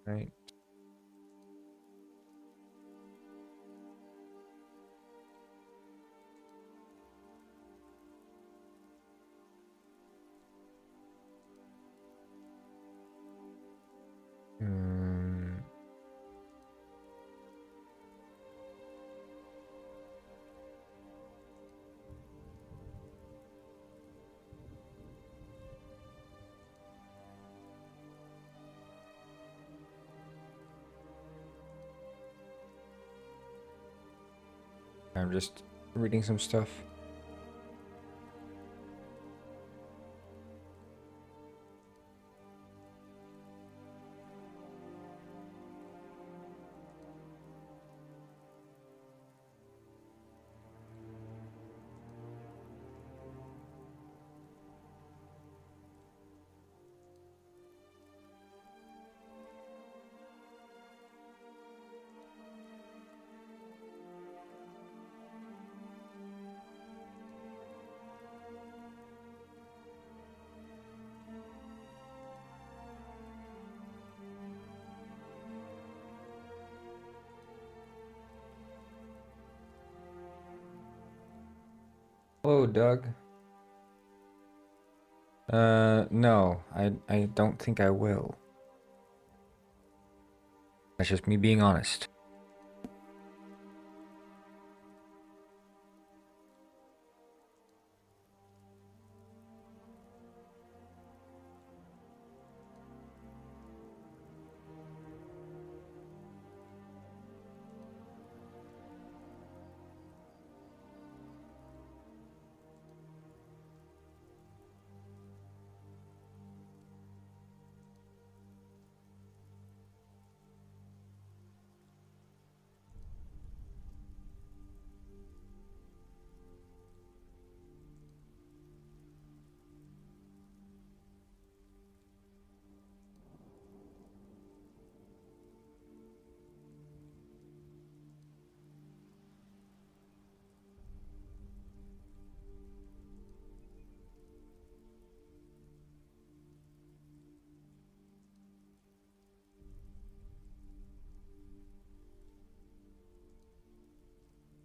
Right. Hmm. I'm just reading some stuff. Hello, Doug. No, I don't think I will. That's just me being honest.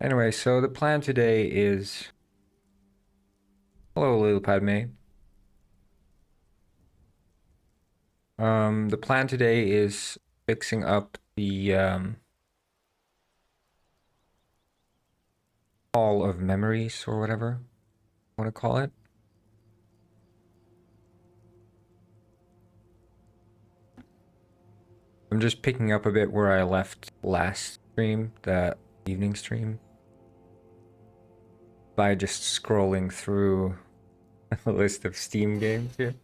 Anyway, so the plan today is... Hello, little Padme. The plan today is fixing up the Hall of Memories, or whatever I want to call it. I'm just picking up a bit where I left last stream, that evening stream, by just scrolling through a list of Steam games here.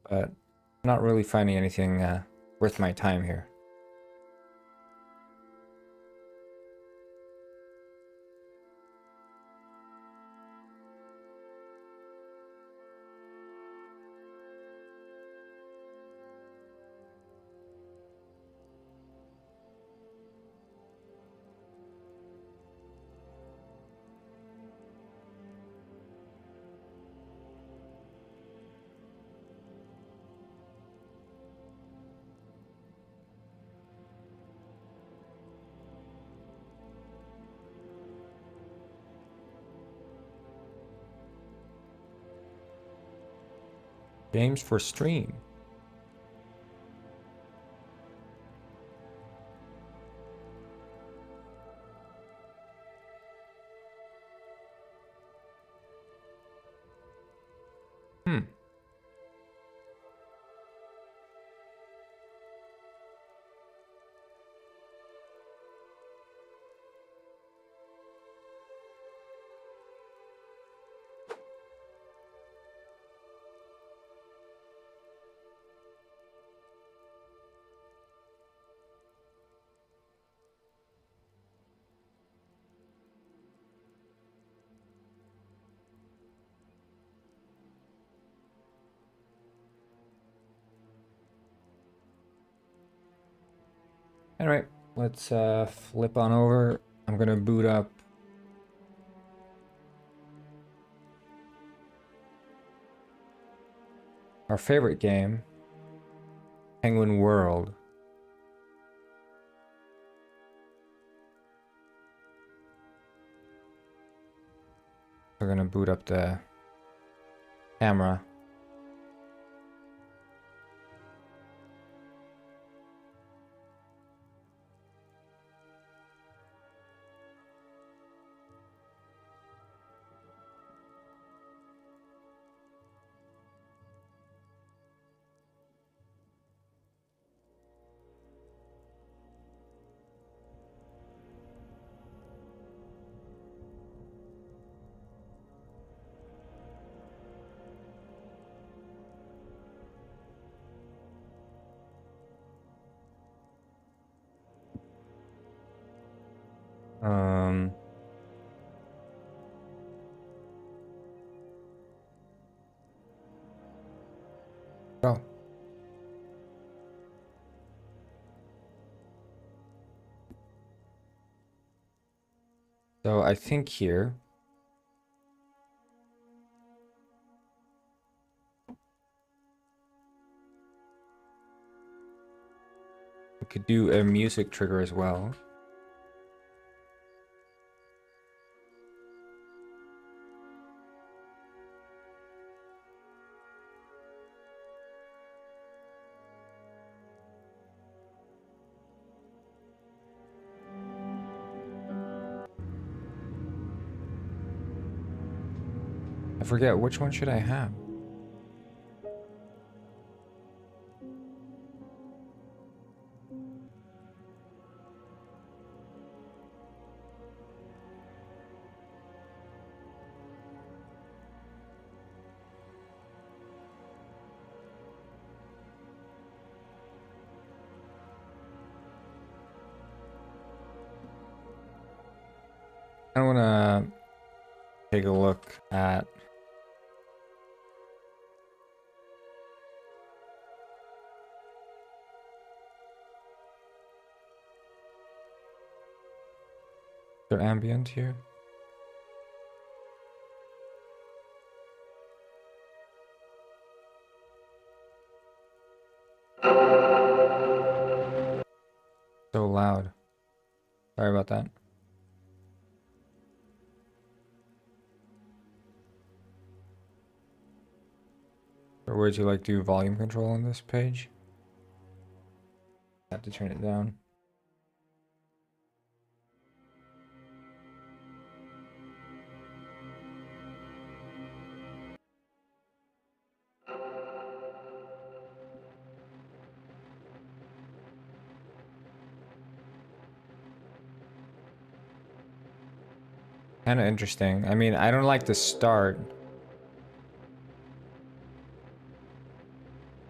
But I'm not really finding anything worth my time here. Games for stream. Hmm. Alright, let's flip on over. I'm gonna boot up our favorite game, Penguin World. We're gonna boot up the camera. Um, oh. So I think here we could do a music trigger as well. I forget, which one should I have? I want to take a look at their ambient here. So loud. Sorry about that. Or would you like to do volume control on this page? I have to turn it down. Kind of interesting. I mean, I don't like the start.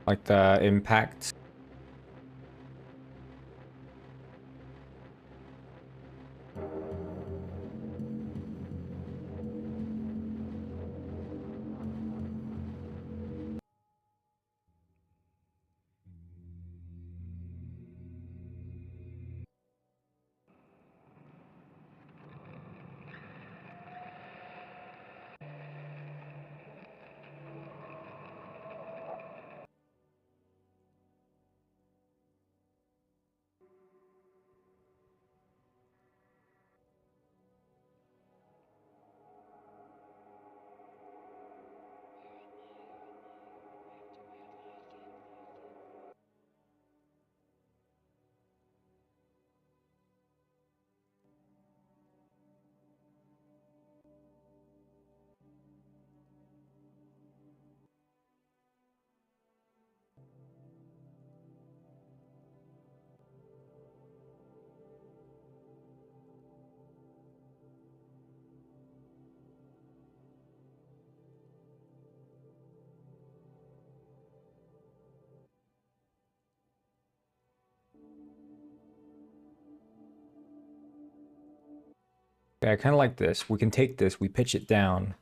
Like the impact. Okay, I kind of like this. We can take this, we pitch it down.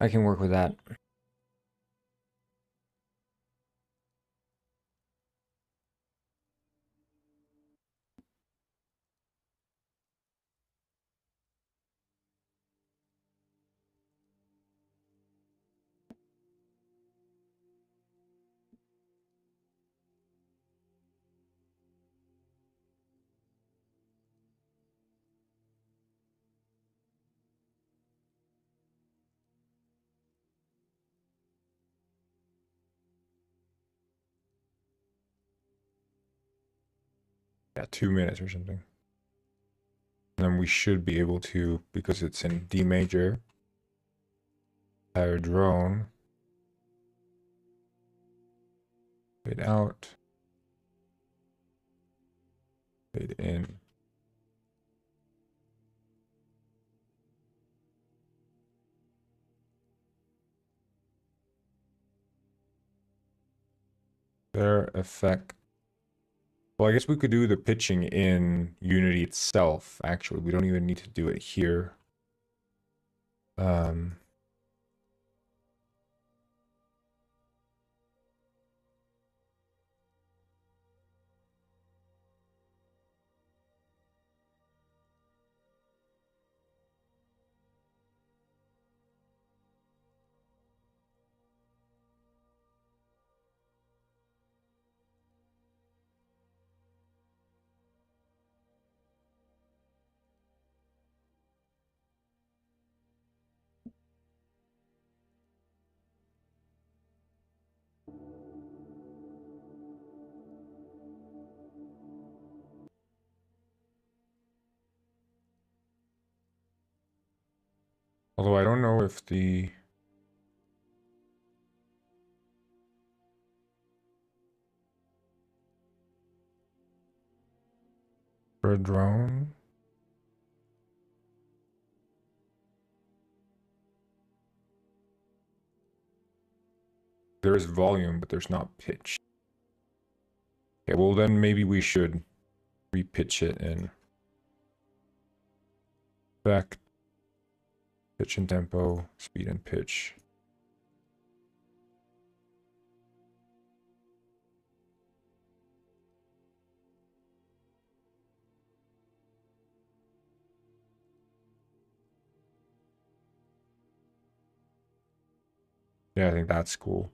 I can work with that. Yeah, 2 minutes or something. And then we should be able to, because it's in D major, our drone, fade out, fade in. Their effect. Well, I guess we could do the pitching in Unity itself, actually. We don't even need to do it here. Although I don't know if the... For a drone? There is volume, but there's not pitch. Okay, well then maybe we should repitch it in back, pitch and tempo, speed and pitch. Yeah, I think that's cool.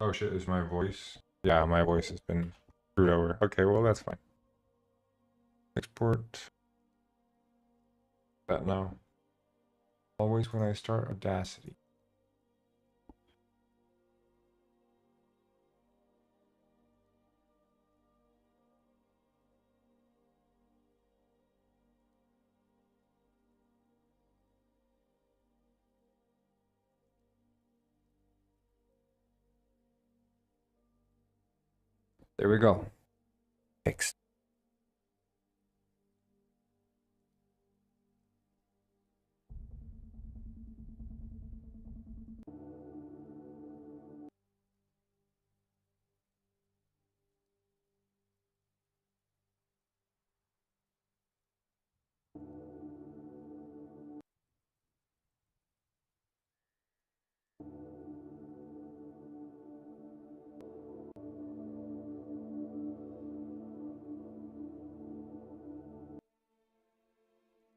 Oh shit, is my voice? Yeah, my voice has been screwed over. Okay, well that's fine. Export that now. Always when I start Audacity. There we go. Fixed.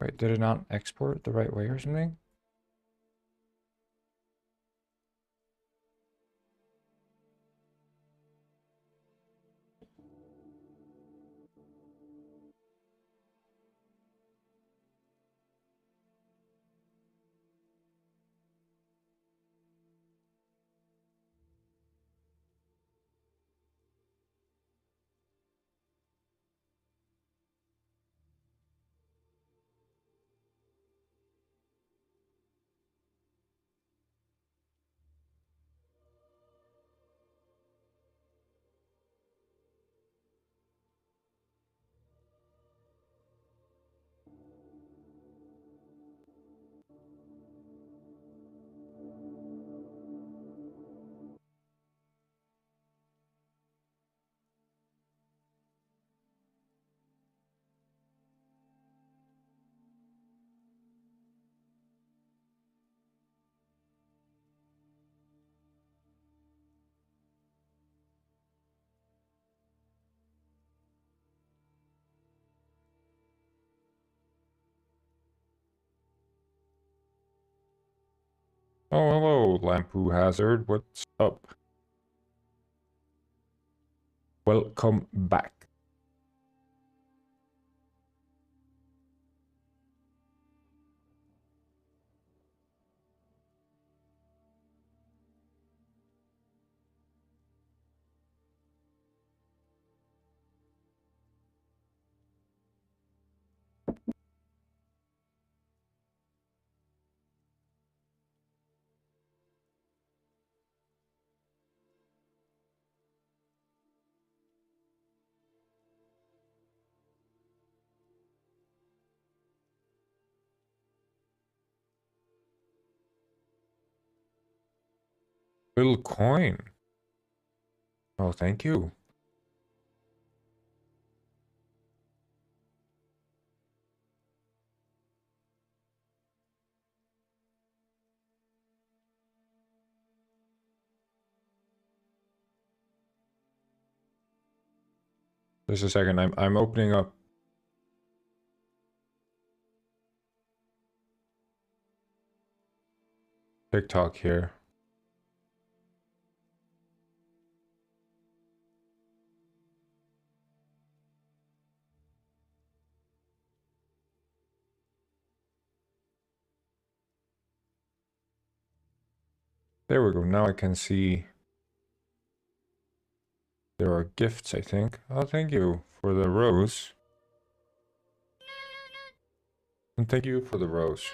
Wait, did it not export the right way or something? Oh, hello, Lampu Hazard. What's up? Welcome back. Little coin. Oh, thank you. Just a second. I'm opening up TikTok here. There we go. Now I can see there are gifts, I think. Oh, thank you for the rose. And thank you for the rose.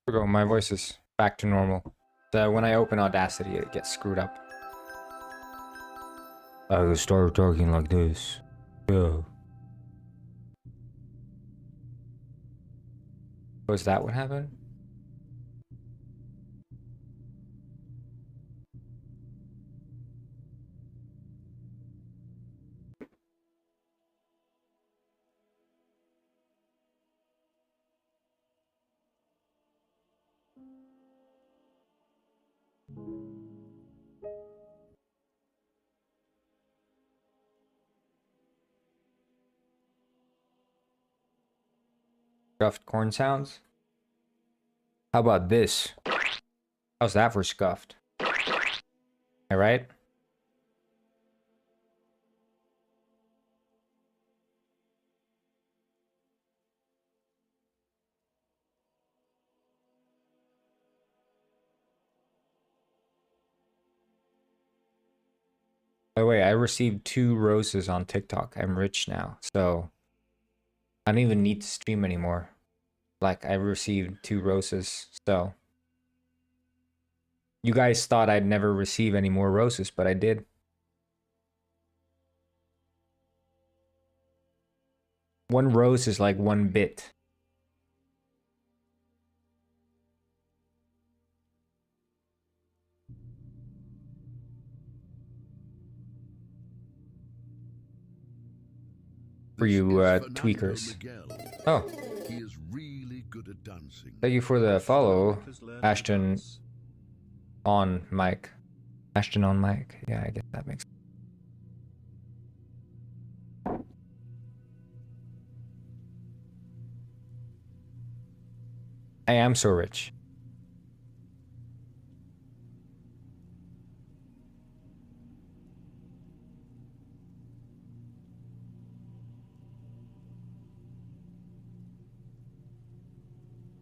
There we go. My voice is back to normal. So when I open Audacity, it gets screwed up. I will start talking like this. Yeah. Was that what happened? Scuffed corn sounds? How about this? How's that for scuffed? Alright? By the way, I received 2 roses on TikTok. I'm rich now, so I don't even need to stream anymore. Like, I received 2 roses, so you guys thought I'd never receive any more roses, but I did. One rose is like 1 bit. For you tweakers. Oh. He is really good at dancing. Thank you for the follow, Ashton on mic. Ashton on mic. Yeah, I guess that makes sense. I am so rich.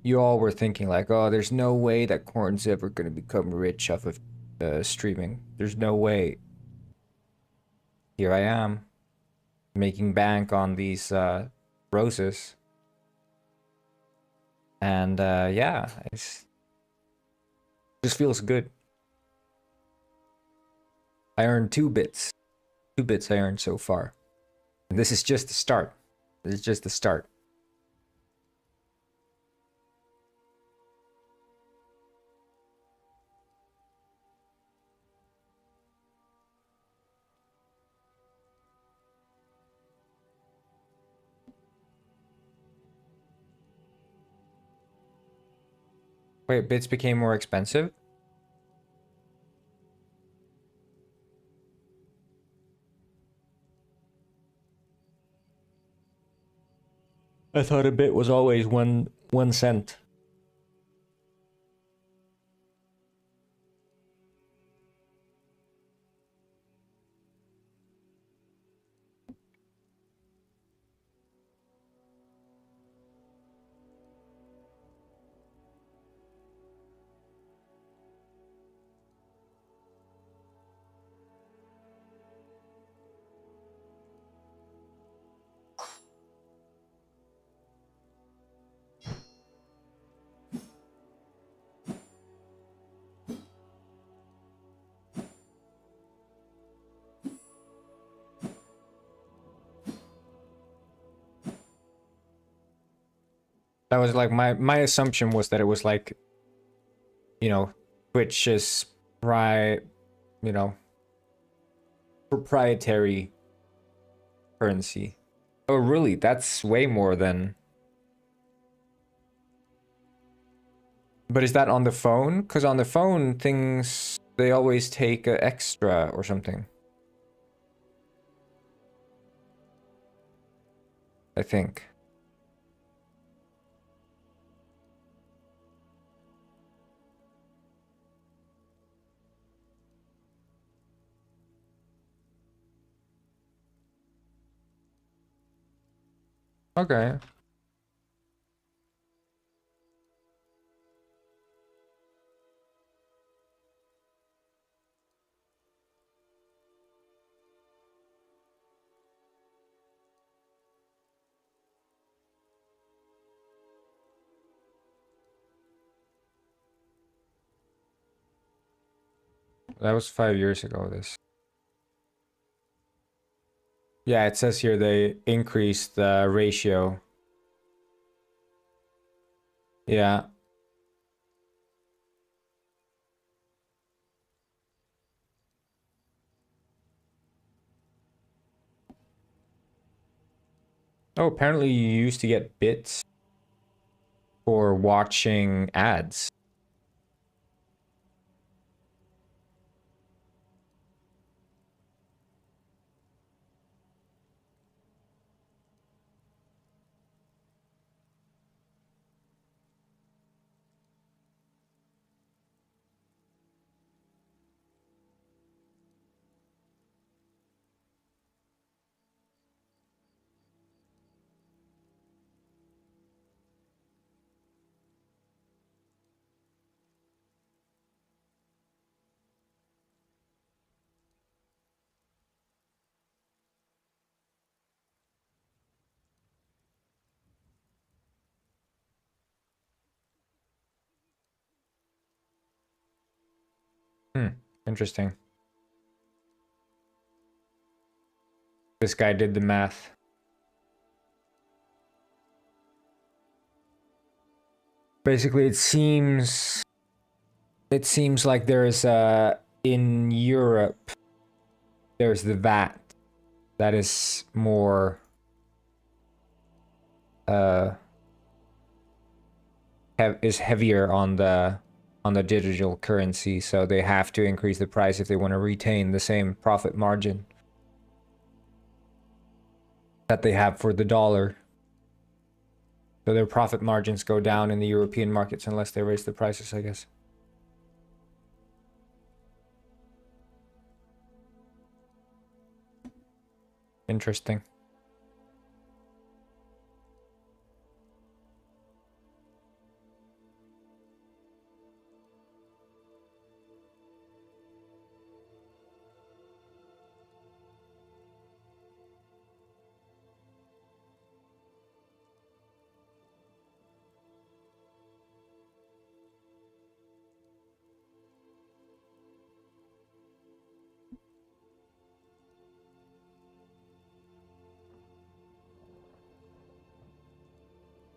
You all were thinking like, oh, there's no way that Corn's ever going to become rich off of streaming. There's no way. Here I am, making bank on these roses. And yeah, it just feels good. I earned 2 bits. 2 bits I earned so far. And this is just the start. This is just the start. Wait, bits became more expensive? I thought a bit was always one cent. That was like my assumption was that it was like, you know, Twitch's you know, proprietary currency. Oh, really? That's way more than. But is that on the phone? Because on the phone, things they always take extra or something. I think. Okay. That was 5 years ago, this. Yeah, it says here they increased the ratio. Yeah. Oh, apparently you used to get bits for watching ads. Hmm, interesting. This guy did the math. Basically, it seems like there's in Europe there's the VAT that is more uh is heavier on the digital currency, so they have to increase the price if they want to retain the same profit margin that they have for the dollar. So their profit margins go down in the European markets unless they raise the prices, I guess. Interesting.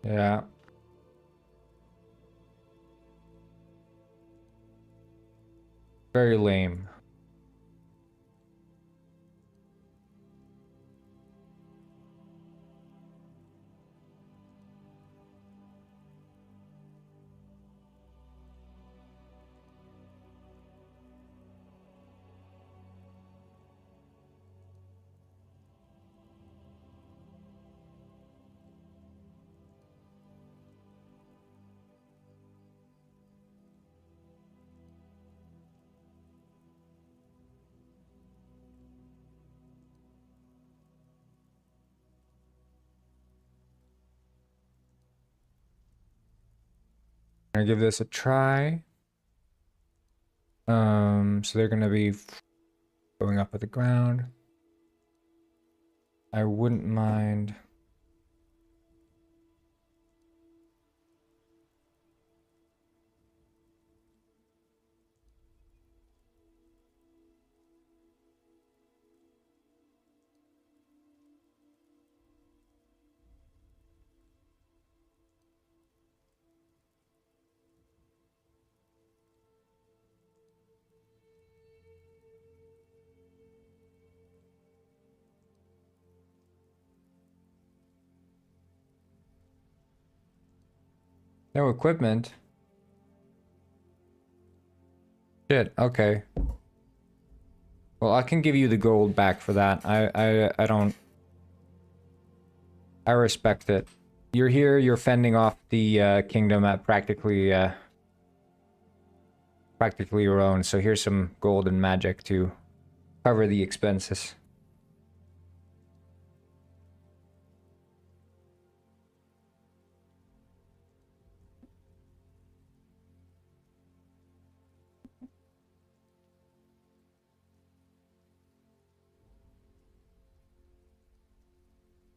Yeah. Very lame. I'm gonna give this a try. So they're gonna be going up at the ground. I wouldn't mind. No equipment. Shit, okay. Well, I can give you the gold back for that. I don't... I respect it. You're here, you're fending off the kingdom at practically your own, so here's some gold and magic to cover the expenses.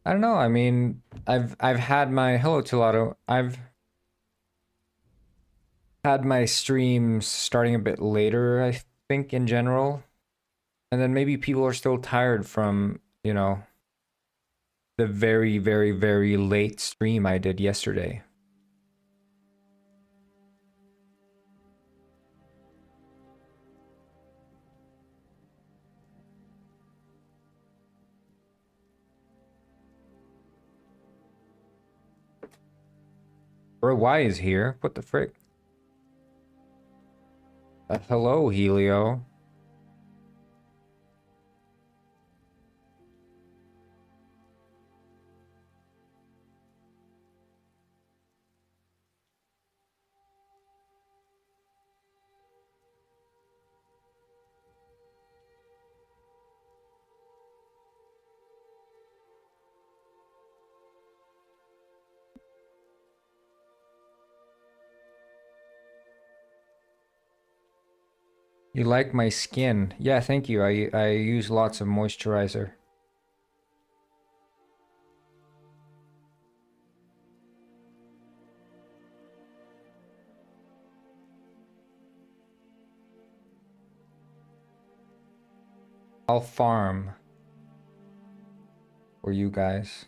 I don't know, I mean, I've had my... Hello, Tilato. I've had my streams starting a bit later, I think, in general. And then maybe people are still tired from, you know, the very, very, very late stream I did yesterday. Bro, why is here? What the frick? Hello, Helio. You like my skin? Yeah, thank you. I use lots of moisturizer. I'll farm for you guys.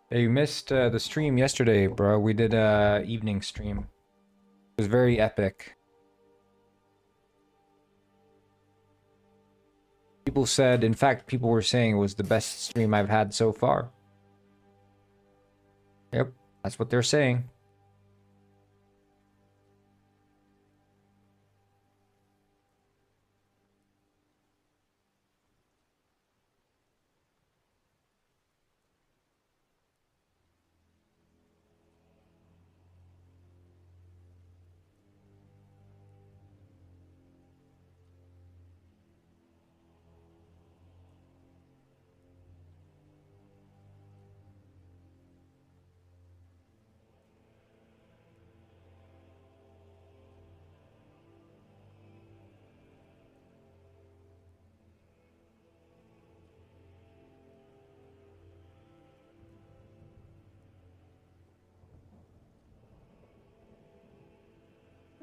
Hey, you missed the stream yesterday, bro. We did a evening stream. It was very epic. People said, in fact, people were saying it was the best stream I've had so far. Yep, that's what they're saying.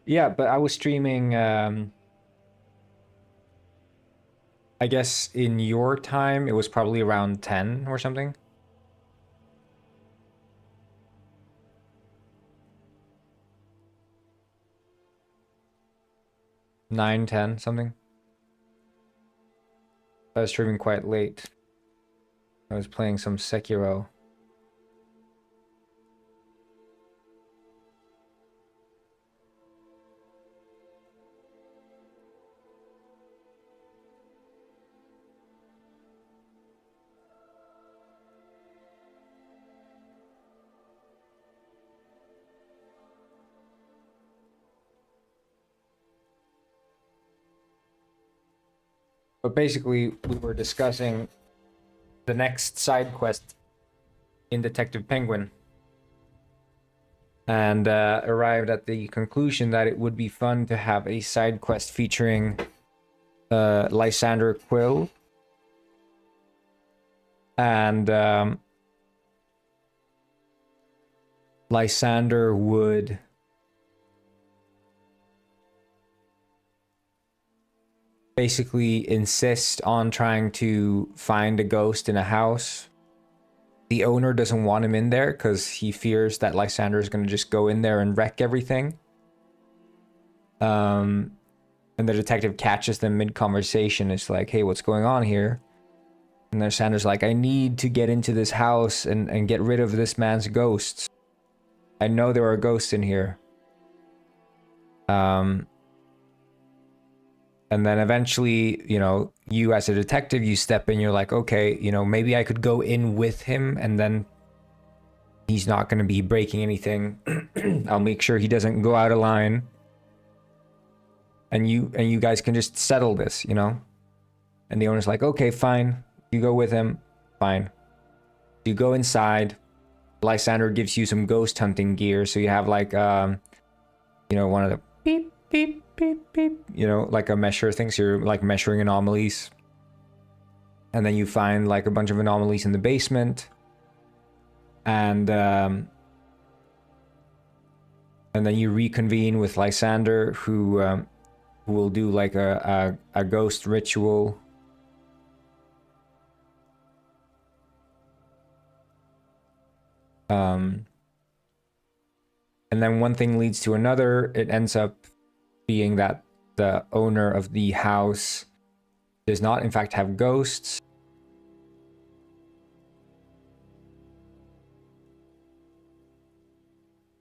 Yeah, but I was streaming, I guess in your time, it was probably around 10 or something. 9, 10, something. I was streaming quite late. I was playing some Sekiro. But basically, we were discussing the next side quest in Detective Penguin. And arrived at the conclusion that it would be fun to have a side quest featuring Lysander Quill. And Lysander would basically insist on trying to find a ghost in a house. The owner doesn't want him in there because he fears that Lysander is going to just go in there and wreck everything. And the detective catches them mid-conversation. It's like, hey, what's going on here? And Lysander's like, I need to get into this house and get rid of this man's ghosts. I know there are ghosts in here. And then eventually, you know, you as a detective, you step in, you're like, okay, you know, maybe I could go in with him and then he's not going to be breaking anything. I'll make sure he doesn't go out of line. And you guys can just settle this, you know? And the owner's like, okay, fine. You go with him. Fine. You go inside. Lysander gives you some ghost hunting gear. So you have like, you know, one of the beep, beep, beep, beep, you know, like a measure thing. So you're like measuring anomalies. And then you find like a bunch of anomalies in the basement. And then you reconvene with Lysander, who will do like a ghost ritual. And then one thing leads to another. It ends up being that the owner of the house does not in fact have ghosts.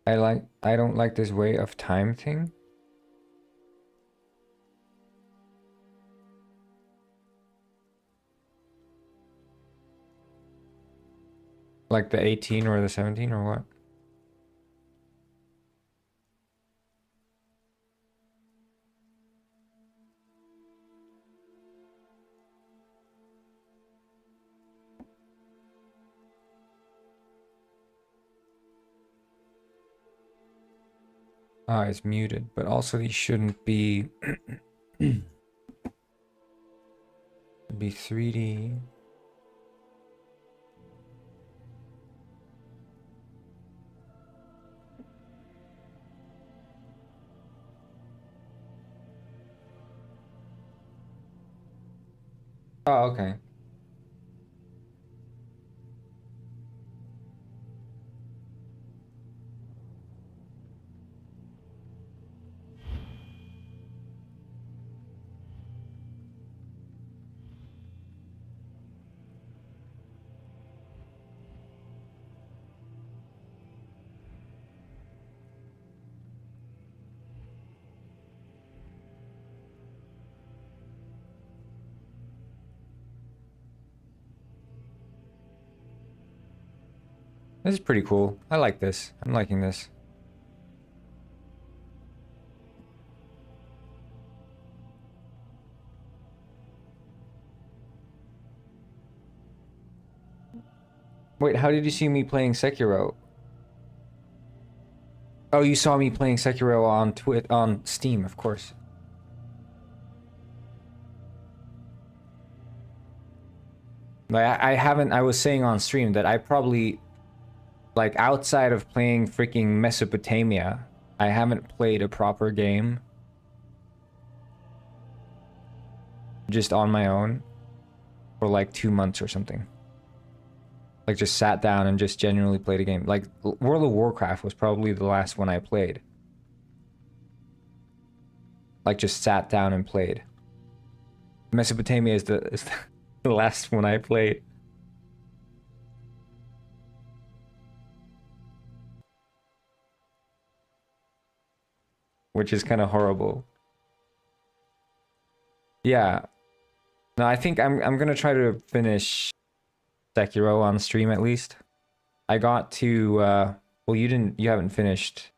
I don't like this way of time thing. Like the 18 or the 17 or what? Ah, it's muted, but also these shouldn't be be 3D. Oh, okay. This is pretty cool. I like this. I'm liking this. Wait, how did you see me playing Sekiro? Oh, you saw me playing Sekiro on Steam, of course. Like I haven't. I was saying on stream that I probably, like, outside of playing freaking Mesopotamia, I haven't played a proper game just on my own for like 2 months or something. Like just sat down and just genuinely played a game. Like World of Warcraft was probably the last one I played. Like just sat down and played. Mesopotamia is the last one I played. Which is kind of horrible. Yeah. No, I think I'm gonna try to finish Sekiro on stream at least. I got to well, you haven't finished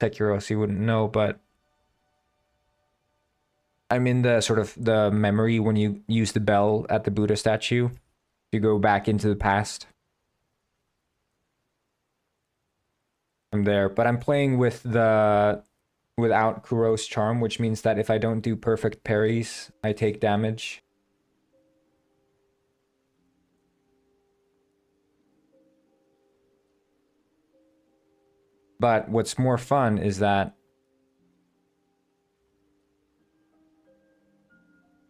Sekiro, so you wouldn't know, but I'm in the sort of the memory when you use the bell at the Buddha statue to go back into the past. I'm there, but I'm playing with the without Kuro's charm, which means that if I don't do perfect parries, I take damage. But what's more fun is that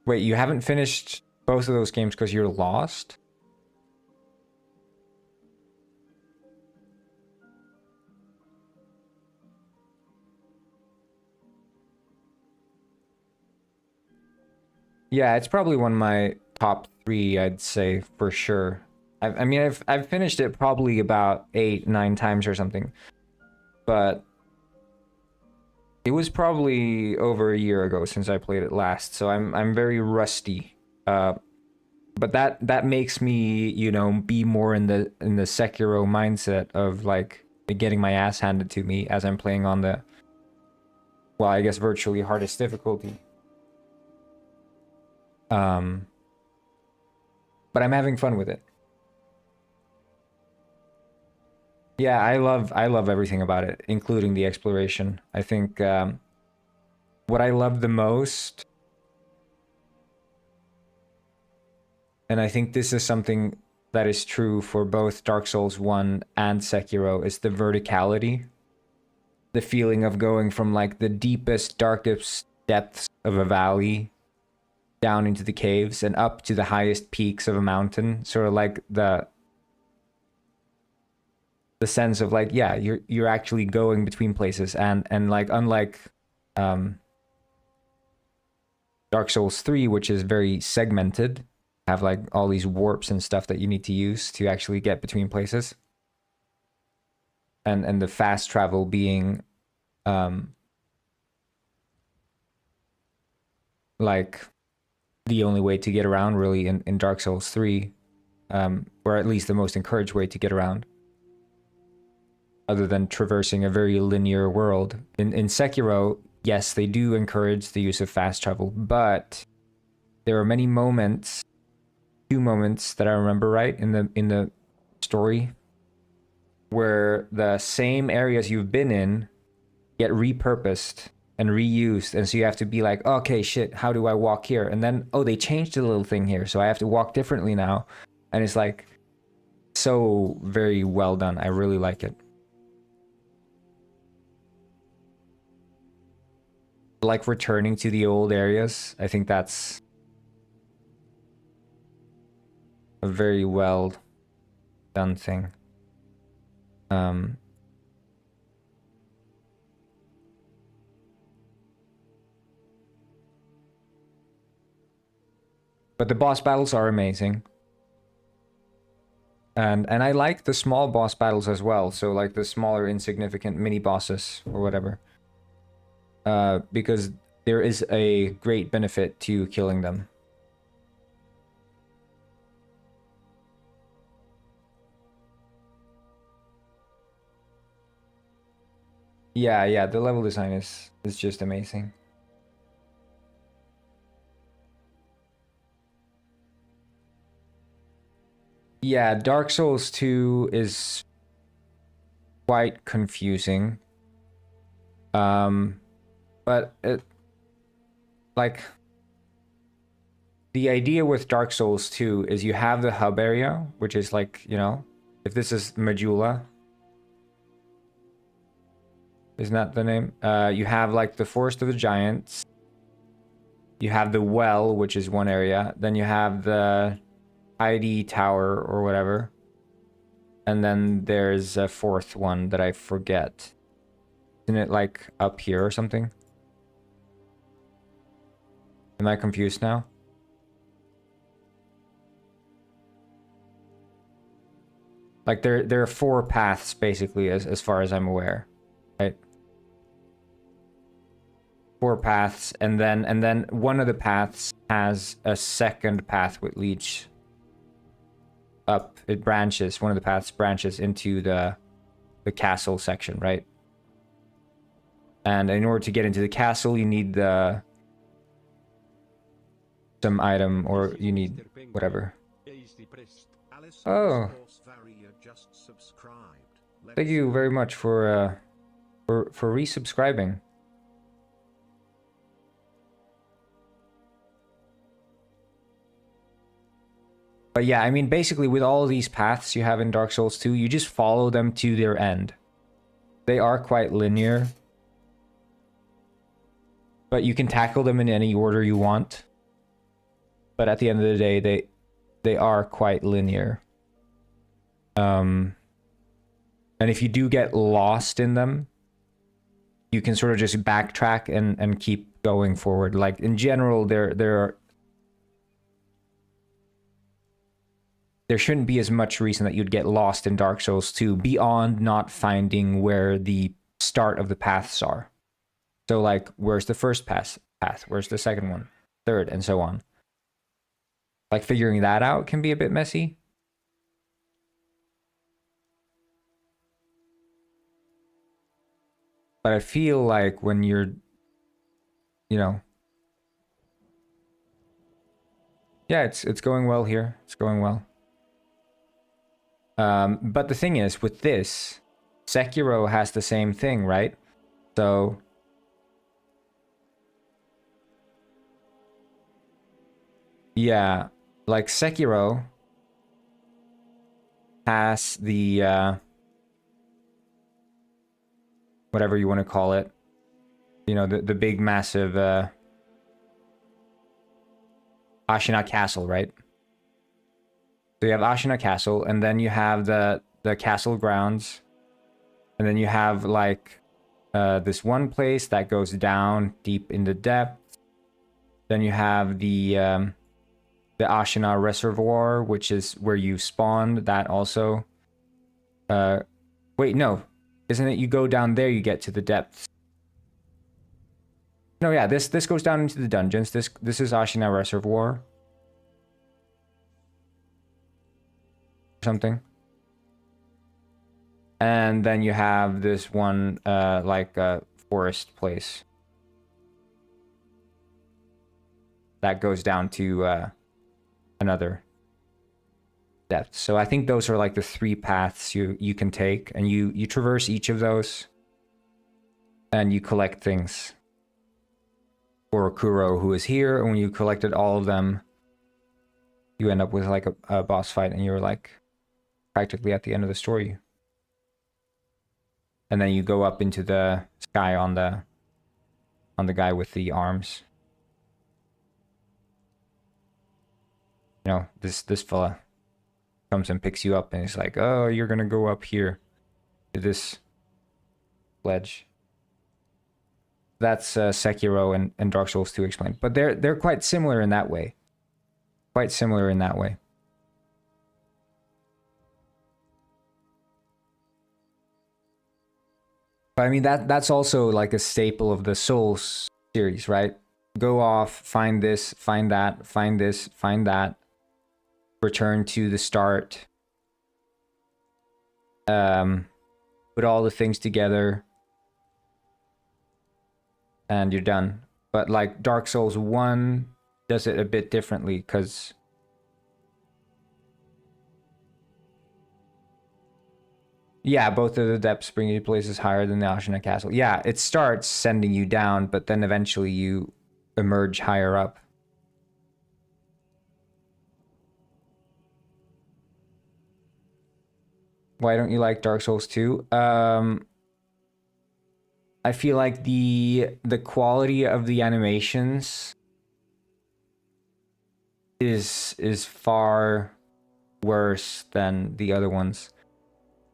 Wait, you haven't finished both of those games because you're lost? Yeah, it's probably one of my top 3, I'd say, for sure. I mean, I've finished it probably about 8, 9 times or something. But it was probably over a year ago since I played it last, so I'm very rusty. But that makes me, you know, be more in the Sekiro mindset of like getting my ass handed to me as I'm playing on the, well, I guess virtually hardest difficulty. But I'm having fun with it. Yeah, I love everything about it, including the exploration. I think what I love the most, and I think this is something that is true for both Dark Souls 1 and Sekiro, is the verticality. The feeling of going from like the deepest, darkest depths of a valley down into the caves and up to the highest peaks of a mountain. Sort of like the sense of like, yeah, you're actually going between places, and like unlike Dark Souls 3, which is very segmented, have like all these warps and stuff that you need to use to actually get between places. And the fast travel being like the only way to get around really in Dark Souls 3, or at least the most encouraged way to get around, other than traversing a very linear world. In Sekiro, yes, they do encourage the use of fast travel, but there are many moments, 2 moments that I remember right in the story, where the same areas you've been in get repurposed and reused, and so you have to be like, okay, shit, how do I walk here? And then, oh, they changed a little thing here, so I have to walk differently now. And it's like so very well done. I really like it. Like returning to the old areas, I think that's a very well done thing. But the boss battles are amazing. And I like the small boss battles as well, so like the smaller insignificant mini bosses or whatever. Because there is a great benefit to killing them. Yeah, the level design is just amazing. Yeah, Dark Souls 2 is quite confusing. But it, like, the idea with Dark Souls 2 is you have the hub area, which is like, you know, if this is Majula, isn't that the name? You have like the Forest of the Giants. You have the well, which is one area. Then you have the ID Tower or whatever. And then there's a 4th one that I forget. Isn't it like up here or something? Am I confused now? Like there are 4 paths basically as far as I'm aware. Right? 4 paths, and then one of the paths has a second path which leads up. It branches, one of the paths branches into the castle section, right? And in order to get into the castle, you need some item, or you need whatever. Oh, thank you very much for resubscribing. But yeah, I mean, basically with all of these paths you have in Dark Souls 2, you just follow them to their end. They are quite linear, but you can tackle them in any order you want. but at the end of the day, they are quite linear. And if you do get lost in them, you can sort of just backtrack and keep going forward. Like in general, there shouldn't be as much reason that you'd get lost in Dark Souls 2 beyond not finding where the start of the paths are. So like, where's the first path? Where's the second one? Third, and so on. Like figuring that out can be a bit messy. But I feel like when you're, you know, yeah, it's going well here. It's going well. But the thing is, with this, Sekiro has the same thing, right? So yeah, like Sekiro has the whatever you want to call it, you know, the big massive Ashina Castle, right? So you have Ashina Castle, and then you have the castle grounds, and then you have like this one place that goes down deep in the depths. Then you have the Ashina Reservoir, which is where you spawned. That also. Wait, no, isn't it? You go down there, you get to the depths. No, yeah, this goes down into the dungeons. This is Ashina Reservoir. Something. And then you have this one like forest place that goes down to another depth. So I think those are like the 3 paths you can take, and you traverse each of those and you collect things for Kuro, who is here. And when you collected all of them, you end up with like a boss fight, and you're like practically at the end of the story. And then you go up into the sky on the guy with the arms. You know, this fella comes and picks you up, and he's like, "Oh, you're gonna go up here to this ledge." That's Sekiro and Dark Souls 2 explained, but they're quite similar in that way. Quite similar in that way. But I mean, that's also like a staple of the Souls series, right? Go off, find this, find that, find this, find that. Return to the start. Put all the things together. And you're done. But like Dark Souls 1 does it a bit differently, because yeah, both of the depths bring you to places higher than the Ashina Castle. Yeah, it starts sending you down, but then eventually you emerge higher up. Why don't you like Dark Souls 2? I feel like the quality of the animations is far worse than the other ones.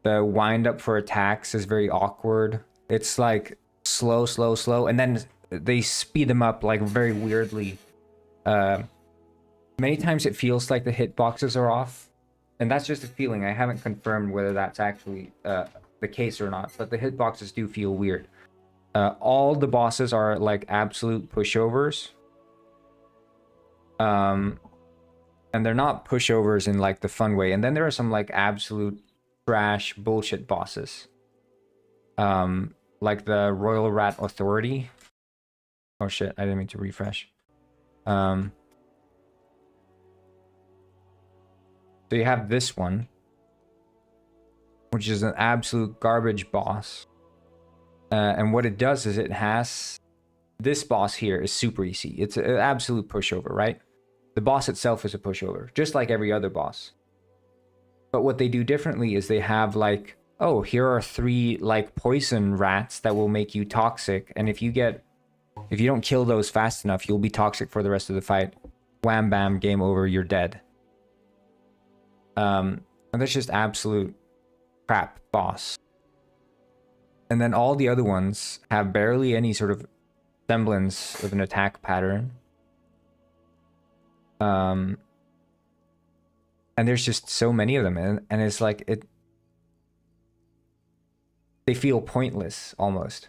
The wind up for attacks is very awkward. It's like slow, slow, slow, and then they speed them up like very weirdly. Many times it feels like the hitboxes are off, and that's just a feeling. I haven't confirmed whether that's actually the case or not, but the hitboxes do feel weird. All the bosses are like absolute pushovers. And they're not pushovers in like the fun way. And then there are some like absolute trash bullshit bosses. Like the Royal Rat Authority. Oh shit, I didn't mean to refresh. So you have this one, which is an absolute garbage boss. And what it does is it has... This boss here is super easy. It's an absolute pushover, right? The boss itself is a pushover, just like every other boss. But what they do differently is they have like, oh, here are 3 like poison rats that will make you toxic. And if you don't kill those fast enough, you'll be toxic for the rest of the fight. wham bam, game over, you're dead. And that's just absolute crap boss. And then all the other ones have barely any sort of semblance of an attack pattern. And there's just so many of them, and it's like they feel pointless almost.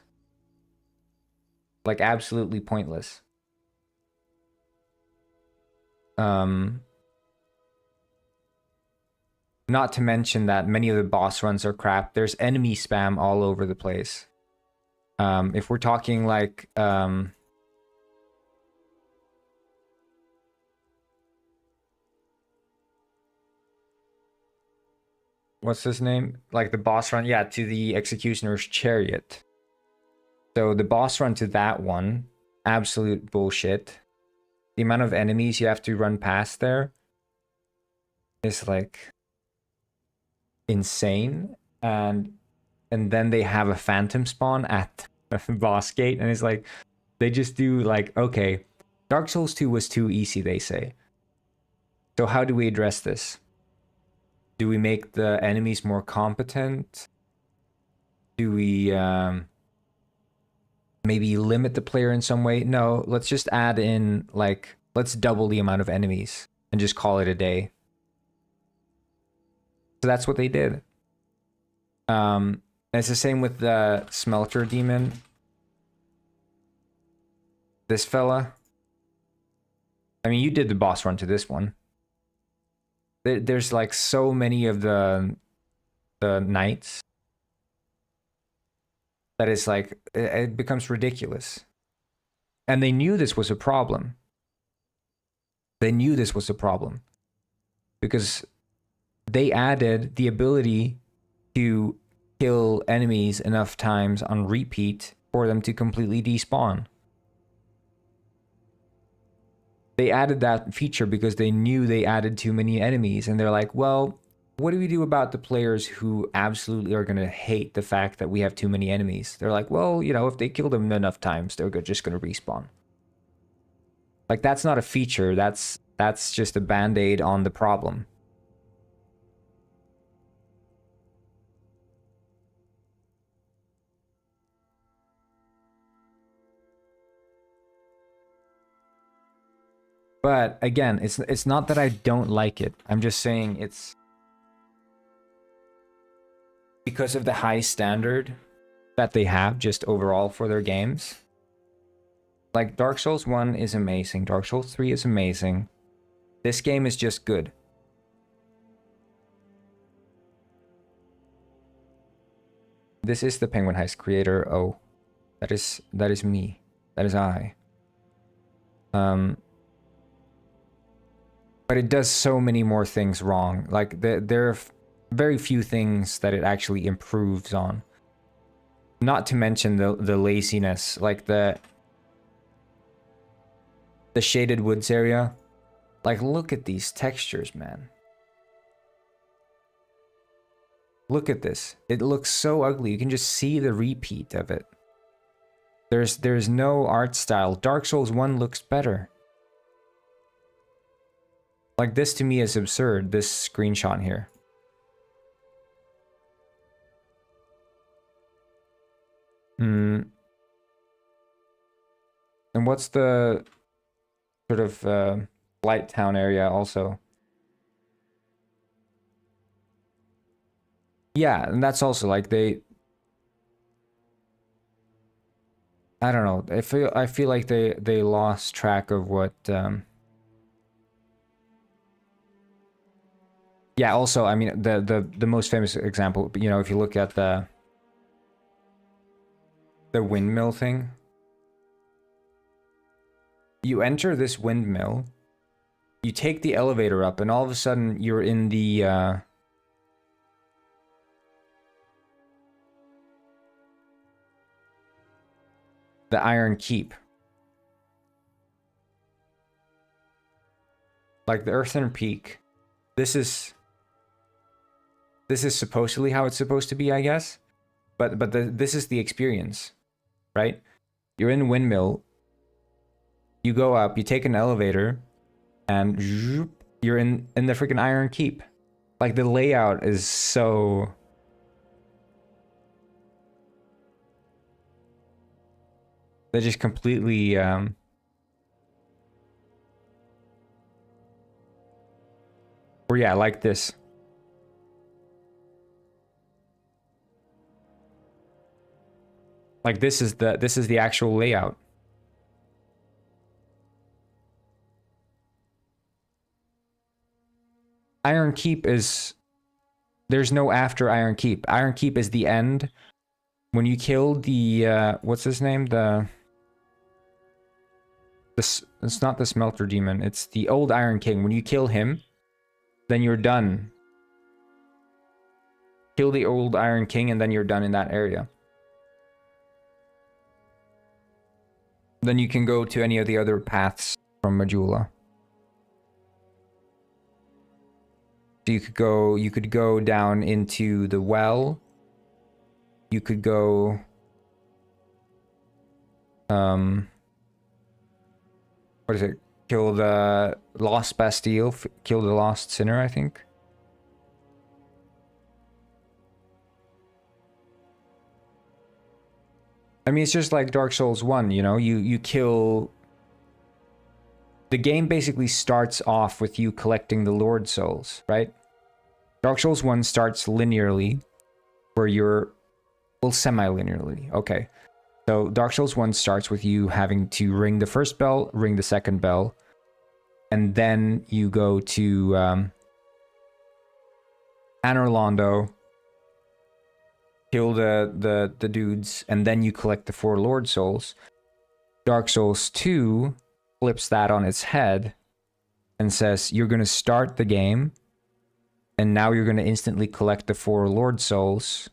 Like absolutely pointless. Not to mention that many of the boss runs are crap. There's enemy spam all over the place. If we're talking like what's his name? Like the boss run, yeah, to the Executioner's Chariot. So the boss run to that one, absolute bullshit. The amount of enemies you have to run past there is like insane. And then they have a phantom spawn at the boss gate, and it's like they just do like, okay, Dark Souls 2 was too easy, they say. So how do we address this? Do we make the enemies more competent? Do we maybe limit the player in some way? No, let's just add in, like, let's double the amount of enemies and just call it a day. So that's what they did. It's the same with the Smelter Demon. This fella. I mean, you did the boss run to this one. There's like so many of the knights that it's like it becomes ridiculous. And they knew this was a problem. They knew this was a problem because they added the ability to kill enemies enough times on repeat for them to completely despawn. They added that feature because they knew they added too many enemies, and they're like, well, what do we do about the players who absolutely are going to hate the fact that we have too many enemies? They're like, well, you know, if they kill them enough times, they're just going to respawn. Like, that's not a feature. That's just a band-aid on the problem. But again, it's not that I don't like it. I'm just saying it's because of the high standard that they have just overall for their games. Like Dark Souls 1 is amazing. Dark Souls 3 is amazing. This game is just good. This is the Penguin Heist creator. Oh, that is me. That is I. But it does so many more things wrong. Like there are very few things that it actually improves on. Not to mention the laziness, like the shaded woods area. Like, look at these textures, man. Look at this. It looks so ugly. You can just see the repeat of it. There's no art style. Dark Souls 1 looks better. Like, this to me is absurd, this screenshot here. And what's the sort of Light Town area also? Yeah, and that's also like I don't know. I feel like they lost track of what yeah, also, I mean, the most famous example, you know, if you look at the windmill thing. You enter this windmill, you take the elevator up, and all of a sudden you're in the Iron Keep. Like the Earthen Peak. This is supposedly how it's supposed to be, I guess. But this is the experience, right? You're in a windmill. You go up, you take an elevator, and zoop, you're in the freaking Iron Keep. Like, the layout is so... They just completely or yeah, like this. Like, this is the actual layout. Iron Keep is... There's no after Iron Keep. Iron Keep is the end. When you kill the what's his name? It's not the Smelter Demon. It's the old Iron King. When you kill him, then you're done. Kill the old Iron King, and then you're done in that area. Then you can go to any of the other paths from Majula. So you could go down into the well. You could go what is it? Kill the Lost Bastille, kill the Lost Sinner, I think. I mean, it's just like Dark Souls 1, you know? You kill... The game basically starts off with you collecting the Lord Souls, right? Dark Souls 1 starts linearly, where you're... Well, semi-linearly, okay. So Dark Souls 1 starts with you having to ring the first bell, ring the second bell, and then you go to Anor Londo, kill the dudes, and then you collect the 4 Lord Souls. Dark Souls 2 flips that on its head and says, you're going to start the game, and now you're going to instantly collect the 4 Lord Souls,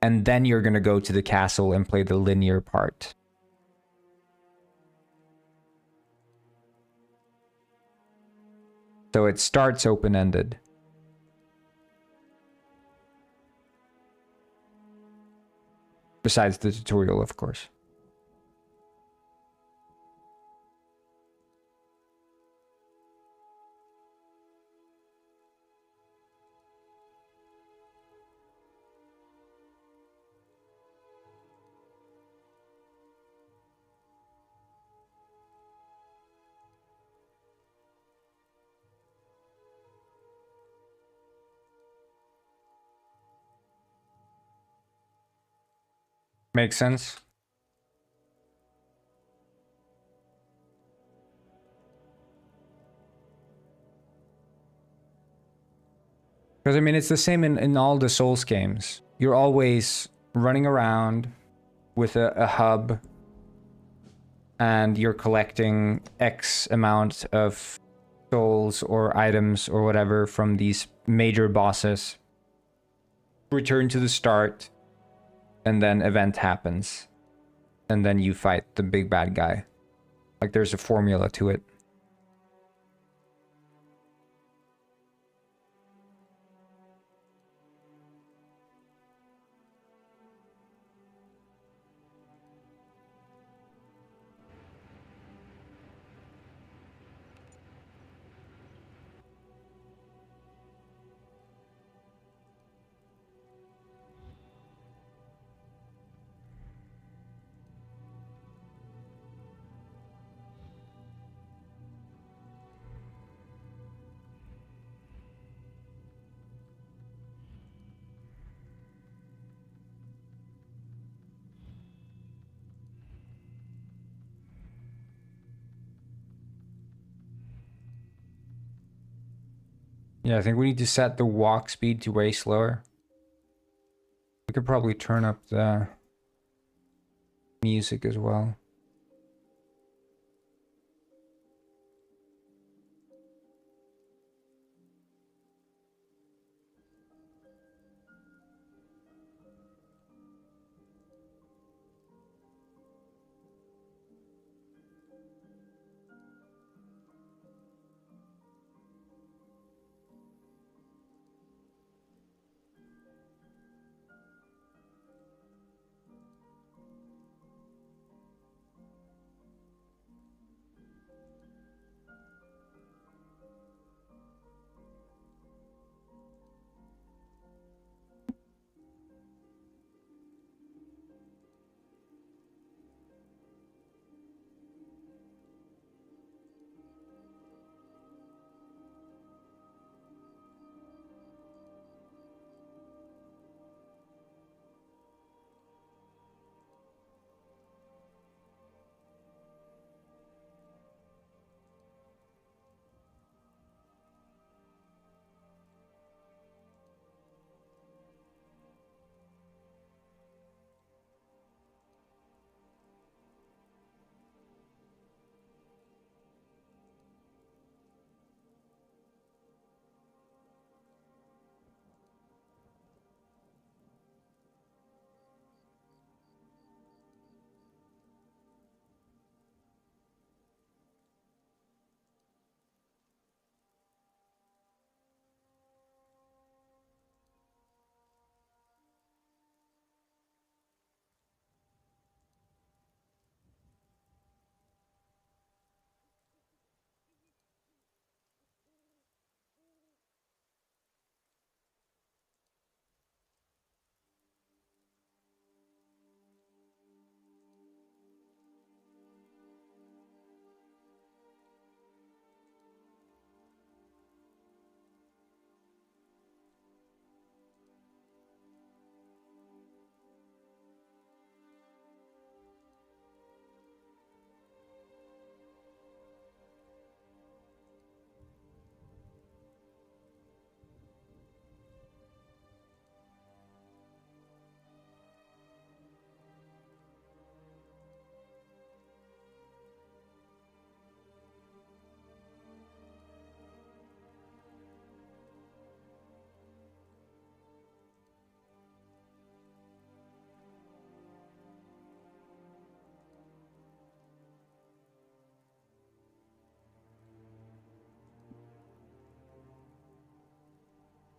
and then you're going to go to the castle and play the linear part. So it starts open-ended. Besides the tutorial, of course. Makes sense? Because, I mean, it's the same in all the Souls games. You're always running around with a hub, and you're collecting X amount of souls or items or whatever from these major bosses. Return to the start, and then event happens. And then you fight the big bad guy. Like, there's a formula to it. Yeah, I think we need to set the walk speed to way slower. We could probably turn up the music as well.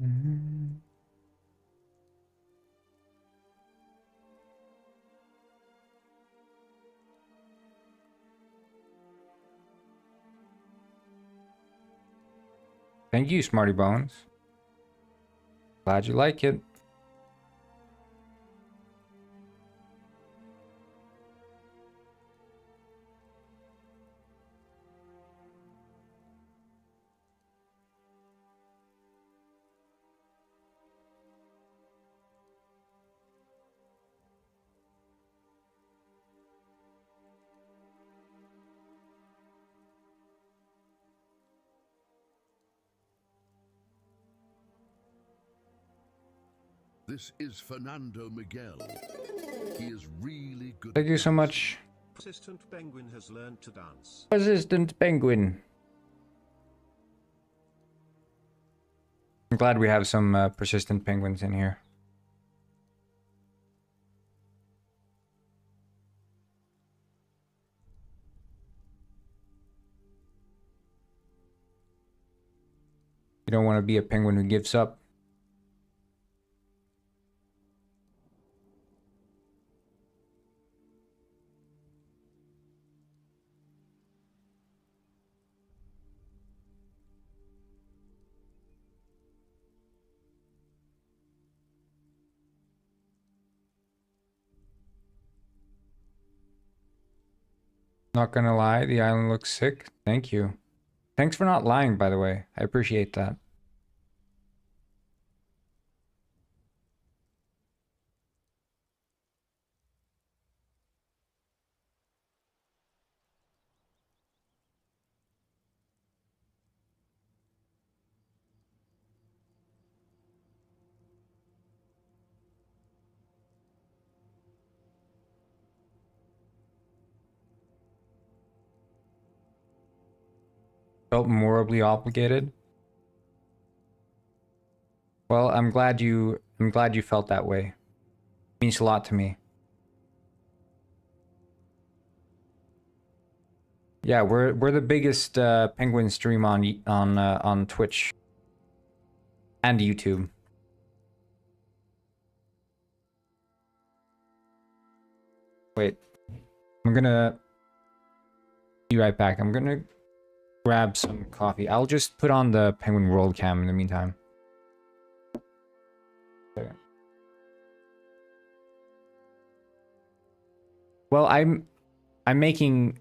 Mhm. Thank you, Smarty Bones. Glad you like it. This is Fernando Miguel. He is really good. Thank you so much. Persistent Penguin has learned to dance. Persistent Penguin. I'm glad we have some persistent penguins in here. You don't want to be a penguin who gives up. Not gonna lie, the island looks sick. Thank you. Thanks for not lying, by the way. I appreciate that. Felt morally obligated. Well, I'm glad you felt that way. It means a lot to me. Yeah, we're the biggest penguin stream on Twitch and YouTube. Wait, I'm gonna be right back. I'm gonna grab some coffee. I'll just put on the Penguin World Cam in the meantime. Okay. Well, I'm making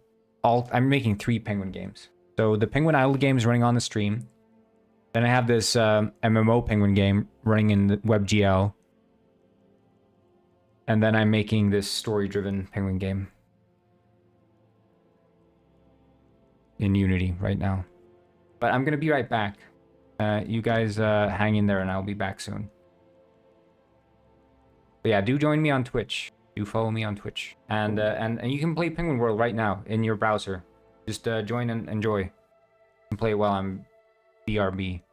three Penguin games. So the Penguin Isle game is running on the stream. Then I have this MMO Penguin game running in the WebGL. And then I'm making this story-driven Penguin game in Unity right now. But I'm gonna be right back. You guys hang in there and I'll be back soon. But yeah, do join me on Twitch. Do follow me on Twitch. And you can play Penguin World right now in your browser. Just join and enjoy. And play it while I'm BRB.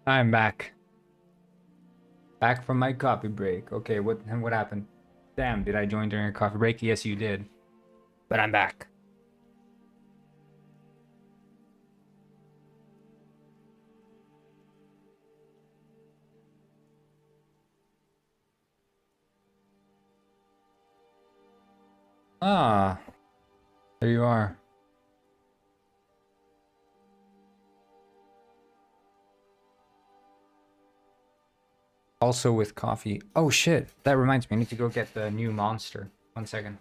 I'm back. Back from my coffee break. Okay, what happened? Damn, did I join during a coffee break? Yes, you did. But I'm back. Ah, there you are. Also with coffee. Oh shit, that reminds me, I need to go get the new monster. 1 second.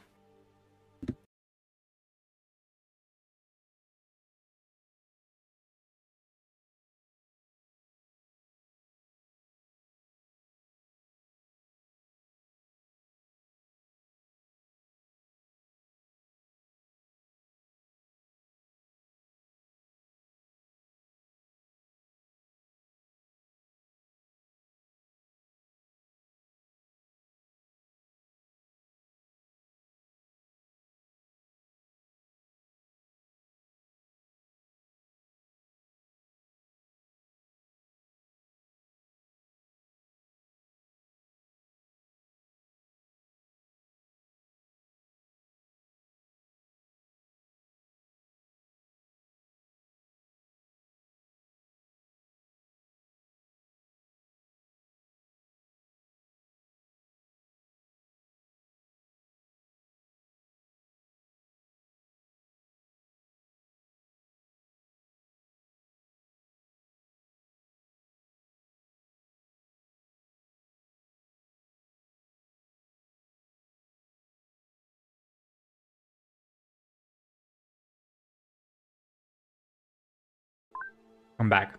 I'm back.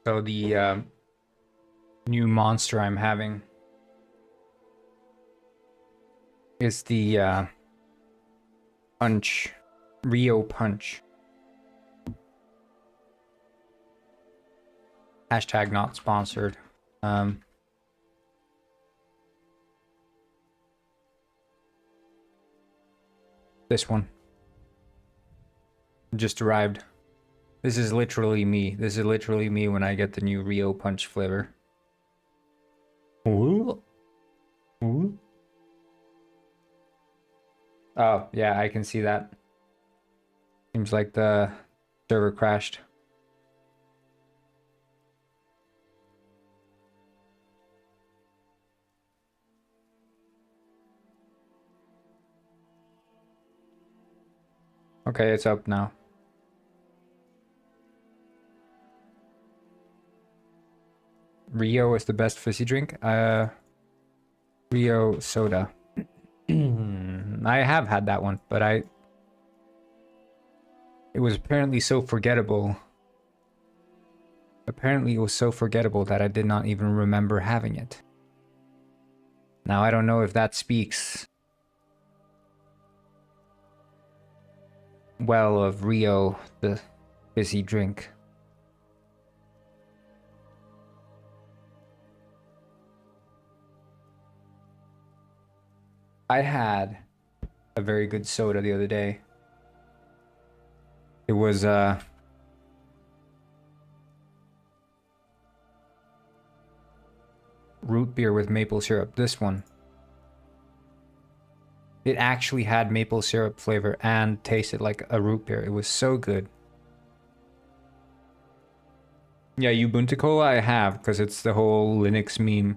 So the new monster I'm having is the Punch. Rio Punch. Hashtag not sponsored. This one. Just arrived. This is literally me. This is literally me when I get the new Rio Punch flavor. Ooh. Ooh. Oh, yeah, I can see that. Seems like the server crashed. Okay, it's up now. Rio is the best fizzy drink. Rio soda. I have had that one, but it was apparently so forgettable. Apparently it was so forgettable that I did not even remember having it. Now I don't know if that speaks well of Rio, the fizzy drink. I had a very good soda the other day. It was root beer with maple syrup. This one. It actually had maple syrup flavor and tasted like a root beer. It was so good. Yeah, Ubuntu Cola I have because it's the whole Linux meme.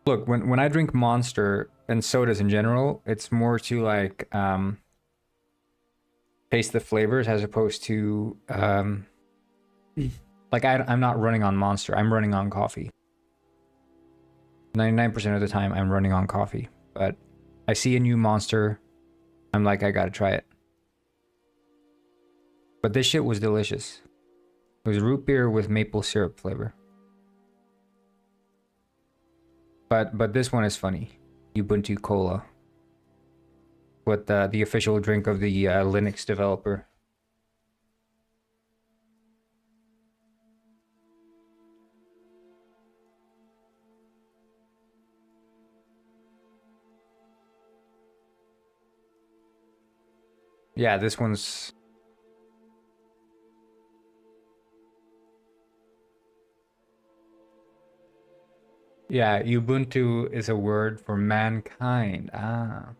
Look, when I drink Monster and sodas in general, it's more to like taste the flavors as opposed to like I'm not running on Monster. I'm running on coffee. 99% of the time I'm running on coffee, but I see a new Monster, I'm like, I gotta try it. But this shit was delicious. It was root beer with maple syrup flavor. But this one is funny. Ubuntu Cola. What the official drink of the Linux developer. Yeah, this one's... Yeah, Ubuntu is a word for mankind. Ah.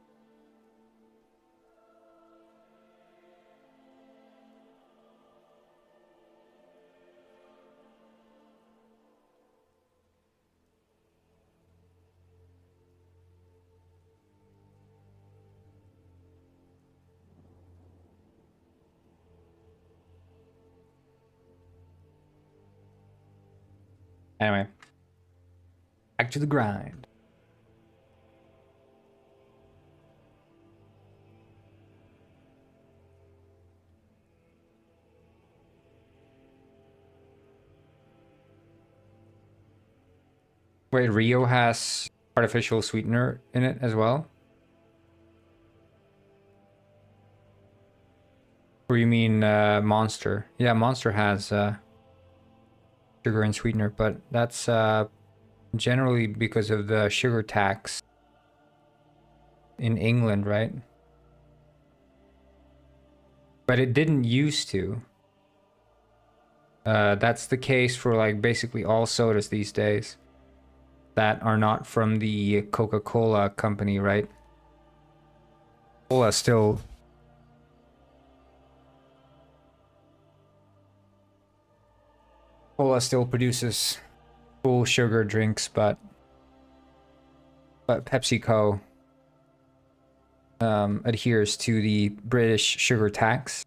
Anyway, back to the grind. Wait, Rio has artificial sweetener in it as well? Or you mean Monster? Yeah, Monster has sugar and sweetener, but that's generally because of the sugar tax in England, right? But it didn't used to. That's the case for like basically all sodas these days that are not from the Coca-Cola company, right? Cola still produces full sugar drinks, but PepsiCo adheres to the British sugar tax.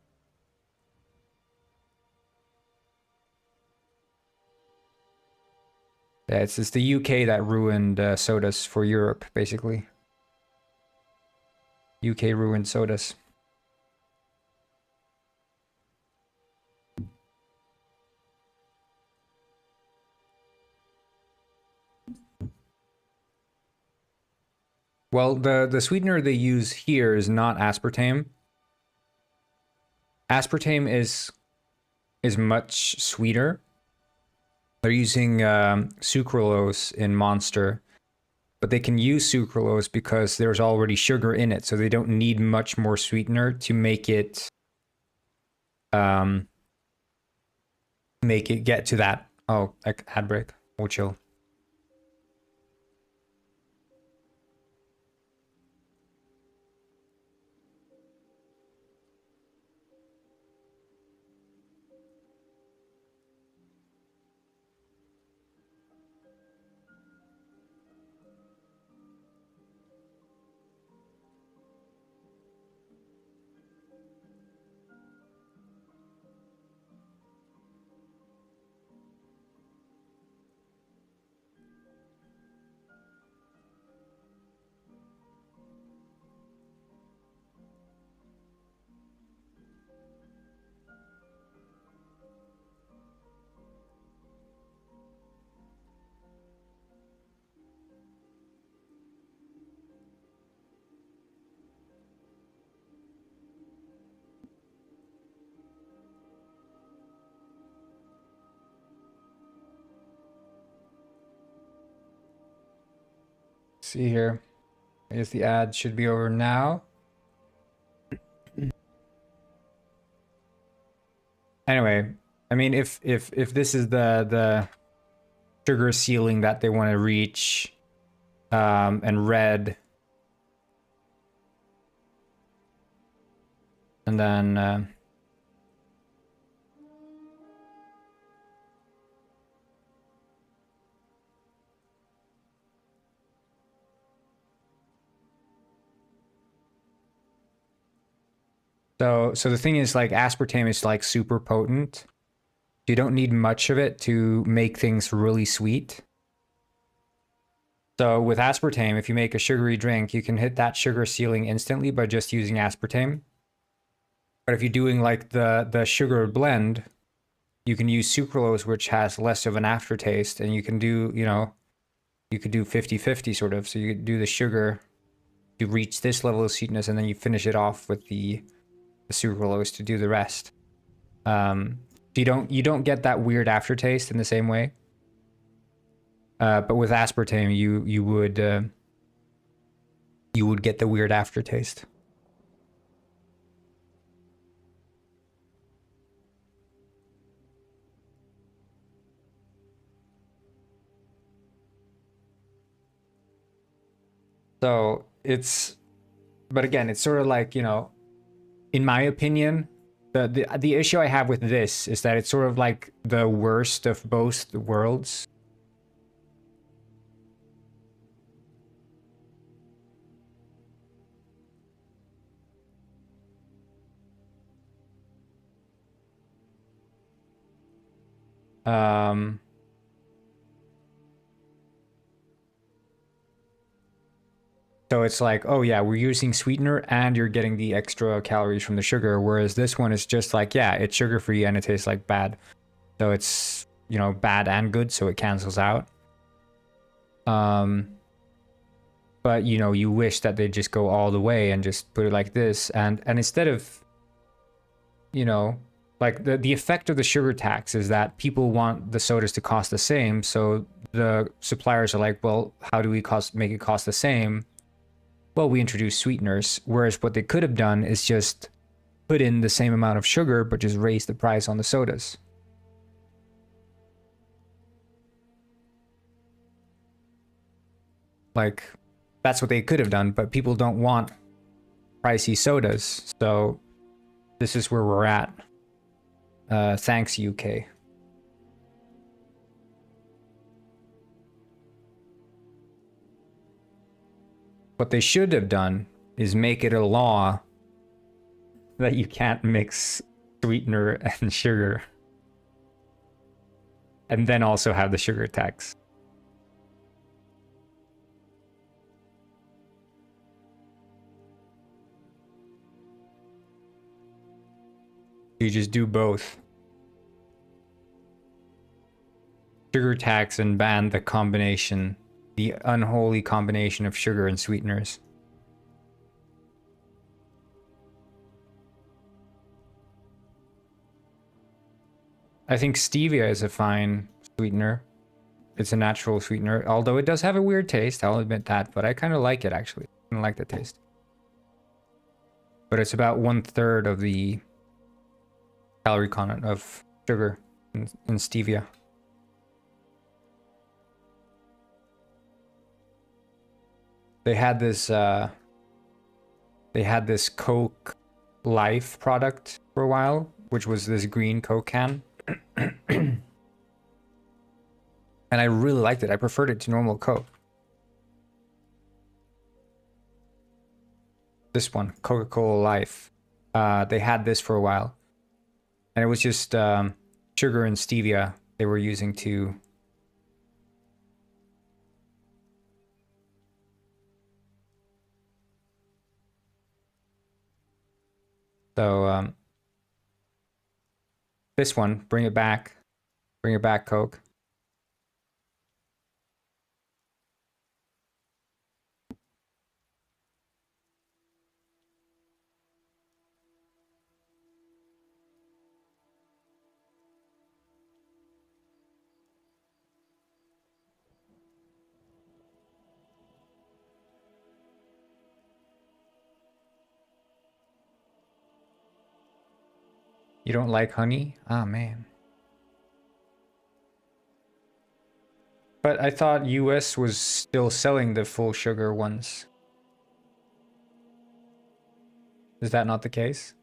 Yeah, it's the UK that ruined sodas for Europe, basically. UK ruined sodas. Well, the sweetener they use here is not aspartame. Aspartame is much sweeter. They're using sucralose in Monster, but they can use sucralose because there's already sugar in it, so they don't need much more sweetener to make it get to that. Oh, like ad break. We'll chill. See here. I guess the ad should be over now. Anyway, I mean, if this is the sugar ceiling that they want to reach, and red, and then so the thing is, like, aspartame is like super potent. You don't need much of it to make things really sweet. So with aspartame, if you make a sugary drink, you can hit that sugar ceiling instantly by just using aspartame. But if you're doing like the sugar blend, you can use sucralose, which has less of an aftertaste, and you can do, you know, you could do 50-50 sort of. So you could do the sugar to reach this level of sweetness, and then you finish it off with the sucralose to do the rest. You don't get that weird aftertaste in the same way. But with aspartame, you would get the weird aftertaste. So it's, but again, it's sort of like, you know, in my opinion, the issue I have with this is that it's sort of like the worst of both worlds. Um, so it's like, oh yeah, we're using sweetener and you're getting the extra calories from the sugar, whereas this one is just like, yeah, it's sugar-free and it tastes like bad. So it's, you know, bad and good, so it cancels out. But you know, you wish that they'd just go all the way and just put it like this, and instead of, you know, like the effect of the sugar tax is that people want the sodas to cost the same, so the suppliers are like, well, how do we make it cost the same? Well, we introduce sweeteners, whereas what they could have done is just put in the same amount of sugar but just raise the price on the sodas. Like, that's what they could have done, but people don't want pricey sodas, so this is where we're at. Thanks, UK. What they should have done is make it a law that you can't mix sweetener and sugar. And then also have the sugar tax. You just do both. Sugar tax and ban the combination, the unholy combination of sugar and sweeteners. I think stevia is a fine sweetener. It's a natural sweetener, although it does have a weird taste, I'll admit that, but I kind of like it actually. I like the taste. But it's about 1/3 of the calorie content of sugar in stevia. They had this Coke Life product for a while, which was this green Coke can. And I really liked it. I preferred it to normal Coke. This one, Coca-Cola Life. They had this for a while. And it was just sugar and stevia they were using to... So, this one, bring it back. Bring it back, Coke. You don't like honey? Ah, man. But I thought US was still selling the full sugar ones. Is that not the case?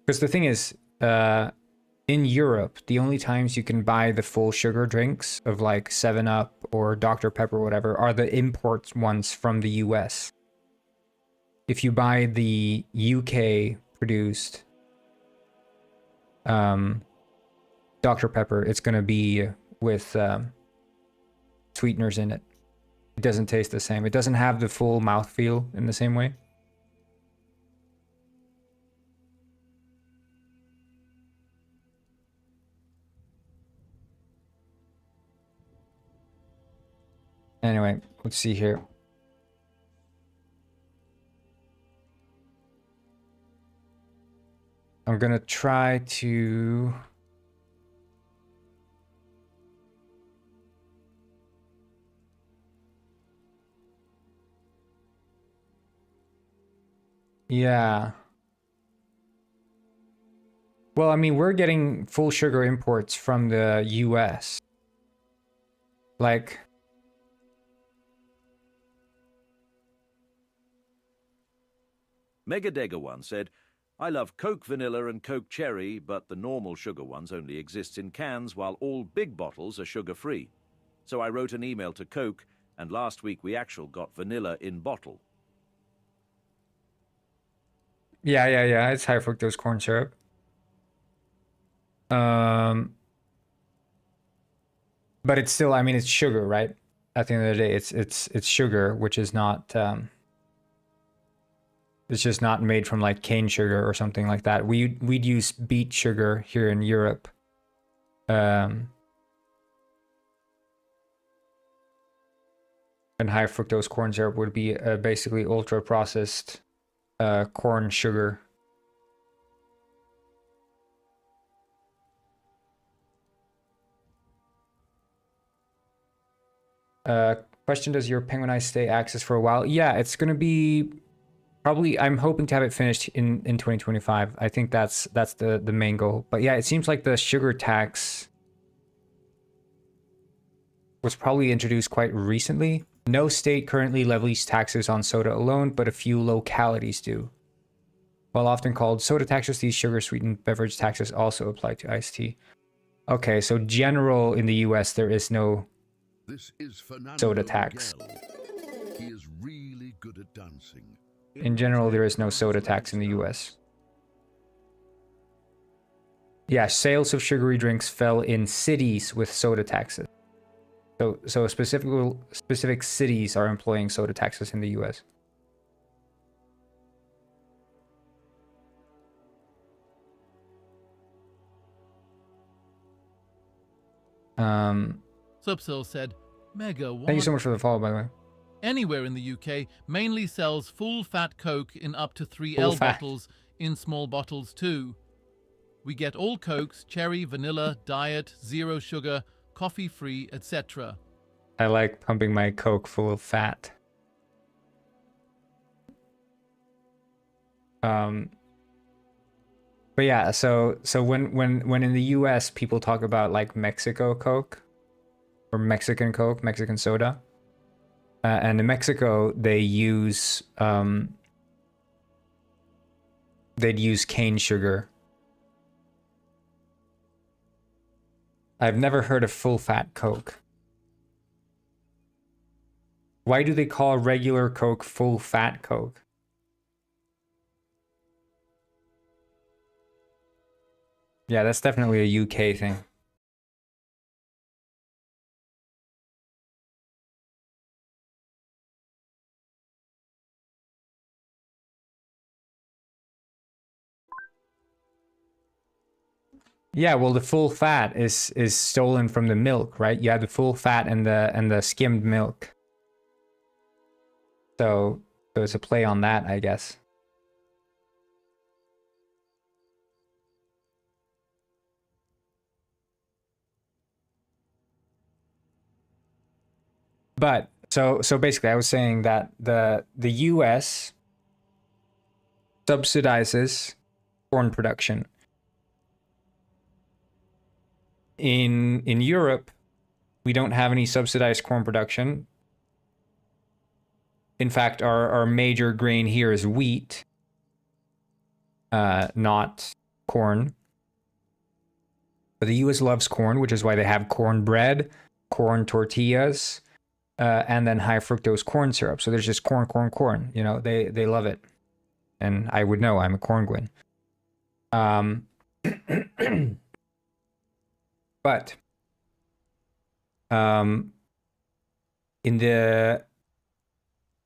Because the thing is, in Europe, the only times you can buy the full sugar drinks of like 7-Up or Dr. Pepper or whatever are the import ones from the US. If you buy the UK produced Dr. Pepper, it's going to be with sweeteners in it. It doesn't taste the same. It doesn't have the full mouthfeel in the same way. Anyway, let's see here. I'm gonna try to... Yeah. Well, I mean, we're getting full sugar imports from the US. Like... Megadega1 said, I love Coke Vanilla and Coke Cherry, but the normal sugar ones only exist in cans, while all big bottles are sugar-free. So I wrote an email to Coke, and last week we actually got vanilla in bottle. Yeah. It's high fructose corn syrup. But it's still, I mean, it's sugar, right? At the end of the day, it's sugar, which is not it's just not made from like cane sugar or something like that. We'd use beet sugar here in Europe. And high fructose corn syrup would be basically ultra processed corn sugar. Question, does your Penguin Ice stay access for a while? Yeah, it's gonna be probably, I'm hoping to have it finished in 2025. I think that's the main goal. But yeah, it seems like the sugar tax was probably introduced quite recently. No state currently levies taxes on soda alone, but a few localities do. While often called soda taxes, these sugar-sweetened beverage taxes also apply to iced tea. Okay, so general in the US, there is no soda tax. Miguel. He is really good at dancing. In general, there is no soda tax in the US. Yeah, sales of sugary drinks fell in cities with soda taxes. So specific cities are employing soda taxes in the US. Subsil said, Mega, Thank you so much for the follow, by the way. Anywhere in the UK mainly sells full-fat Coke in up to 3L Full fat. bottles, in small bottles too. We get all Cokes, cherry, vanilla, diet, zero sugar, coffee-free, etc. I like pumping my Coke full of fat. But yeah, so when in the US people talk about like Mexico Coke or Mexican Coke, Mexican soda, and in Mexico they'd use cane sugar. I've never heard of full fat Coke. Why do they call regular Coke full fat Coke? Yeah, that's definitely a UK thing. Yeah, well, the full fat is stolen from the milk, right? You have the full fat and the skimmed milk. So it's a play on that, I guess. But so basically, I was saying that the US subsidizes corn production. In Europe, we don't have any subsidized corn production. In fact, our major grain here is wheat, not corn. But the US loves corn, which is why they have corn bread, corn tortillas, and then high fructose corn syrup. So there's just corn. You know, they love it. And I would know, I'm a corn-gwyn. But in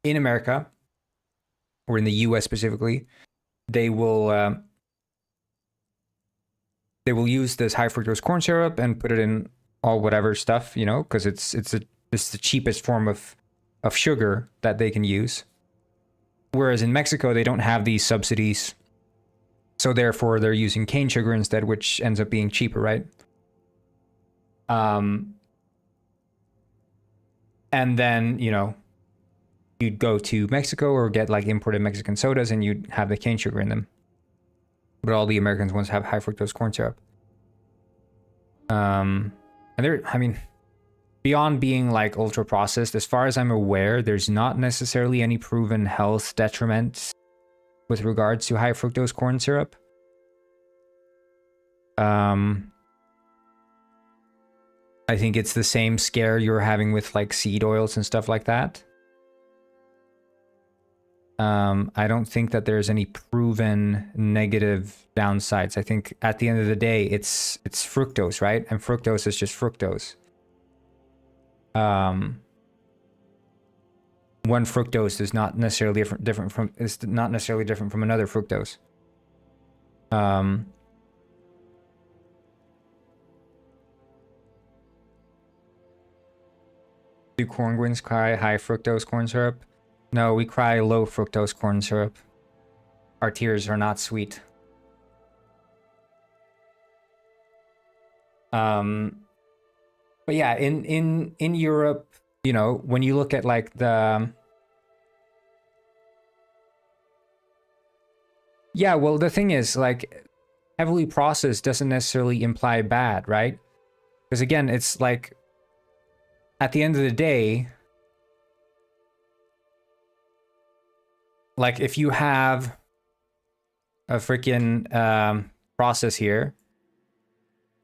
America, or in the US specifically, they will use this high fructose corn syrup and put it in all whatever stuff, you know, because it's the cheapest form of sugar that they can use. Whereas in Mexico, they don't have these subsidies, so therefore they're using cane sugar instead, which ends up being cheaper, right? And then, you know, you'd go to Mexico or get like imported Mexican sodas and you'd have the cane sugar in them. But all the Americans ones have high fructose corn syrup. And they're, I mean, beyond being like ultra processed, as far as I'm aware, there's not necessarily any proven health detriment with regards to high fructose corn syrup. I think it's the same scare you're having with like seed oils and stuff like that. I don't think that there's any proven negative downsides. I think at the end of the day, it's fructose, right? And fructose is just fructose. One fructose is not necessarily different from another fructose. Do corngwins cry high fructose corn syrup? No, we cry low fructose corn syrup. Our tears are not sweet. But yeah, in Europe, you know, when you look at like the yeah, well, the thing is, like, heavily processed doesn't necessarily imply bad, right? Because again, it's like, at the end of the day, like, if you have a freaking process here,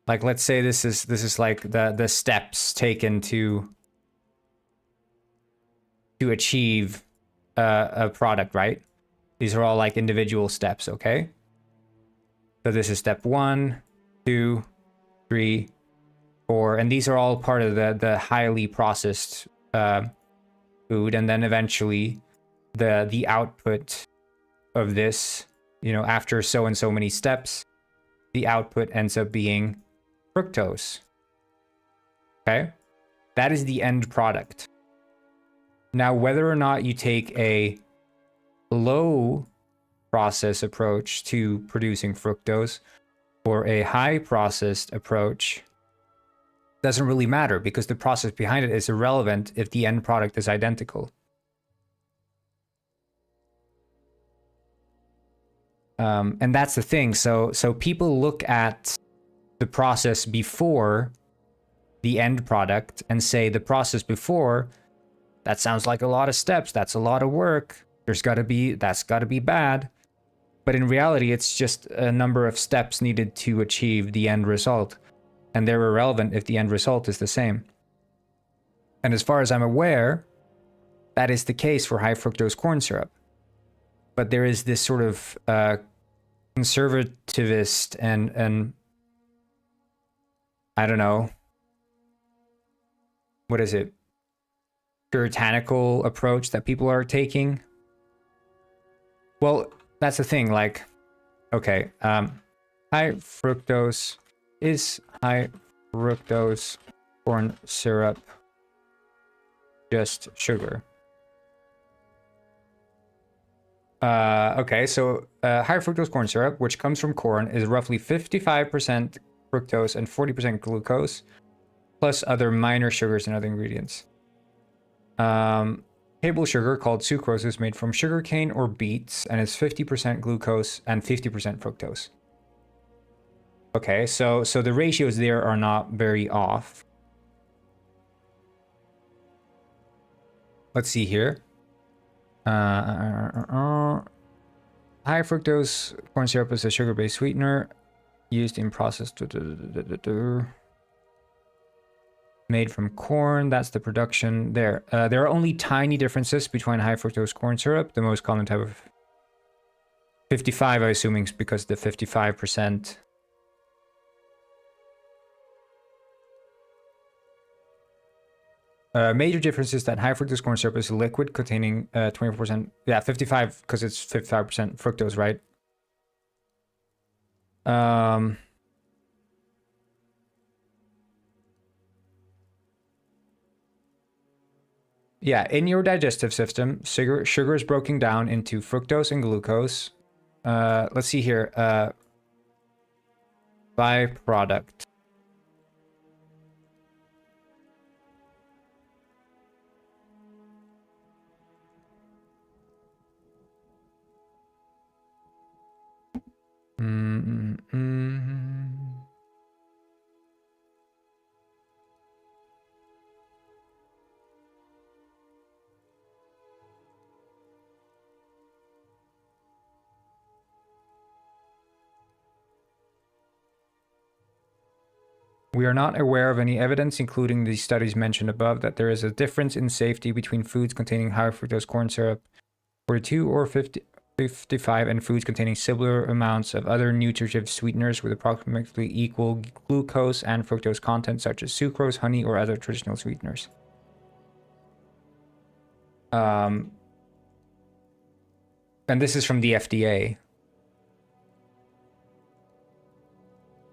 like, let's say this is like the steps taken to achieve a product, right? These are all like individual steps, okay? So this is step 1, 2, 3, 4, and these are all part of the highly processed food, and then eventually the output of this, you know, after so and so many steps, the output ends up being fructose. Okay? That is the end product. Now, whether or not you take a low process approach to producing fructose or a high processed approach doesn't really matter, because the process behind it is irrelevant if the end product is identical. And that's the thing. So people look at the process before the end product and say the process before, that sounds like a lot of steps, that's a lot of work, that's got to be bad. But in reality, it's just a number of steps needed to achieve the end result, and they're irrelevant if the end result is the same. And as far as I'm aware, that is the case for high fructose corn syrup. But there is this sort of conservativist and I don't know, what is it, puritanical approach that people are taking. Well, that's the thing, like, okay, high fructose, is high fructose corn syrup just sugar? Okay, so high fructose corn syrup, which comes from corn, is roughly 55% fructose and 40% glucose, plus other minor sugars and other ingredients. Table sugar, called sucrose, is made from sugarcane or beets and is 50% glucose and 50% fructose. Okay, so the ratios there are not very off. Let's see here. High fructose corn syrup is a sugar-based sweetener used in processed made from corn. That's the production there. There are only tiny differences between high fructose corn syrup. The most common type of 55, I assuming, is because the 55%. Major difference is that high fructose corn syrup is a liquid containing 24%. Yeah, 55 because it's 55% fructose, right? Yeah, in your digestive system, sugar is broken down into fructose and glucose. Let's see here. Byproduct. We are not aware of any evidence, including the studies mentioned above, that there is a difference in safety between foods containing high fructose corn syrup 42 or 55 and foods containing similar amounts of other nutritive sweeteners with approximately equal glucose and fructose content, such as sucrose, honey, or other traditional sweeteners. And this is from the FDA.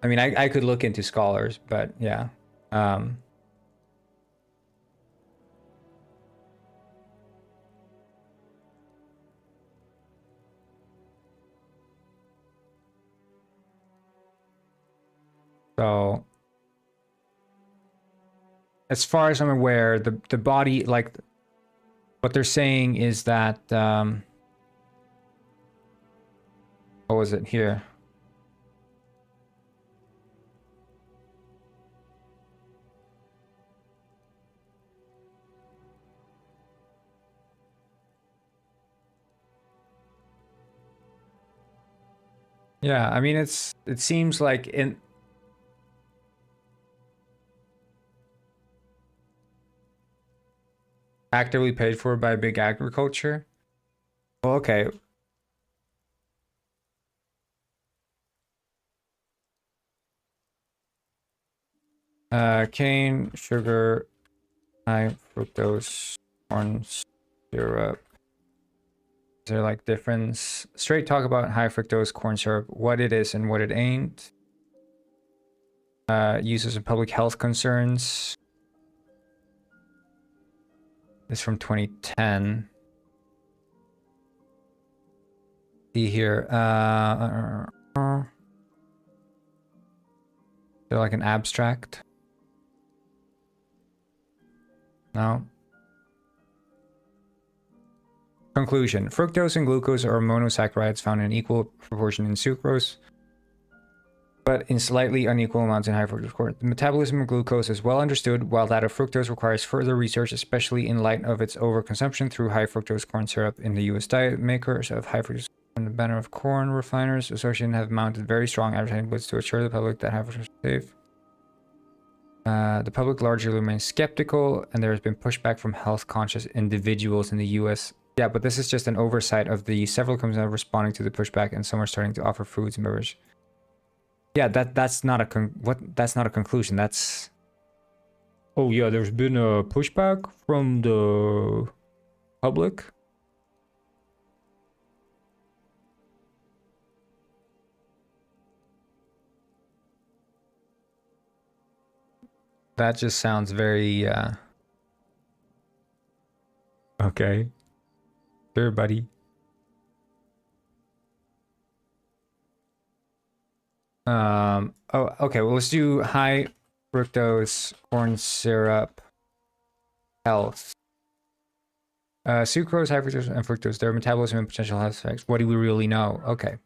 I mean, I could look into scholars, but yeah. So, as far as I'm aware, the body, like, what they're saying is that, what was it here? Yeah, I mean, it seems like actively paid for by big agriculture. Well, okay. Cane, sugar, high fructose, corn syrup. Is there like difference? Straight talk about high fructose corn syrup, what it is and what it ain't. Uses of public health concerns. This is from 2010. See here. They're like an abstract. No. Conclusion. Fructose and glucose are monosaccharides found in equal proportion in sucrose, but in slightly unequal amounts in high fructose corn. The metabolism of glucose is well understood, while that of fructose requires further research, especially in light of its overconsumption through high fructose corn syrup in the U.S. diet. Makers of high fructose and the banner of corn refiners association have mounted very strong advertising books to assure the public that high fructose is safe. The public largely remains skeptical, and there has been pushback from health-conscious individuals in the U.S. Yeah, but this is just an oversight of the several companies responding to the pushback, and some are starting to offer foods and beverages. Yeah, that's not a that's not a conclusion. That's, oh yeah, there's been a pushback from the public. That just sounds very okay. Sure, buddy. Oh, okay. Well, let's do high fructose corn syrup health. Sucrose, high fructose, and fructose, their metabolism and potential health effects. What do we really know? Okay.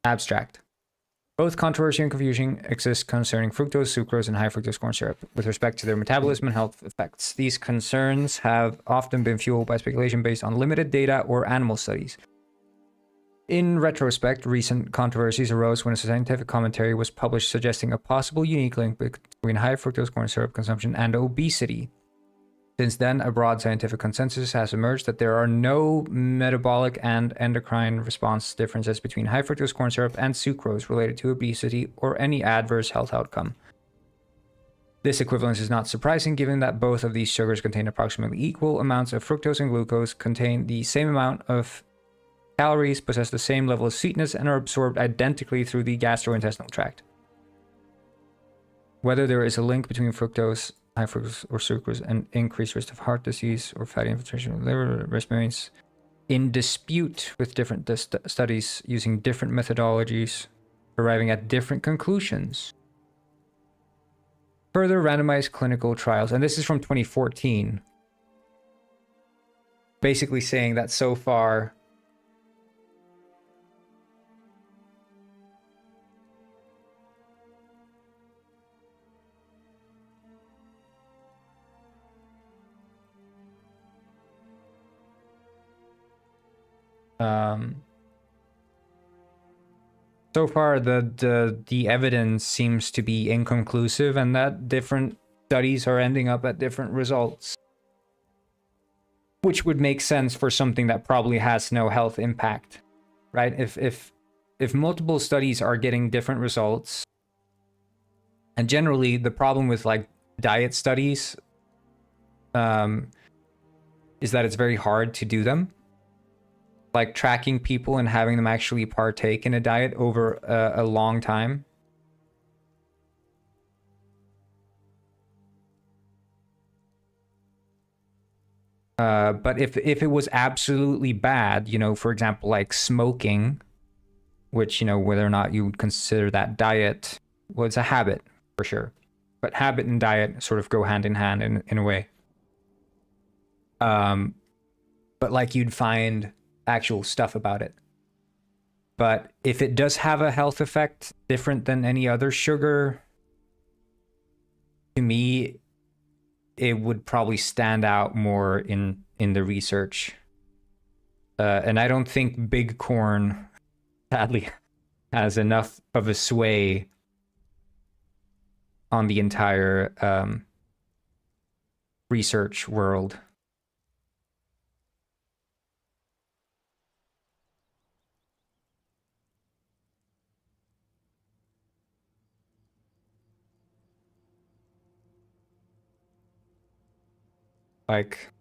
Abstract. Both controversy and confusion exist concerning fructose, sucrose, and high fructose corn syrup with respect to their metabolism and health effects. These concerns have often been fueled by speculation based on limited data or animal studies. In retrospect, recent controversies arose when a scientific commentary was published suggesting a possible unique link between high fructose corn syrup consumption and obesity. Since then, a broad scientific consensus has emerged that there are no metabolic and endocrine response differences between high fructose corn syrup and sucrose related to obesity or any adverse health outcome. This equivalence is not surprising given that both of these sugars contain approximately equal amounts of fructose, and glucose contain the same amount of calories, possess the same level of sweetness, and are absorbed identically through the gastrointestinal tract. Whether there is a link between fructose, high fructose, or sucrose and increased risk of heart disease or fatty infiltration of the liver remains in dispute, with different studies using different methodologies, arriving at different conclusions. Further randomized clinical trials, and this is from 2014, basically saying that so far so far the evidence seems to be inconclusive, and that different studies are ending up at different results, which would make sense for something that probably has no health impact, right? If multiple studies are getting different results, and generally the problem with like diet studies is that it's very hard to do them, like tracking people and having them actually partake in a diet over a long time. But if it was absolutely bad, you know, for example, like smoking, which, you know, whether or not you would consider that diet, well, it's a habit for sure. But habit and diet sort of go hand in hand in a way. But like you'd find actual stuff about it. But if it does have a health effect different than any other sugar, to me, it would probably stand out more in the research. And I don't think big corn, sadly, has enough of a sway on the entire research world. Like,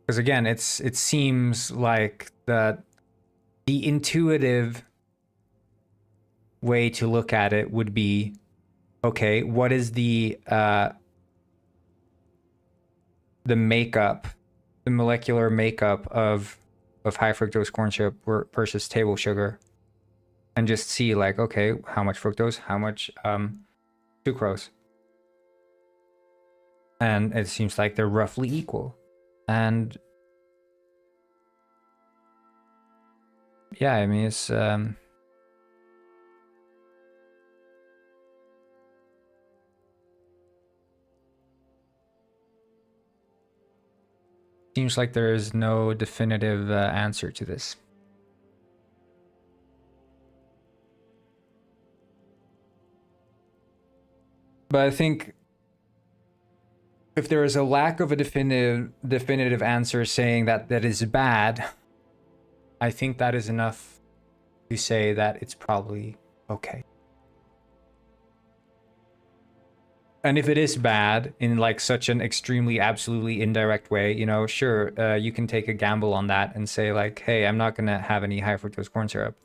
because again, it seems like the intuitive way to look at it would be, okay, what is the makeup, the molecular makeup of high fructose corn syrup versus table sugar, and just see like, okay, how much fructose, how much sucrose, and it seems like they're roughly equal. And yeah, I mean, it's seems like there is no definitive answer to this. But I think if there is a lack of a definitive answer saying that is bad, I think that is enough to say that it's probably okay. And if it is bad in like such an extremely absolutely indirect way, you know, sure, you can take a gamble on that and say like, hey, I'm not gonna have any high fructose corn syrup.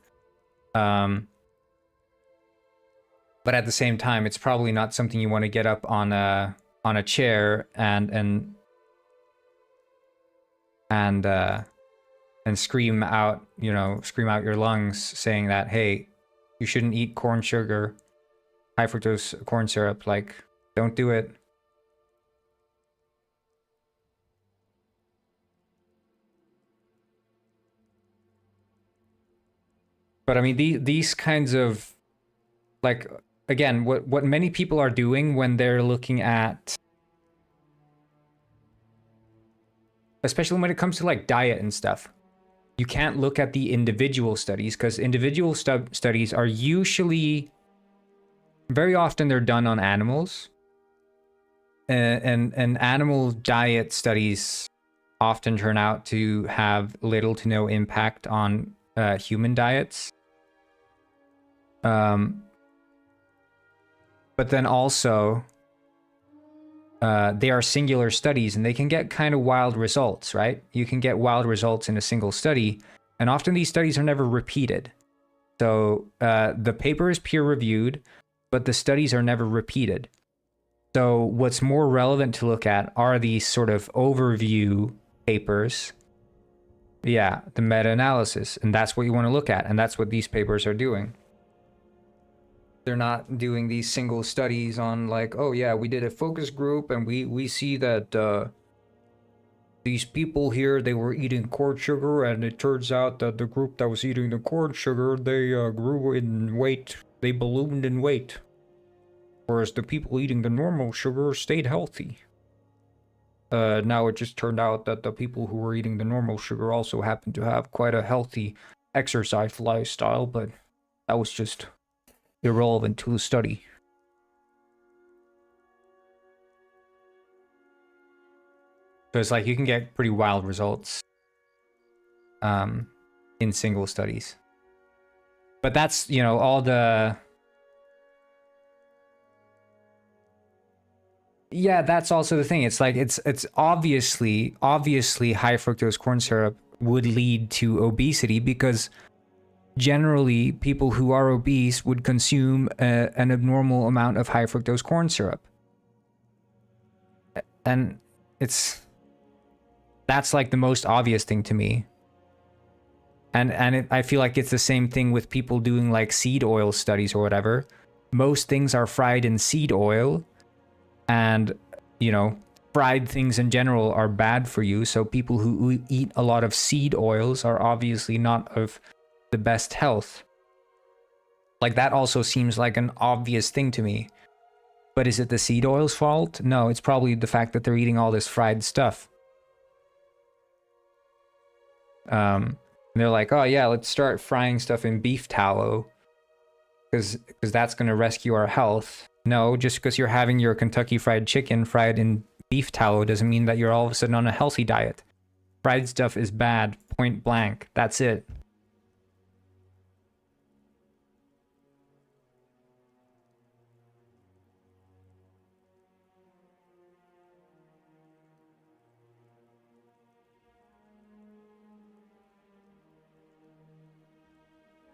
But at the same time, it's probably not something you want to get up on a chair and scream out, you know, scream out your lungs saying that, hey, you shouldn't eat corn sugar, high fructose corn syrup, like, don't do it. But I mean, these kinds of, like, again, what many people are doing when they're looking at, especially when it comes to like diet and stuff, you can't look at the individual studies, because individual studies are usually, very often they're done on animals, and animal diet studies often turn out to have little to no impact on human diets. But then also, they are singular studies, and they can get kind of wild results, right? You can get wild results in a single study, and often these studies are never repeated. So the paper is peer-reviewed, but the studies are never repeated. So what's more relevant to look at are these sort of overview papers. Yeah, the meta-analysis, and that's what you want to look at, and that's what these papers are doing. They're not doing these single studies on like, oh yeah, we did a focus group and we see that these people here, they were eating corn sugar, and it turns out that the group that was eating the corn sugar, they grew in weight, they ballooned in weight, whereas the people eating the normal sugar stayed healthy. now it just turned out that the people who were eating the normal sugar also happened to have quite a healthy exercise lifestyle, but that was just irrelevant to the study. So it's like you can get pretty wild results in single studies. But that's, you know, all the... Yeah, that's also the thing. It's like, it's obviously high fructose corn syrup would lead to obesity because generally people who are obese would consume an abnormal amount of high fructose corn syrup. And that's like the most obvious thing to me. And I feel like it's the same thing with people doing like seed oil studies or whatever. Most things are fried in seed oil. And, you know, fried things in general are bad for you. So people who eat a lot of seed oils are obviously not of the best health. Like, that also seems like an obvious thing to me. But is it the seed oil's fault? No, it's probably the fact that they're eating all this fried stuff. And they're like, oh yeah, let's start frying stuff in beef tallow. Because that's going to rescue our health. No, just because you're having your Kentucky Fried Chicken fried in beef tallow doesn't mean that you're all of a sudden on a healthy diet. Fried stuff is bad, point blank. That's it.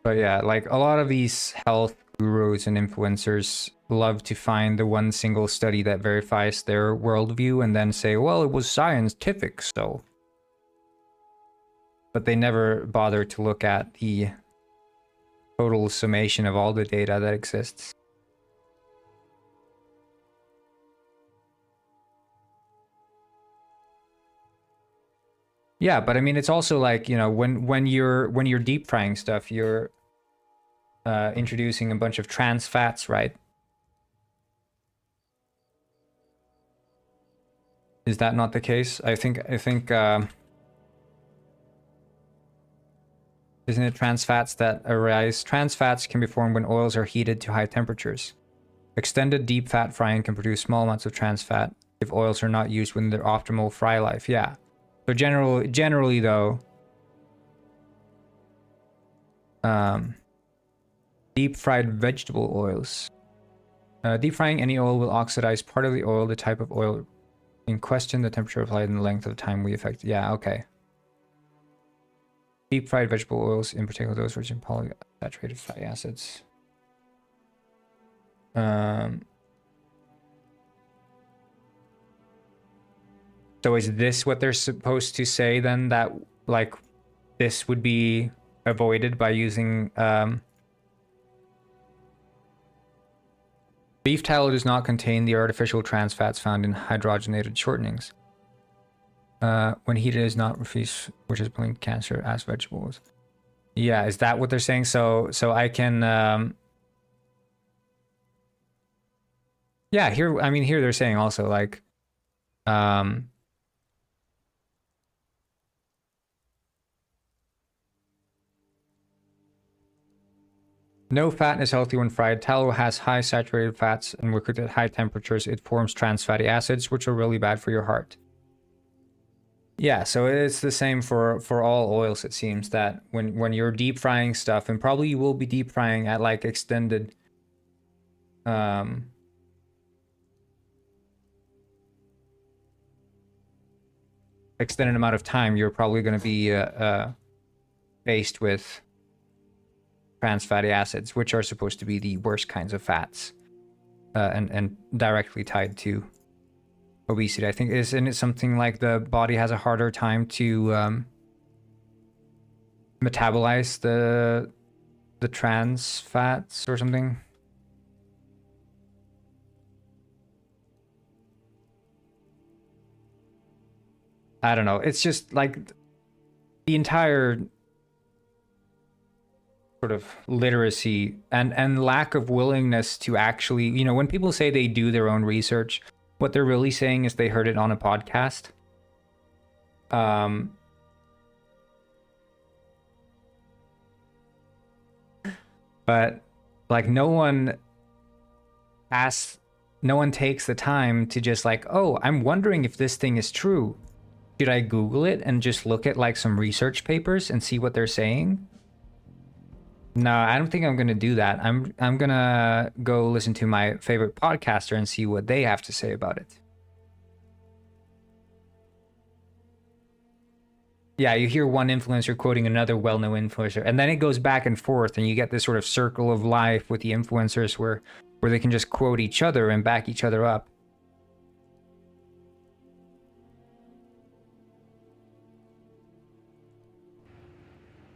But yeah, like a lot of these health gurus and influencers love to find the one single study that verifies their worldview and then say, well, it was scientific, so. But they never bother to look at the total summation of all the data that exists. Yeah, but I mean, it's also like, you know, when you're deep frying stuff, you're introducing a bunch of trans fats, right? Is that not the case? I think isn't it trans fats that arise? Trans fats can be formed when oils are heated to high temperatures. Extended deep fat frying can produce small amounts of trans fat if oils are not used within their optimal fry life. Yeah. So generally though, deep fried vegetable oils. Deep frying any oil will oxidize part of the oil, the type of oil in question, the temperature applied, and the length of time we affect. Yeah, okay. Deep fried vegetable oils, in particular those rich in polyunsaturated fatty acids. So is this what they're supposed to say then, that like this would be avoided by using beef tallow does not contain the artificial trans fats found in hydrogenated shortenings. When heated, is not refused, which is linked cancer as vegetables. Yeah, is that what they're saying? So I can yeah, here they're saying also like no fat is healthy when fried. Tallow has high saturated fats, and when cooked at high temperatures, it forms trans fatty acids, which are really bad for your heart. Yeah, so it's the same for all oils, it seems, that when you're deep frying stuff, and probably you will be deep frying at like extended extended amount of time, you're probably going to be faced with trans fatty acids, which are supposed to be the worst kinds of fats, and directly tied to obesity. I think, isn't it something like the body has a harder time to metabolize the trans fats or something? I don't know. It's just like the entire sort of literacy and lack of willingness to actually, you know, when people say they do their own research, what they're really saying is they heard it on a podcast. But like no one takes the time to just like, oh, I'm wondering if this thing is true. Should I Google it and just look at like some research papers and see what they're saying? No, I don't think I'm gonna do that. I'm gonna go listen to my favorite podcaster and see what they have to say about it. Yeah, you hear one influencer quoting another well-known influencer, and then it goes back and forth, and you get this sort of circle of life with the influencers where they can just quote each other and back each other up.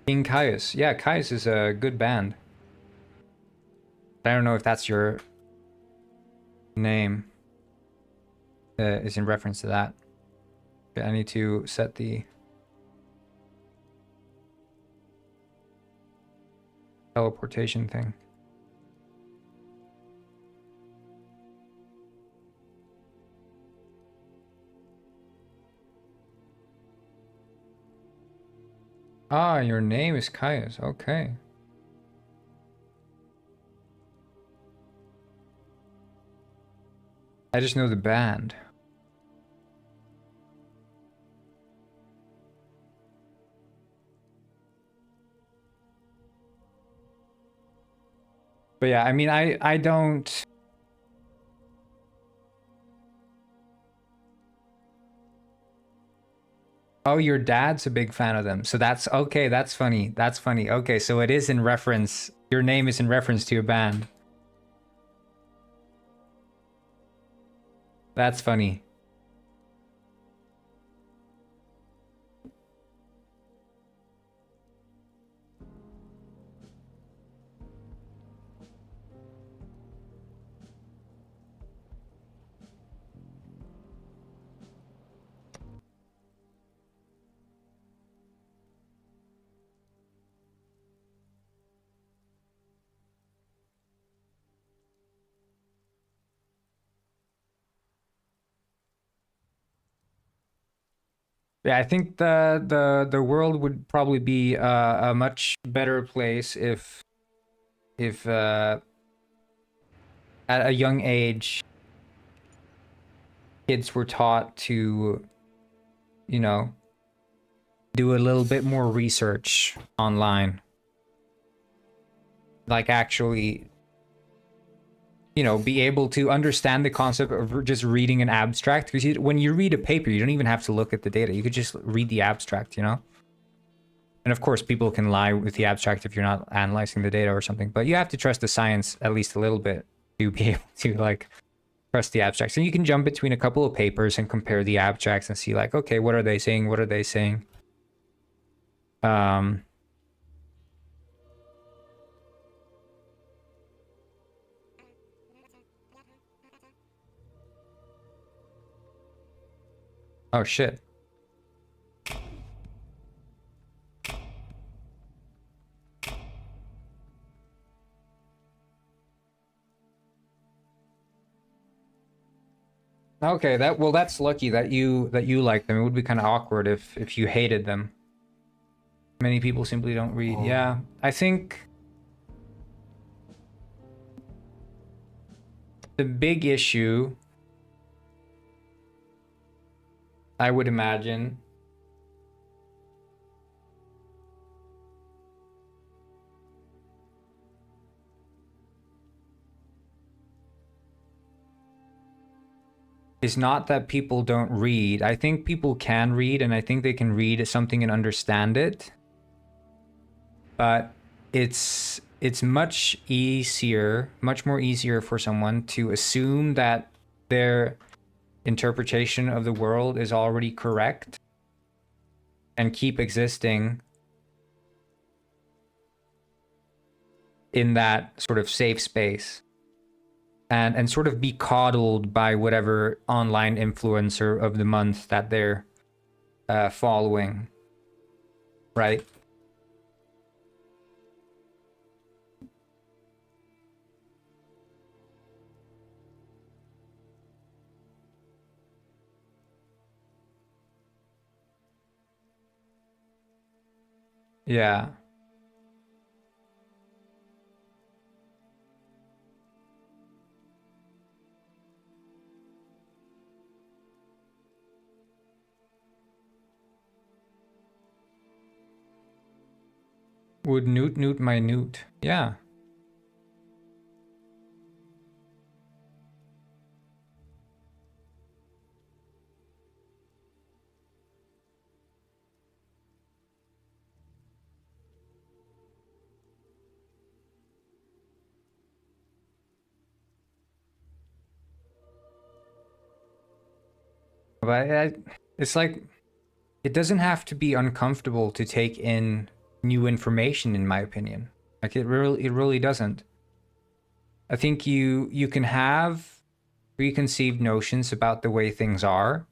King Caius. Yeah, Caius is a good band. I don't know if that's your name. Is in reference to that. Okay, I need to set the teleportation thing. Ah, your name is Caius. Okay. I just know the band. But yeah, I mean, I don't... Oh, your dad's a big fan of them. So that's okay. That's funny. That's funny. Okay, so it is in reference. Your name is in reference to your band. That's funny. Yeah, I think the world would probably be a much better place if at a young age kids were taught to, you know, do a little bit more research online. Like actually, you know, be able to understand the concept of just reading an abstract. Because when you read a paper, you don't even have to look at the data. You could just read the abstract, you know? And of course, people can lie with the abstract if you're not analyzing the data or something. But you have to trust the science at least a little bit to be able to, like, trust the abstracts. And you can jump between a couple of papers and compare the abstracts and see, like, okay, what are they saying? What are they saying? Oh, shit. Okay, that's lucky that you like them. It would be kind of awkward if you hated them. Many people simply don't read. Yeah, I think the big issue, I would imagine, is not that people don't read. I think people can read, and I think they can read something and understand it. But it's much more easier for someone to assume that their interpretation of the world is already correct and keep existing in that sort of safe space. And sort of be coddled by whatever online influencer of the month that they're following, right? Yeah. Would newt my newt. Yeah. But it's like, it doesn't have to be uncomfortable to take in new information, in my opinion. Like it really doesn't. I think you can have preconceived notions about the way things are,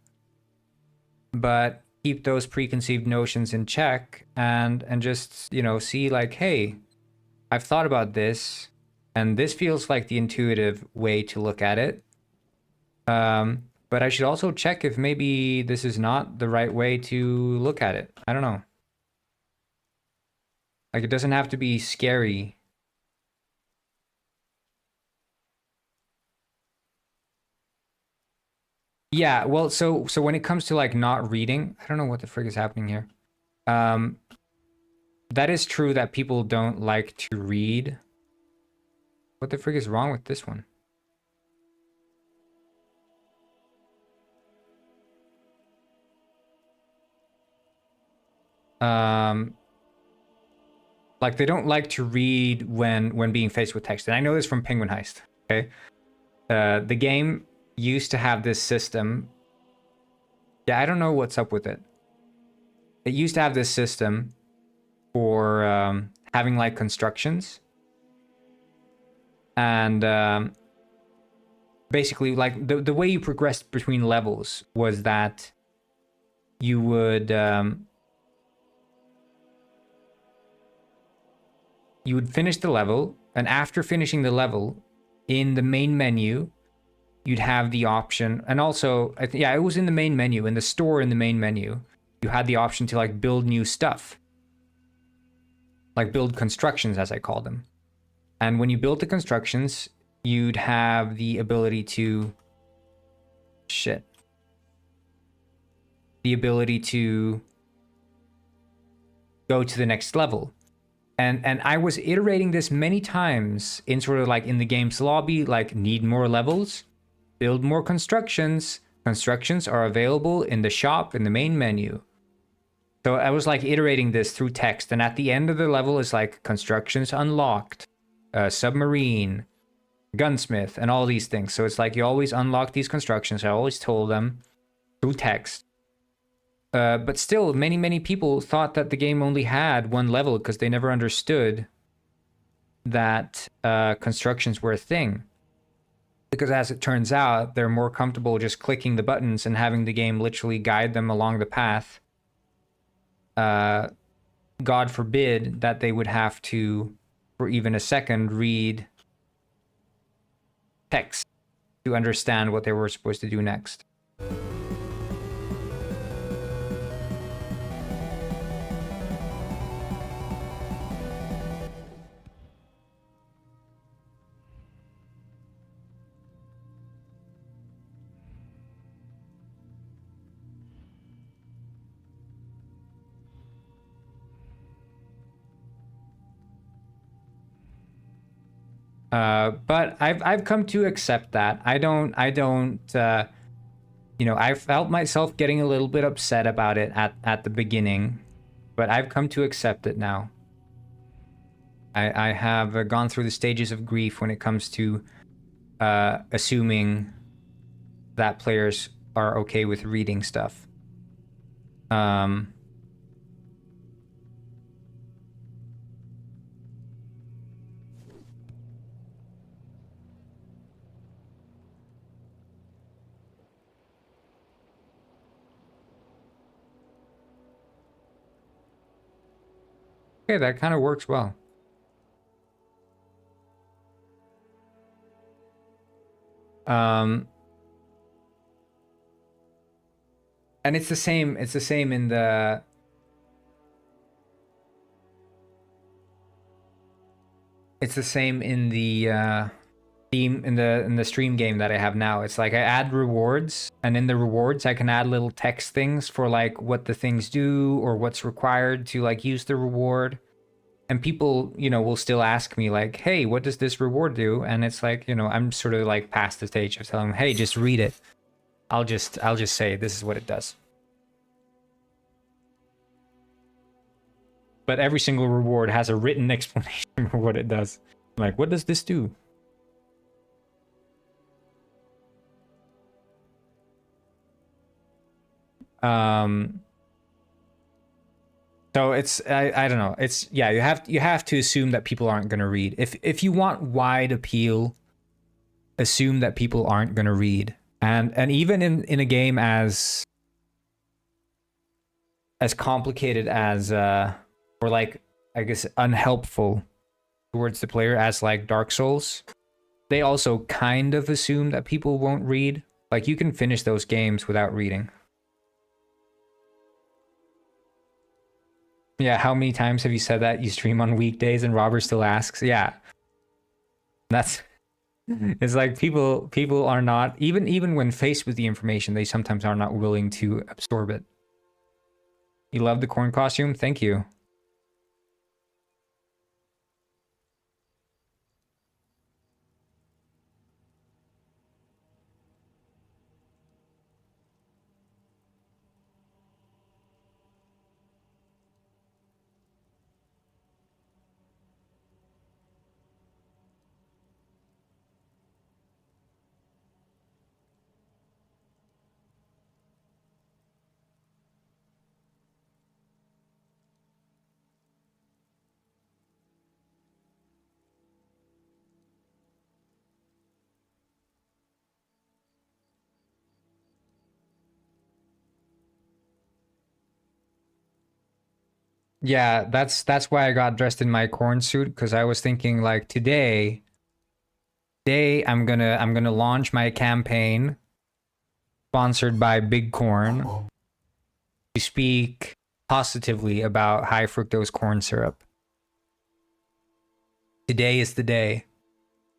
but keep those preconceived notions in check and just, see like, hey, I've thought about this and this feels like the intuitive way to look at it. But I should also check if maybe this is not the right way to look at it. I don't know. Like, it doesn't have to be scary. Yeah, well, so when it comes to like not reading, I don't know what the frig is happening here. Um, that is true that people don't like to read. What the frig is wrong with this one? Um, like they don't like to read when being faced with text. And I know this from Penguin Heist. Okay, the game used to have this system. Yeah, I don't know what's up with it. It used to have this system for having like constructions, and basically like the way you progressed between levels was that you would finish the level, and after finishing the level, in the main menu, you'd have the option, and also, yeah, it was in the main menu, in the store in the main menu, you had the option to like build new stuff. Like build constructions, as I call them. And when you build the constructions, you'd have the ability to... Shit. The ability to go to the next level. And I was iterating this many times in sort of like in the game's lobby, like need more levels, build more constructions. Constructions are available in the shop in the main menu. So I was like iterating this through text, and at the end of the level is like constructions unlocked, submarine, gunsmith, and all these things. So it's like you always unlock these constructions. I always told them through text. But still, many people thought that the game only had one level because they never understood that constructions were a thing. Because as it turns out, they're more comfortable just clicking the buttons and having the game literally guide them along the path. God forbid that they would have to, for even a second, read text to understand what they were supposed to do next. But I've come to accept that. I don't I felt myself getting a little bit upset about it at the beginning, but I've come to accept it now. I have gone through the stages of grief when it comes to assuming that players are okay with reading stuff. Okay, that kind of works well. And it's the same in the It's the same in the theme in the stream game that I have now. It's like I add rewards, and in the rewards I can add little text things for like what the things do or what's required to like use the reward. And people, you know, will still ask me like, "Hey, what does this reward do?" And it's like, you know, I'm sort of like past the stage of telling them, "Hey, just read it." I'll just say this is what it does. But every single reward has a written explanation for what it does. Like, what does this do? So it's I don't know. It's yeah, you have to assume that people aren't gonna read. If you want wide appeal, assume that people aren't gonna read. And even in a game as complicated as or like I guess unhelpful towards the player as like Dark Souls, they also kind of assume that people won't read. Like you can finish those games without reading. Yeah, how many times have you said that you stream on weekdays and Robert still asks? Yeah. That's it's like people are not even when faced with the information, they sometimes are not willing to absorb it. You love the corn costume? Thank you. Yeah, that's why I got dressed in my corn suit, because I was thinking like today I'm gonna launch my campaign sponsored by Big Corn to speak positively about high fructose corn syrup. Today is the day.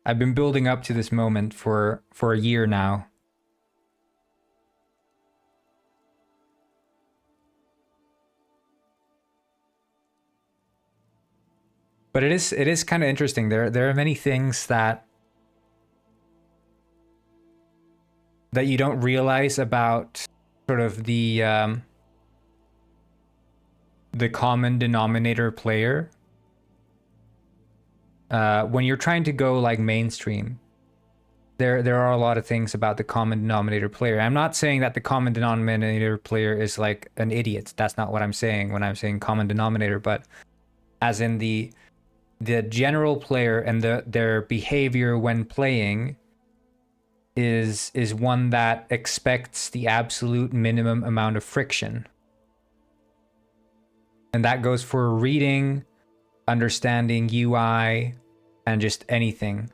I've been building up to this moment for a year now. But it is kind of interesting. There are many things that you don't realize about sort of the common denominator player when you're trying to go like mainstream. There are a lot of things about the common denominator player. I'm not saying that the common denominator player is like an idiot. That's not what I'm saying when I'm saying common denominator, but as in the general player and their behavior when playing is one that expects the absolute minimum amount of friction. And that goes for reading, understanding UI, and just anything.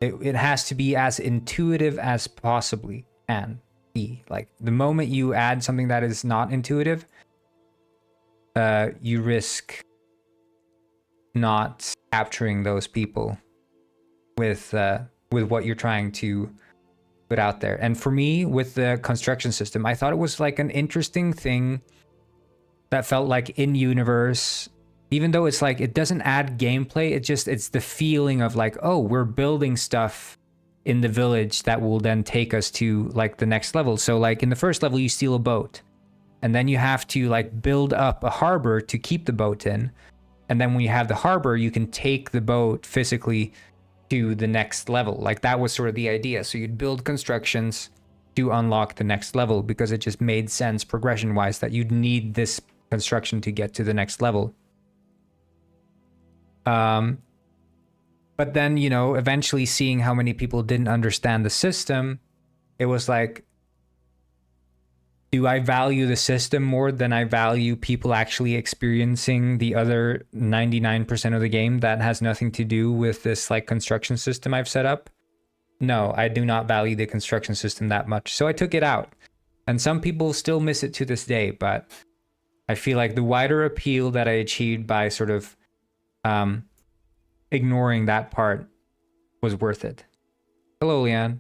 It has to be as intuitive as possibly can be. Like the moment you add something that is not intuitive, you risk not capturing those people with what you're trying to put out there. And for me, with the construction system, I thought it was like an interesting thing that felt like in universe, even though it's like it doesn't add gameplay, it's the feeling of like, oh, we're building stuff in the village that will then take us to like the next level. So like in the first level you steal a boat, and then you have to like build up a harbor to keep the boat in. And then when you have the harbor, you can take the boat physically to the next level. Like that was sort of the idea. So you'd build constructions to unlock the next level because it just made sense progression wise that you'd need this construction to get to the next level. But then, you know, eventually seeing how many people didn't understand the system, it was like, do I value the system more than I value people actually experiencing the other 99% of the game that has nothing to do with this like construction system I've set up? No, I do not value the construction system that much. So I took it out. And some people still miss it to this day, but I feel like the wider appeal that I achieved by sort of ignoring that part was worth it. Hello, Leanne.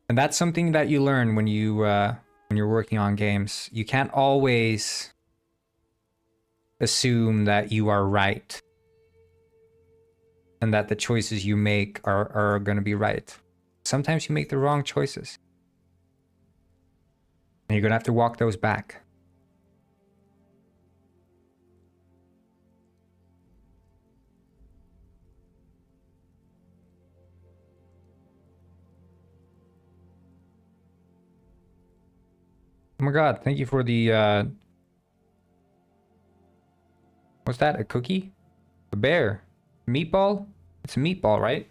And that's something that you learn when you're working on games. You can't always assume that you are right and that the choices you make are going to be right. Sometimes you make the wrong choices. And you're going to have to walk those back. Oh my god, thank you for the, what's that, a cookie? A bear? Meatball? It's a meatball, right?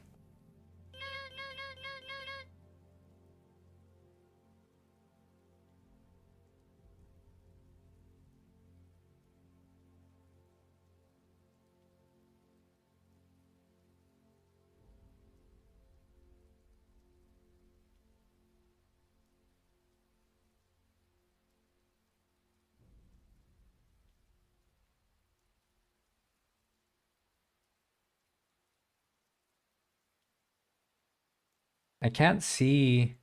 I can't see.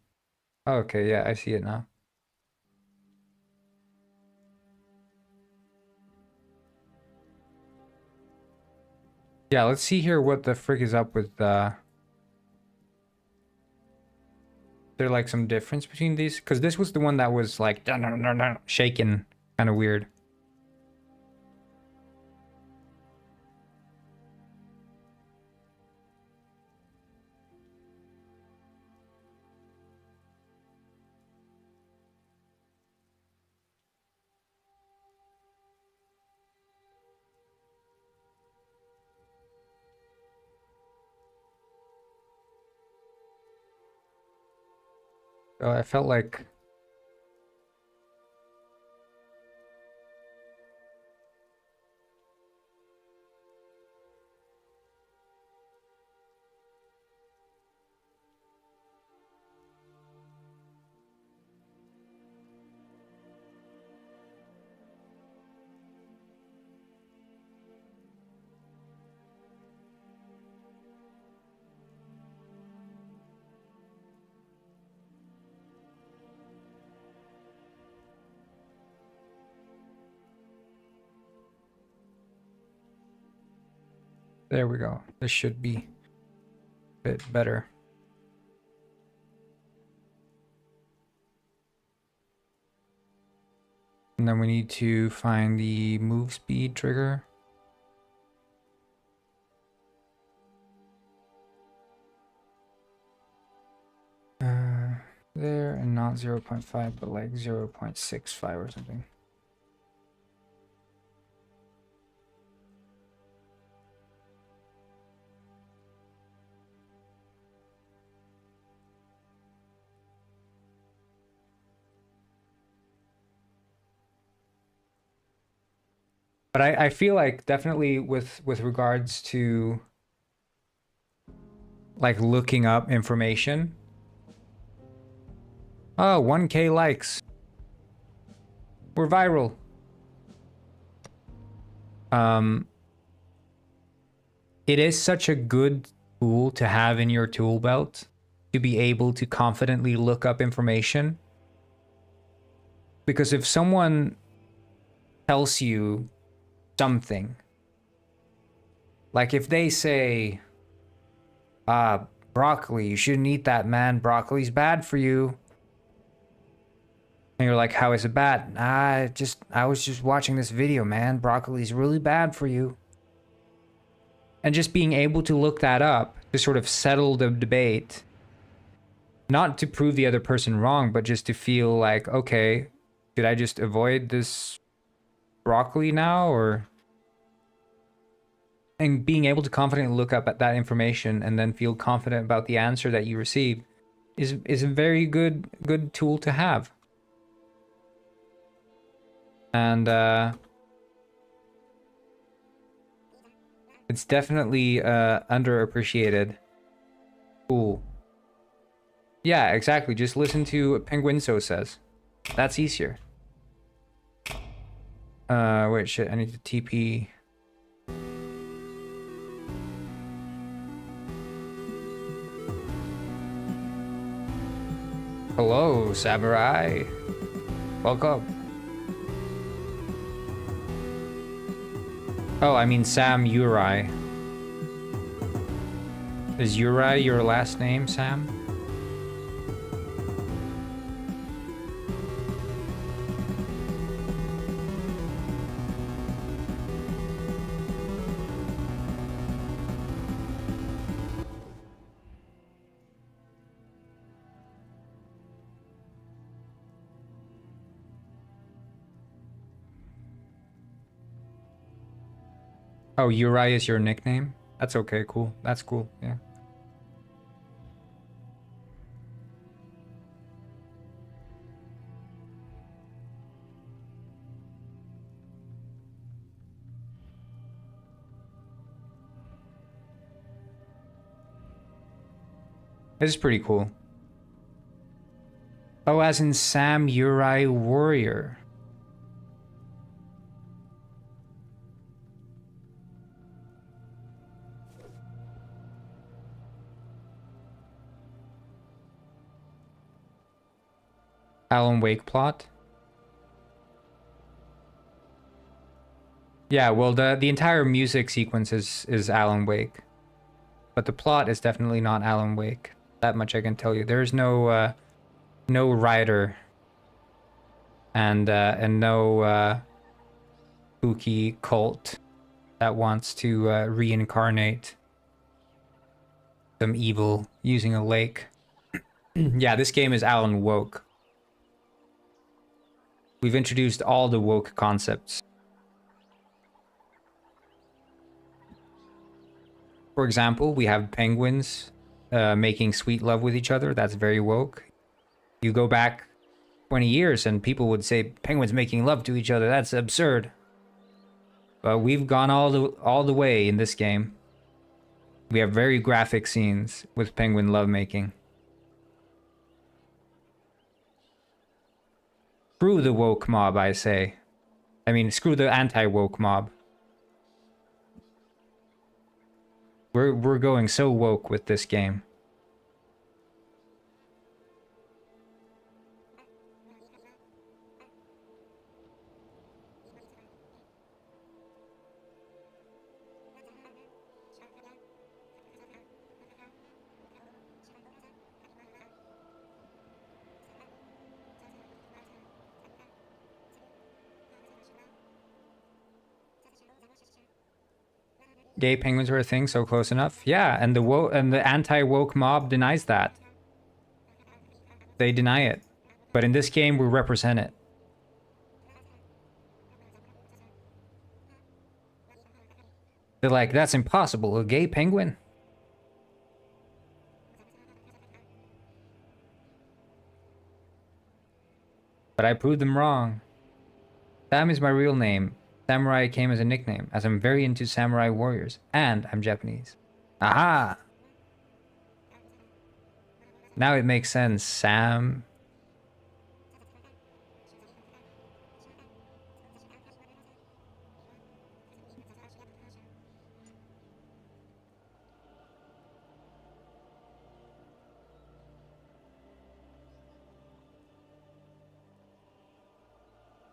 Oh, okay, yeah, I see it now. Yeah, let's see here what the frick is up with there like some difference between these? Because this was the one that was like shaking, kind of weird. So I felt like there we go. This should be a bit better. And then we need to find the move speed trigger. There, and not 0.5, but like 0.65 or something. But I feel like definitely with regards to like looking up information. Oh, 1K likes. We're viral. It is such a good tool to have in your tool belt to be able to confidently look up information. Because if someone tells you something, like if they say, broccoli, you shouldn't eat that, man, broccoli's bad for you. And you're like, how is it bad? I was just watching this video, man, broccoli's really bad for you. And just being able to look that up to sort of settle the debate, not to prove the other person wrong, but just to feel like, okay, should I just avoid this broccoli now, or... And being able to confidently look up at that information and then feel confident about the answer that you received is a very good tool to have. And it's definitely underappreciated tool. Yeah, exactly. Just listen to what Penguinso says. That's easier. Wait, shit, I need to TP. Hello, samurai. Welcome. Oh, I mean Sam Uri. Is Uri your last name, Sam? Oh, Uri is your nickname? That's okay, cool. That's cool, yeah. This is pretty cool. Oh, as in Sam Uri Warrior. Alan Wake plot. Yeah, well, the entire music sequence is Alan Wake, but the plot is definitely not Alan Wake. That much I can tell you. There's no no writer and no spooky cult that wants to reincarnate some evil using a lake. Yeah, this game is Alan Woke. We've introduced all the woke concepts. For example, we have penguins making sweet love with each other. That's very woke. You go back 20 years and people would say penguins making love to each other. That's absurd. But we've gone all the way in this game. We have very graphic scenes with penguin lovemaking. Screw the woke mob, I say. I mean, screw the anti-woke mob. We're going so woke with this game. Gay penguins were a thing, so close enough. Yeah, and the anti-woke mob denies that. They deny it. But in this game, we represent it. They're like, that's impossible, a gay penguin? But I proved them wrong. Sam is my real name. Samurai came as a nickname, as I'm very into samurai warriors, and I'm Japanese. Aha! Now it makes sense, Sam.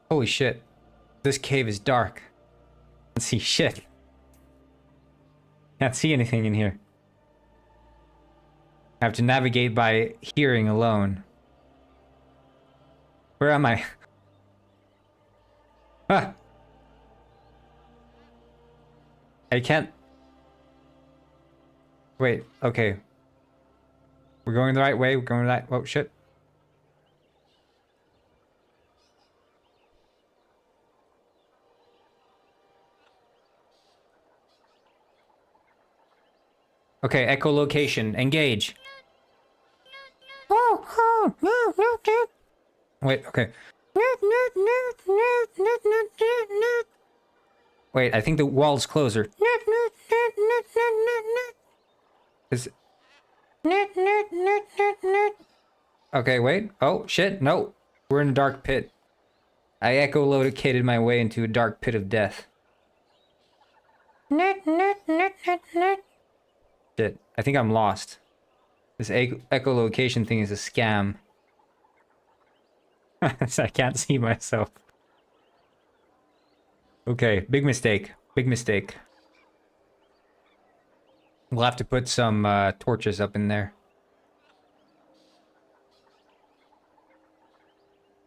Holy shit. This cave is dark. Can't see shit. Can't see anything in here. I have to navigate by hearing alone. Where am I? Ah! I can't... Wait, okay. We're going the right way, we're going the right... Oh, shit. Okay, echolocation, engage. Wait, okay. Wait, I think the wall's closer. Is... Okay, wait. Oh, shit, no. We're in a dark pit. I echolocated my way into a dark pit of death. Shit, I think I'm lost. This echolocation thing is a scam. I can't see myself. Okay, big mistake. Big mistake. We'll have to put some torches up in there.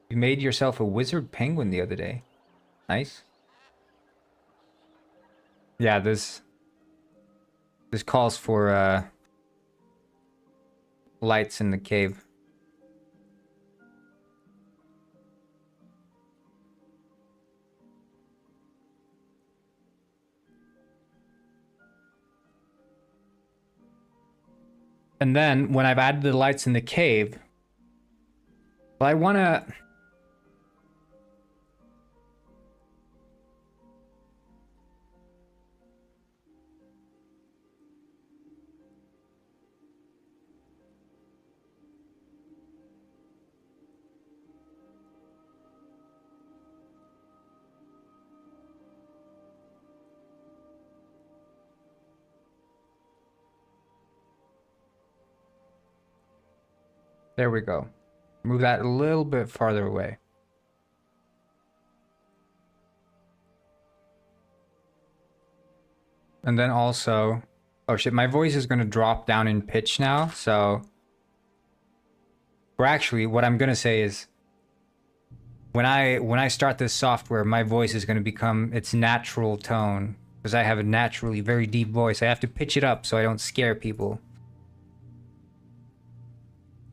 You made yourself a wizard penguin the other day. Nice. Yeah, this calls for lights in the cave. And then when I've added the lights in the cave, well, I wanna there we go. Move that a little bit farther away. And then also, oh shit, my voice is gonna drop down in pitch now, so or actually what I'm gonna say is when I start this software, my voice is gonna become its natural tone. Because I have a naturally very deep voice. I have to pitch it up so I don't scare people.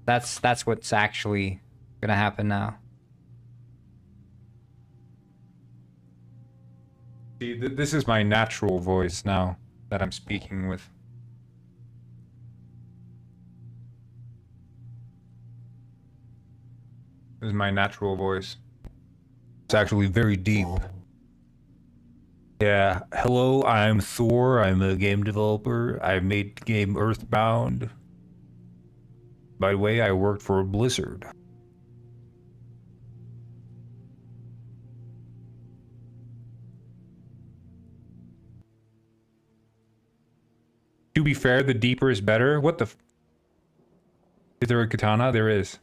That's what's actually gonna happen now. See, this is my natural voice now that I'm speaking with. This is my natural voice. It's actually very deep. Yeah, hello, I'm Thor. I'm a game developer. I made the game Earthbound. By the way, I worked for Blizzard. To be fair, the deeper is better. What the f— Is there a katana? There is.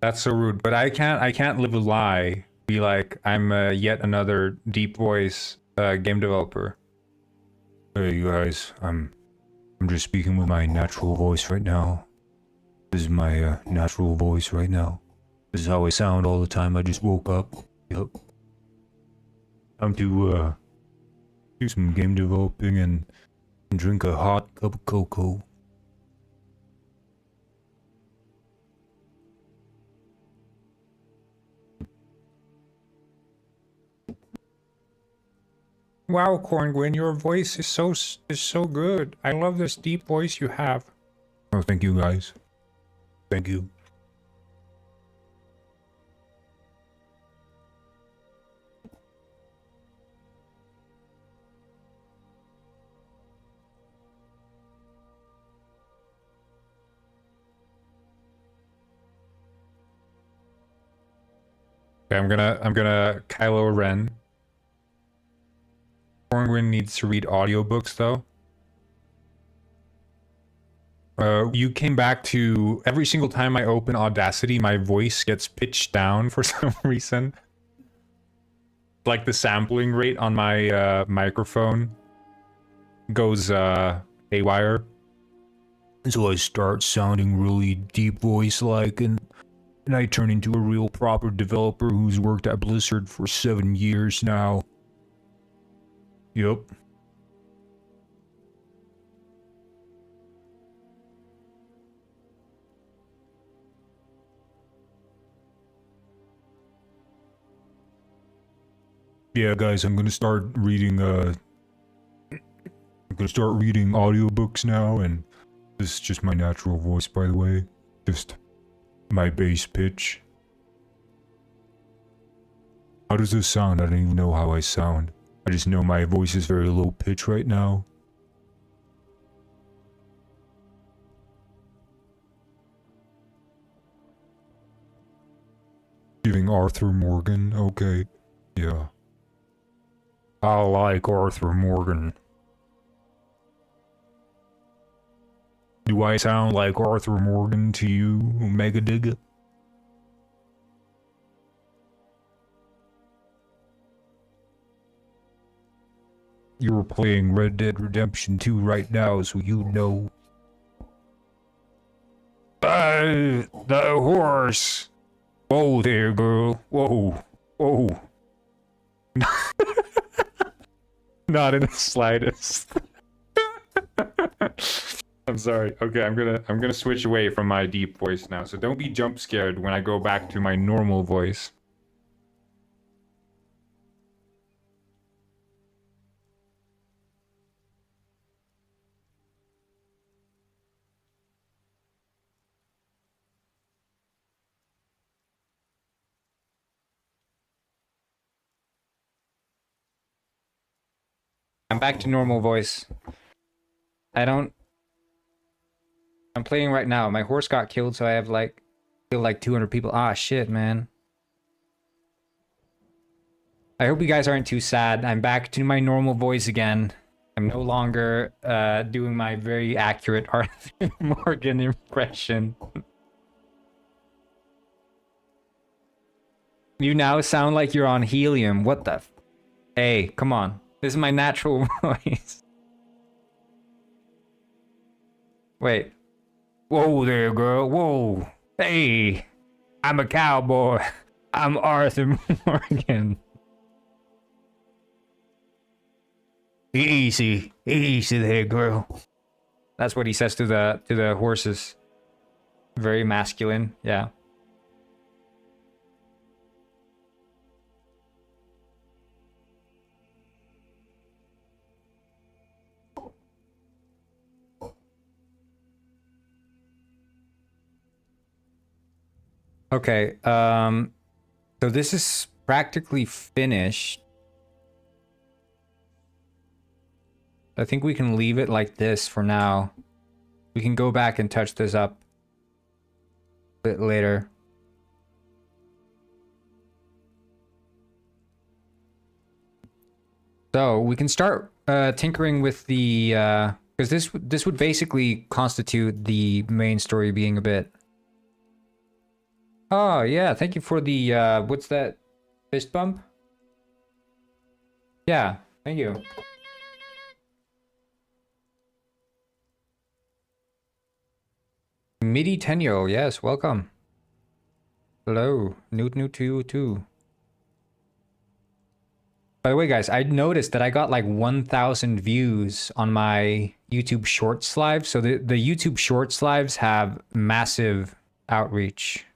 That's so rude. But I can't live a lie. Be like, I'm yet another deep voice game developer. Hey you guys, I'm just speaking with my natural voice right now. This is my natural voice right now. This is how I sound all the time. I just woke up. Yep. Time to do some game developing and drink a hot cup of cocoa. Wow, Corngwin, your voice is so good. I love this deep voice you have. Oh, thank you guys. Thank you. Okay, I'm gonna Kylo Ren. Corngwin needs to read audiobooks though. You came back to every single time I open Audacity, my voice gets pitched down for some reason. Like the sampling rate on my microphone goes haywire. And so I start sounding really deep voice like, and I turn into a real proper developer who's worked at Blizzard for 7 years now. Yep. Yeah, guys, I'm gonna start reading audiobooks now, and this is just my natural voice, by the way. Just my bass pitch. How does this sound? I don't even know how I sound. I just know my voice is very low pitch right now. Giving Arthur Morgan, okay. Yeah. I like Arthur Morgan. Do I sound like Arthur Morgan to you, Mega Digga? You're playing Red Dead Redemption 2 right now, so you know. The horse! Whoa there, girl. Whoa. Whoa. Not in the slightest. I'm sorry. Okay, I'm gonna switch away from my deep voice now. So don't be jump scared when I go back to my normal voice. I'm back to normal voice. I'm playing right now. My horse got killed, so I have like, kill like 200 people. Ah, shit, man. I hope you guys aren't too sad. I'm back to my normal voice again. I'm no longer doing my very accurate Arthur Morgan impression. You now sound like you're on helium. What the f— Hey, come on. This is my natural voice. Wait. Whoa there, girl. Whoa. Hey. I'm a cowboy. I'm Arthur Morgan. Easy. Easy there, girl. That's what he says to the horses. Very masculine. Yeah. Okay, so this is practically finished. I think we can leave it like this for now. We can go back and touch this up a bit later. So we can start tinkering with the because this would basically constitute the main story being a bit. Oh, yeah, thank you for the, what's that? Fist bump? Yeah, thank you. Midi Tenyo, yes, welcome. Hello, Newt to you too. By the way, guys, I noticed that I got like 1,000 views on my YouTube Shorts live. So the YouTube Shorts lives have massive outreach.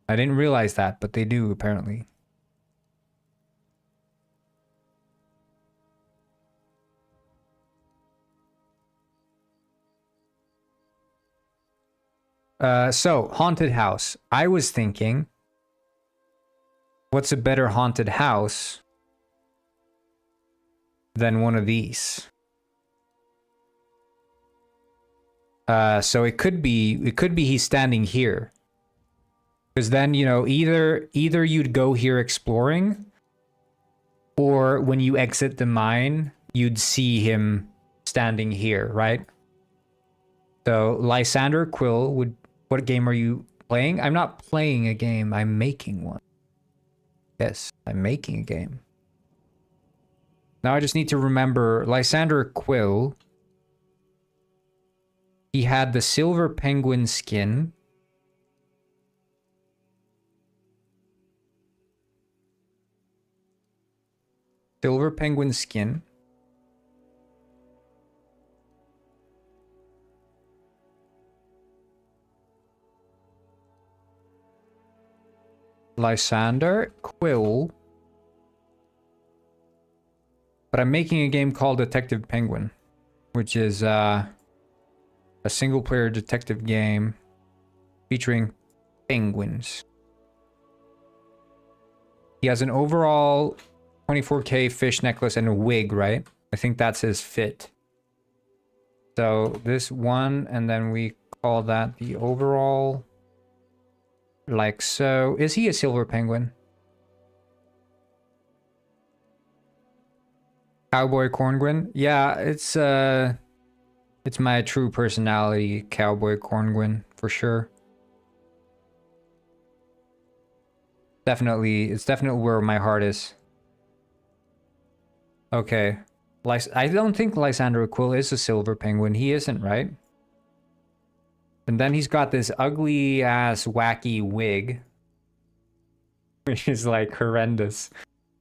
I didn't realize that, but they do apparently. So haunted house. I was thinking, what's a better haunted house than one of these? So it could be he's standing here. Because then, you know, either you'd go here exploring, or when you exit the mine, you'd see him standing here, right? So Lysander Quill would. What game are you playing? I'm not playing a game. I'm making one. Yes, I'm making a game. Now I just need to remember Lysander Quill. He had the silver penguin skin. Silver penguin skin. Lysander Quill. But I'm making a game called Detective Penguin, which is a single-player detective game featuring penguins. He has an overall 24K fish necklace and a wig, right? I think that's his fit. So this one, and then we call that the overall. Like so. Is he a silver penguin? Cowboy Corngwin? Yeah, it's It's my true personality, Cowboy Corngwin, for sure. It's definitely where my heart is. Okay. I don't think Lysander Quill is a silver penguin. He isn't, right? And then he's got this ugly ass wacky wig. Which is like horrendous.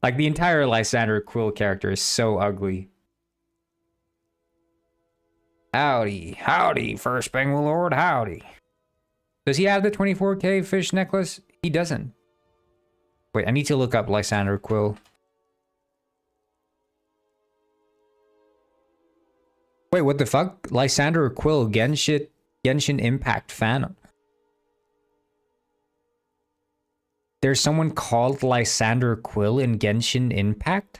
Like the entire Lysander Quill character is so ugly. Howdy, howdy, first penguin lord, howdy. Does he have the 24K fish necklace? He doesn't. Wait, I need to look up Lysander Quill. Wait, what the fuck? Lysander Quill, Genshin Impact fan. There's someone called Lysander Quill in Genshin Impact?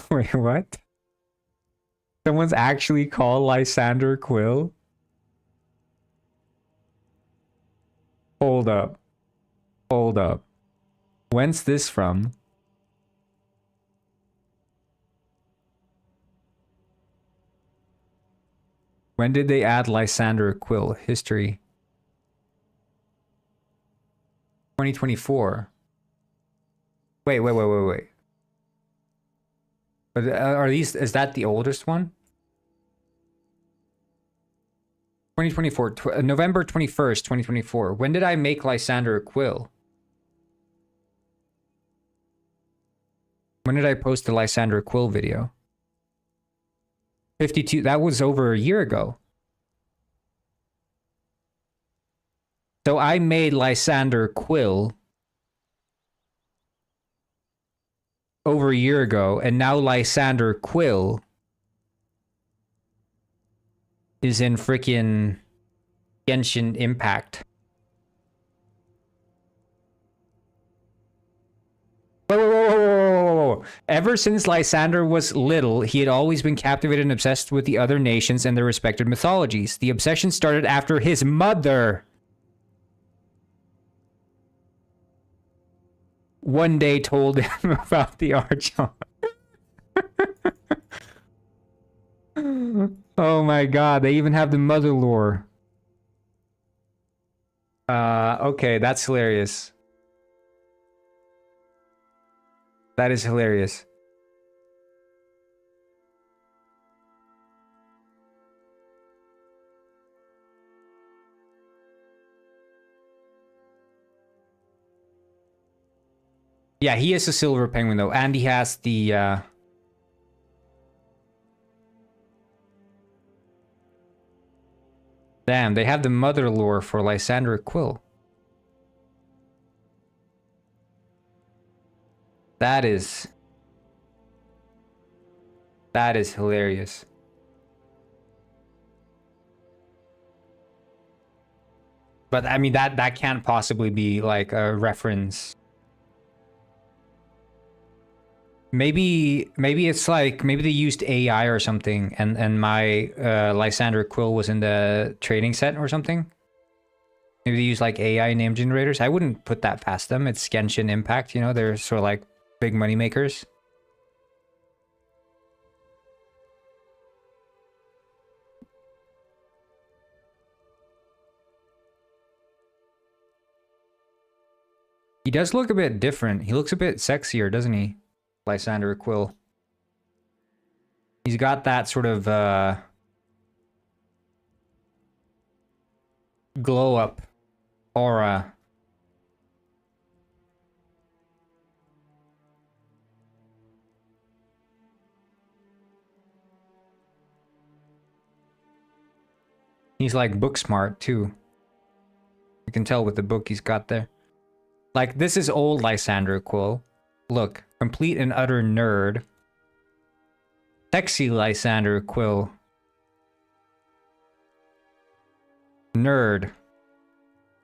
Wait, what? Someone's actually called Lysander Quill? Hold up. Hold up. When's this from? When did they add Lysander Quill? History. 2024. Wait. But is that the oldest one? 2024, November 21st, 2024. When did I make Lysander Quill? When did I post the Lysander Quill video? 52, that was over a year ago. So I made Lysander Quill over a year ago, and now Lysander Quill is in freaking Genshin Impact. Whoa. Ever since Lysander was little, he had always been captivated and obsessed with the other nations and their respective mythologies. The obsession started after his mother one day told him about the Archon. Oh my god, they even have the mother lore. Okay, that's hilarious. That is hilarious. Yeah, he is a silver penguin though, and he has the Damn, they have the mother lore for Lysander Quill. That is hilarious. But I mean that can't possibly be like a reference. Maybe it's like maybe they used AI or something and my Lysander Quill was in the trading set or something. Maybe they use like AI name generators. I wouldn't put that past them. It's Genshin Impact, you know, they're sort of like big money makers. He does look a bit different. He looks a bit sexier, doesn't he? Lysander Quill. He's got that sort of glow up aura. He's like book smart too. You can tell with the book he's got there. Like this is old Lysander Quill. Look, complete and utter nerd. Sexy Lysander Quill. Nerd.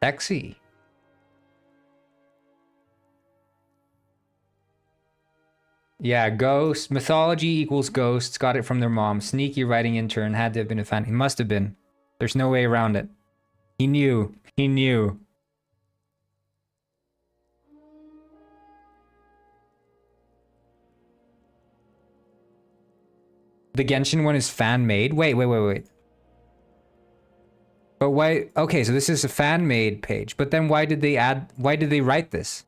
Sexy. Yeah, ghost. Mythology equals ghosts. Got it from their mom. Sneaky writing intern. Had to have been a fan. He must have been. There's no way around it. He knew. He knew. The Genshin one is fan made. Wait. But why? Okay, so this is a fan made page. But then why did they add? Why did they write this?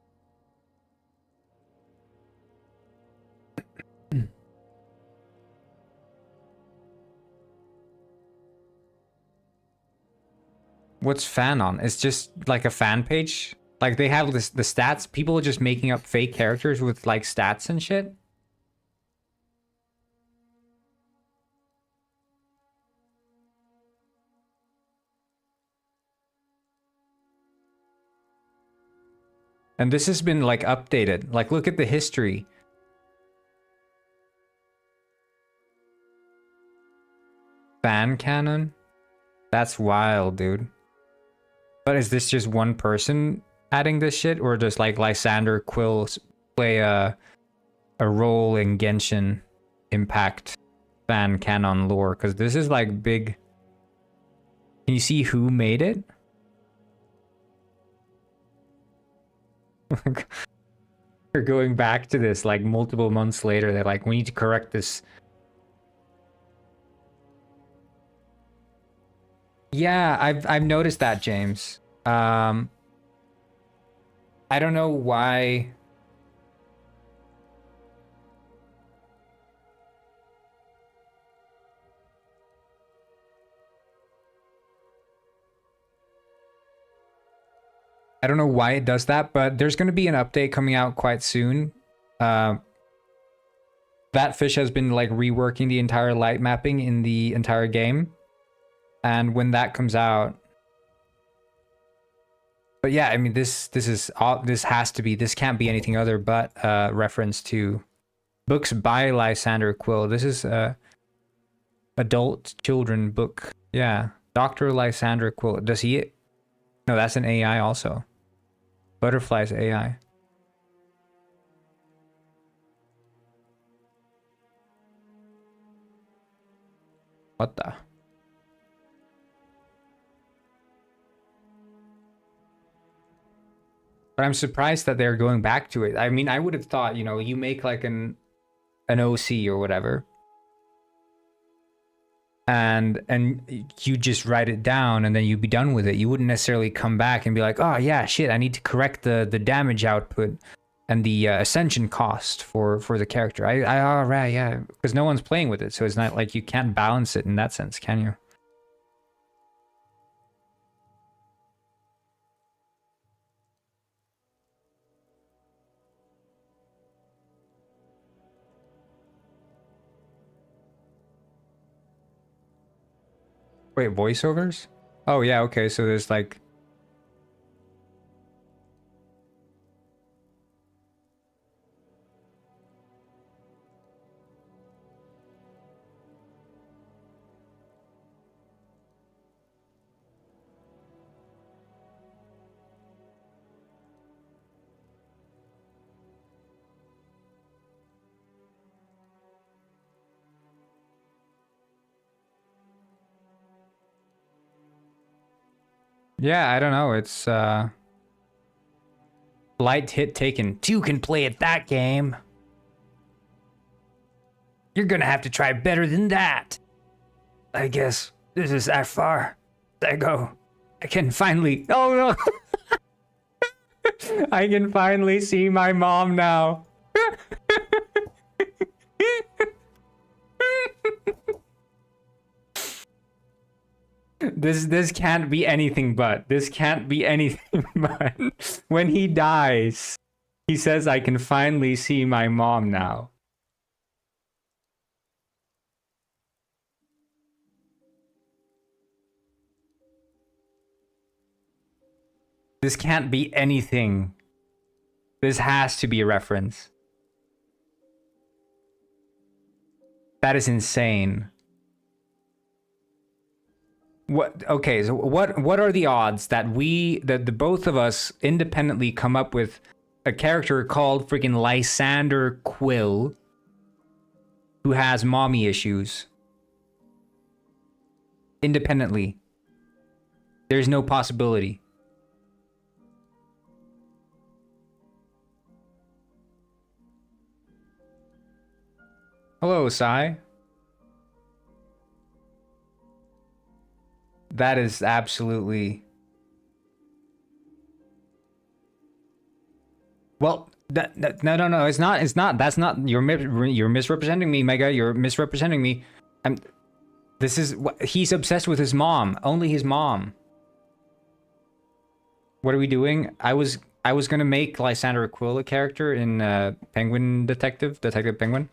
What's fan on? It's just like a fan page. Like they have this the stats. People are just making up fake characters with like stats and shit. And this has been like updated. Like look at the history. Fan canon? That's wild, dude. But is this just one person adding this shit, or does like Lysander Quill play a role in Genshin Impact fan canon lore? Because this is like big. Can you see who made it? They're going back to this like multiple months later. They're like, we need to correct this. Yeah, I've noticed that, James. I don't know why. I don't know why it does that, but there's going to be an update coming out quite soon. That fish has been like reworking the entire light mapping in the entire game. And when that comes out, but yeah, I mean this has to be, this can't be anything other but reference to books by Lysander Quill. This is a adult children book. Yeah, Dr. Lysander Quill. Does he? No, that's an AI also. Butterfly's AI. What the? But I'm surprised that they're going back to it. I mean, I would have thought, you know, you make like an OC or whatever, and you just write it down and then you'd be done with it. You wouldn't necessarily come back and be like, oh yeah, shit, I need to correct the damage output and the ascension cost for the character. All right, yeah, because no one's playing with it, so it's not like you can't balance it in that sense, can you? Wait, voiceovers? Oh yeah, okay, so there's like... Yeah, I don't know, it's light hit taken. 2 can play at that game. You're gonna have to try better than that. I guess this is that far. I go. I can finally... Oh no! I can finally see my mom now. This can't be anything but. This can't be anything but. When he dies, he says, I can finally see my mom now. This can't be anything. This has to be a reference. That is insane. What? Okay, so what are the odds that the both of us independently come up with a character called freaking Lysander Quill who has mommy issues? Independently. There's no possibility. Hello, Sai. That is absolutely... Well, no, it's not. That's not... You're misrepresenting me, Mega. You're misrepresenting me. This is... He's obsessed with his mom. Only his mom. What are we doing? I was gonna make Lysander Quill a character in Penguin Detective Penguin.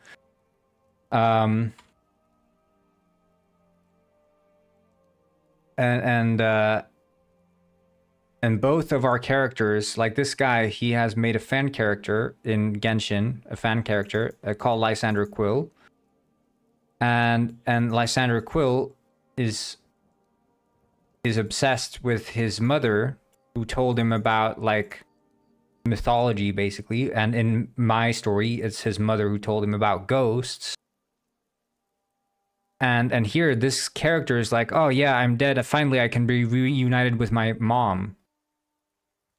And both of our characters, like this guy, he has made a fan character in Genshin, a fan character called Lysander Quill. And Lysander Quill is obsessed with his mother, who told him about like mythology basically. And in my story, it's his mother who told him about ghosts. And here, this character is like, oh yeah, I'm dead. Finally, I can be reunited with my mom.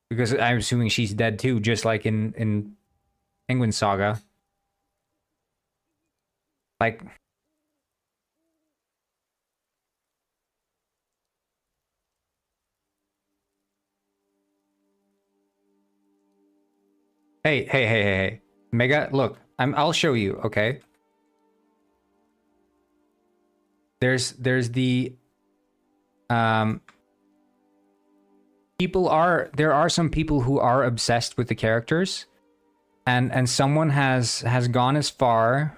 Because I'm assuming she's dead too, just like in Penguin Saga. Like... Hey. Mega, look, I'll show you, okay? There's the... there are some people who are obsessed with the characters, and someone has gone as far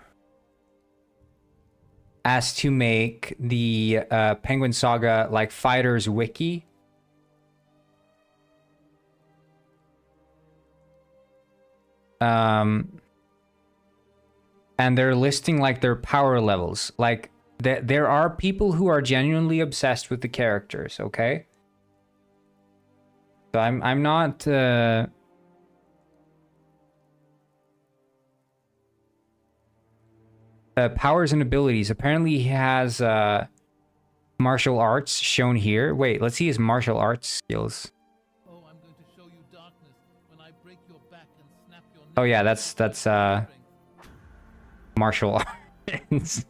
as to make the Penguin Saga like fighters wiki. And they're listing like their power levels. Like there are people who are genuinely obsessed with the characters, okay? So I'm not powers and abilities. Apparently he has martial arts shown here. Wait, let's see his martial arts skills. Oh, I'm going to show you darkness when I break your back and snap your neck. Oh yeah, that's martial arts.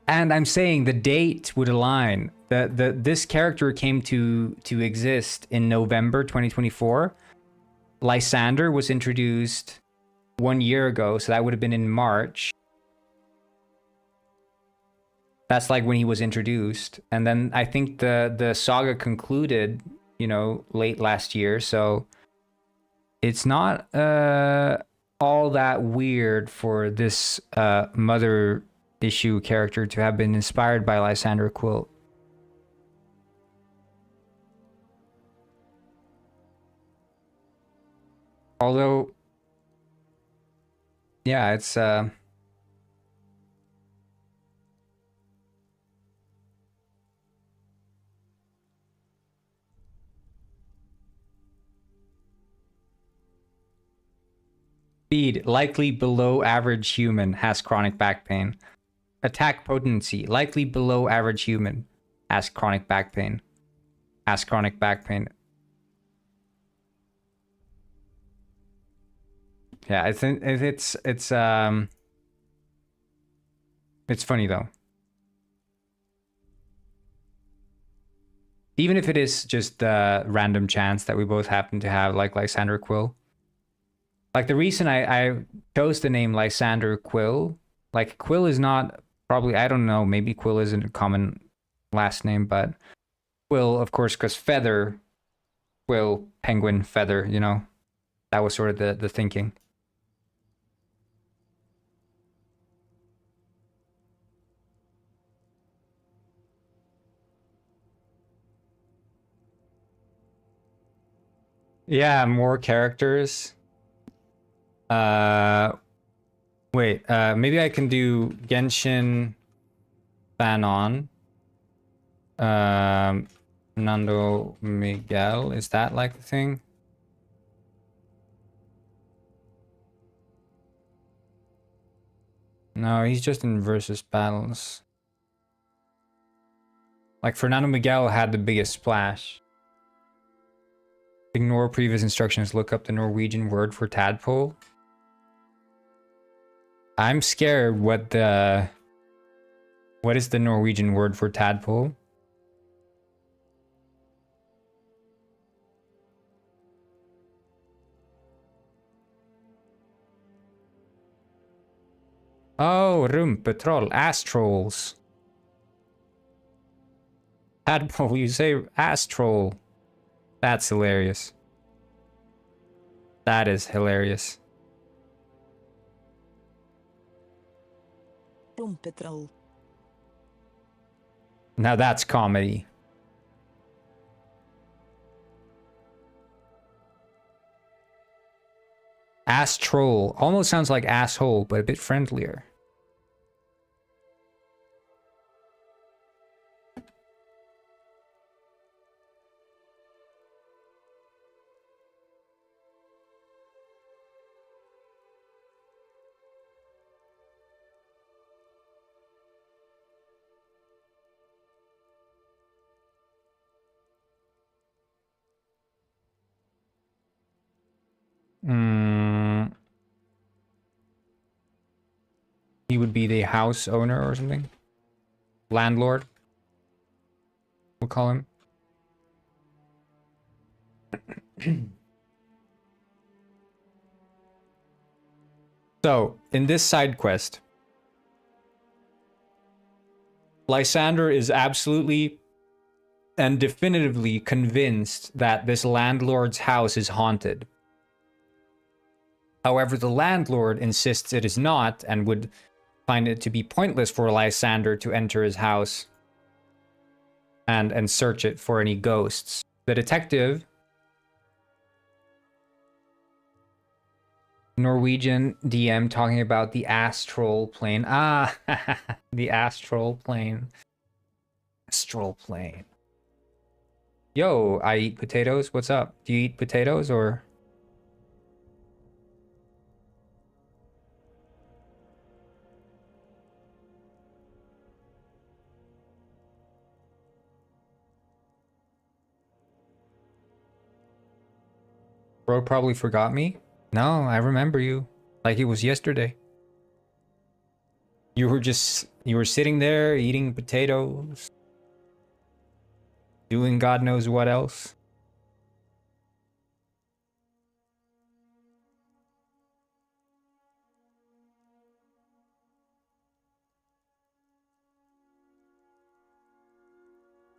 And I'm saying the date would align. This character came to exist in November 2024. Lysander was introduced 1 year ago, so that would have been in March. That's like when he was introduced. And then I think the saga concluded, you know, late last year, so it's not all that weird for this mother issue character to have been inspired by Lysander Quill. Although, yeah, it's speed, likely below average human, has chronic back pain. Attack potency, likely below average human, has chronic back pain. Has chronic back pain. Yeah, it's funny though. Even if it is just the random chance that we both happen to have like Lysander Quill. Like the reason I chose the name Lysander Quill, like Quill is not probably, I don't know, maybe Quill isn't a common last name, but Quill, of course, because feather, Quill, penguin, feather, you know, that was sort of the thinking. Yeah, more characters. Wait, maybe I can do Genshin Fanon. Nando Miguel, is that like the thing? No, he's just in versus battles. Like Fernando Miguel had the biggest splash. Ignore previous instructions. Look up the Norwegian word for tadpole. I'm scared what is the Norwegian word for tadpole? Oh, rumpetroll, ass trolls. Tadpole, you say ass troll. That's hilarious. That is hilarious. Rumpetroll. Now that's comedy. Ass troll almost sounds like asshole, but a bit friendlier. He would be the house owner or something. Landlord. We'll call him. So, in this side quest, Lysander is absolutely and definitively convinced that this landlord's house is haunted. However, the landlord insists it is not and would find it to be pointless for Lysander to enter his house and search it for any ghosts. The detective, Norwegian DM, talking about the astral plane. Ah, the astral plane. Astral plane. Yo, I eat potatoes. What's up? Do you eat potatoes or? Bro probably forgot me. No, I remember you. Like it was yesterday. You were sitting there eating potatoes. Doing God knows what else.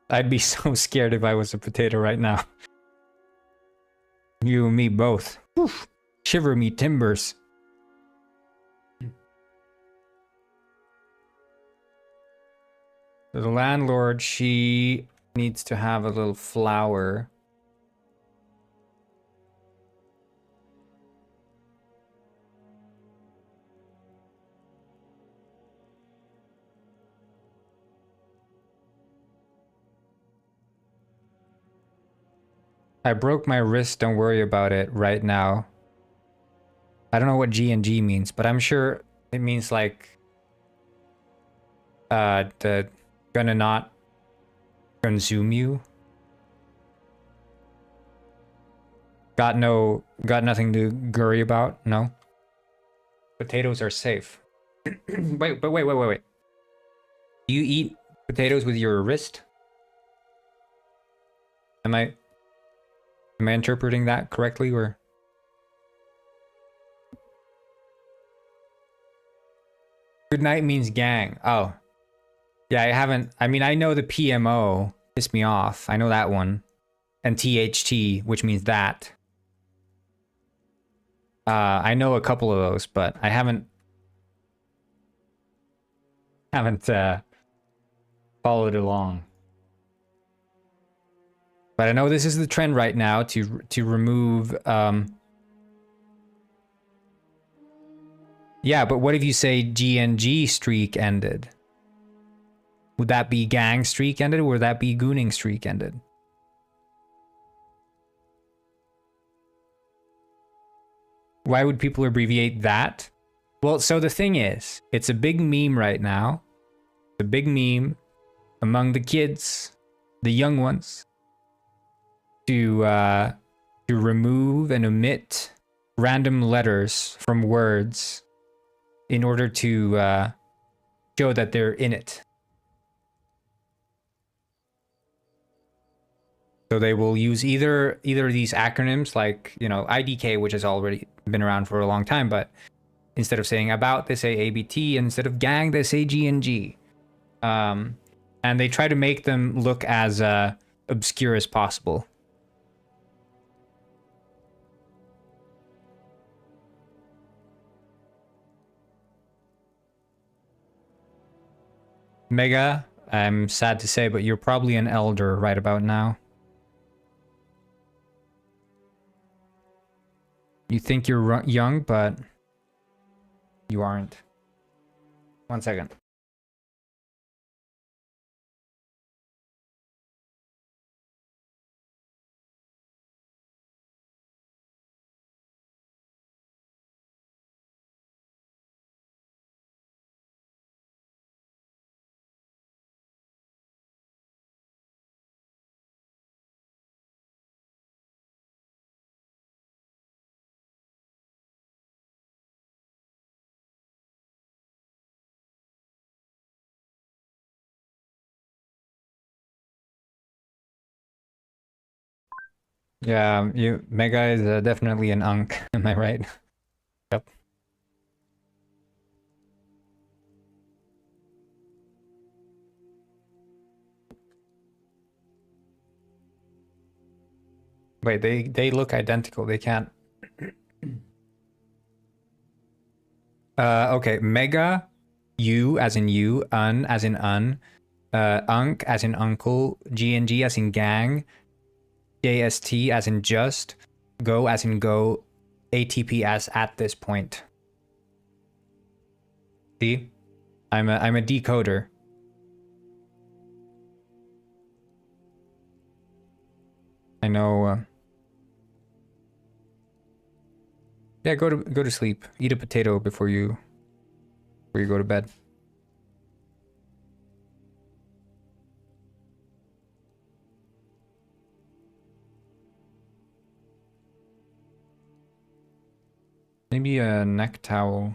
I'd be so scared if I was a potato right now. You and me both. Oof. Shiver me timbers. So the landlord, she needs to have a little flower. I broke my wrist, don't worry about it right now. I don't know what G&G means, but I'm sure it means like the gonna not consume you. Got nothing to worry about, no? Potatoes are safe. wait. Do you eat potatoes with your wrist? Am I interpreting that correctly or? Good night means gang. Oh. Yeah, I know the PMO pissed me off. I know that one. And THT, which means that. I know a couple of those, but I haven't followed along. But I know this is the trend right now to remove yeah, but what if you say GNG streak ended? Would that be gang streak ended or would that be gooning streak ended? Why would people abbreviate that? Well, so the thing is, it's a big meme right now. It's a big meme among the kids, the young ones, to remove and omit random letters from words in order to show that they're in it. So they will use either of these acronyms, like, you know, IDK, which has already been around for a long time, but instead of saying about, they say ABT, and instead of gang, they say GNG. And they try to make them look as obscure as possible. Mega, I'm sad to say, but you're probably an elder right about now. You think you're young, but you aren't. 1 second. Yeah, Mega is definitely an unk. Am I right? Yep. Wait, they look identical. They can't. Okay, Mega, U as in you, Un as in Unk as in uncle, GNG as in gang, JST as in just, Go as in go, ATP as at this point. See? I'm a decoder. I know. Yeah, go to sleep. Eat a potato before you go to bed. Maybe a neck towel.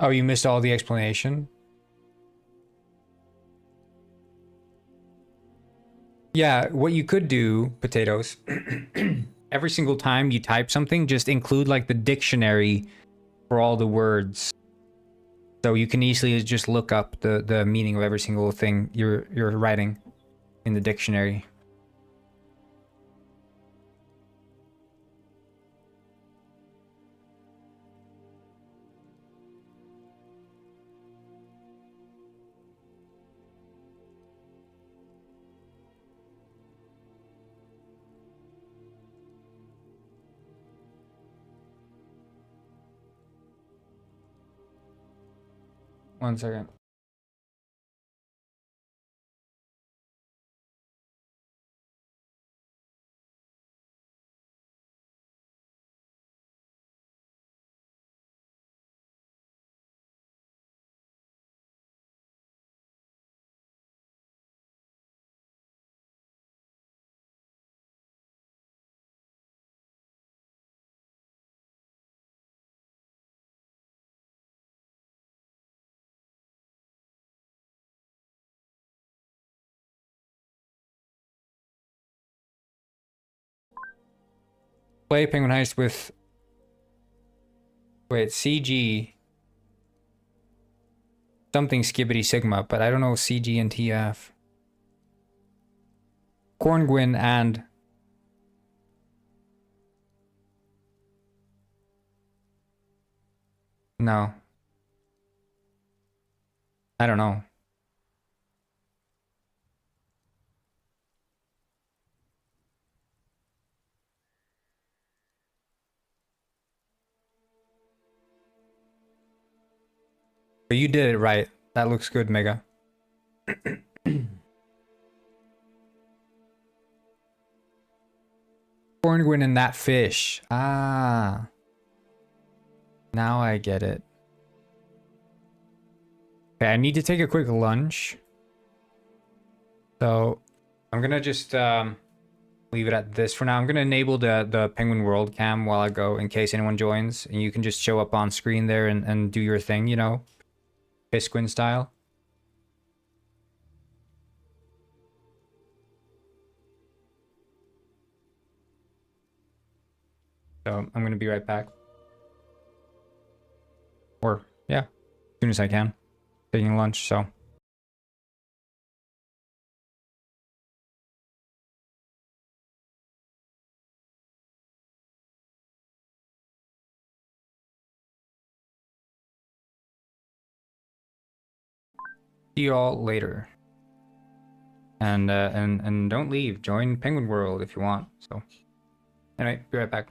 Oh, you missed all the explanation? Yeah, what you could do, potatoes, every single time you type something, just include like the dictionary for all the words. So you can easily just look up the meaning of every single thing you're writing in the dictionary. One second. Play Penguin Heist with... Wait, CG... Something Skibbity Sigma, but I don't know CG and TF. Corngwin and... No. I don't know. But you did it right. That looks good, Mega. Penguin and that fish. Ah. Now I get it. Okay, I need to take a quick lunch. So I'm gonna just leave it at this for now. I'm gonna enable the Penguin World cam while I go in case anyone joins. And you can just show up on screen there and do your thing, you know. Pisquin style. So I'm gonna be right back. Or yeah, as soon as I can. Taking lunch, so. See you all later. And don't leave. Join Penguin World if you want. So anyway, be right back.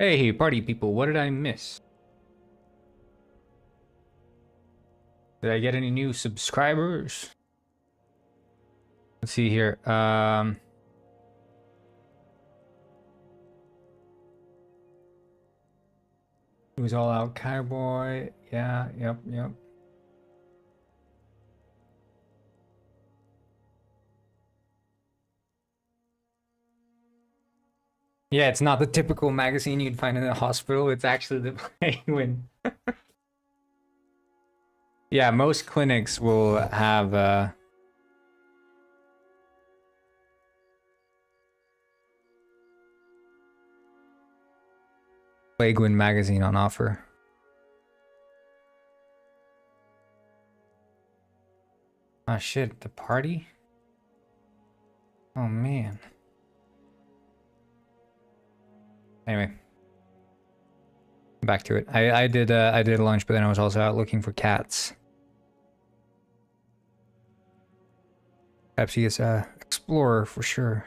Hey, party people, what did I miss? Did I get any new subscribers? Let's see here. It was all out cowboy. Yeah, yep. Yeah, it's not the typical magazine you'd find in a hospital. It's actually the Penguin. Yeah, most clinics will have Penguin magazine on offer. Oh shit, the party? Oh man. Anyway, back to it. I did lunch, but then I was also out looking for cats. Pepsi is a explorer for sure.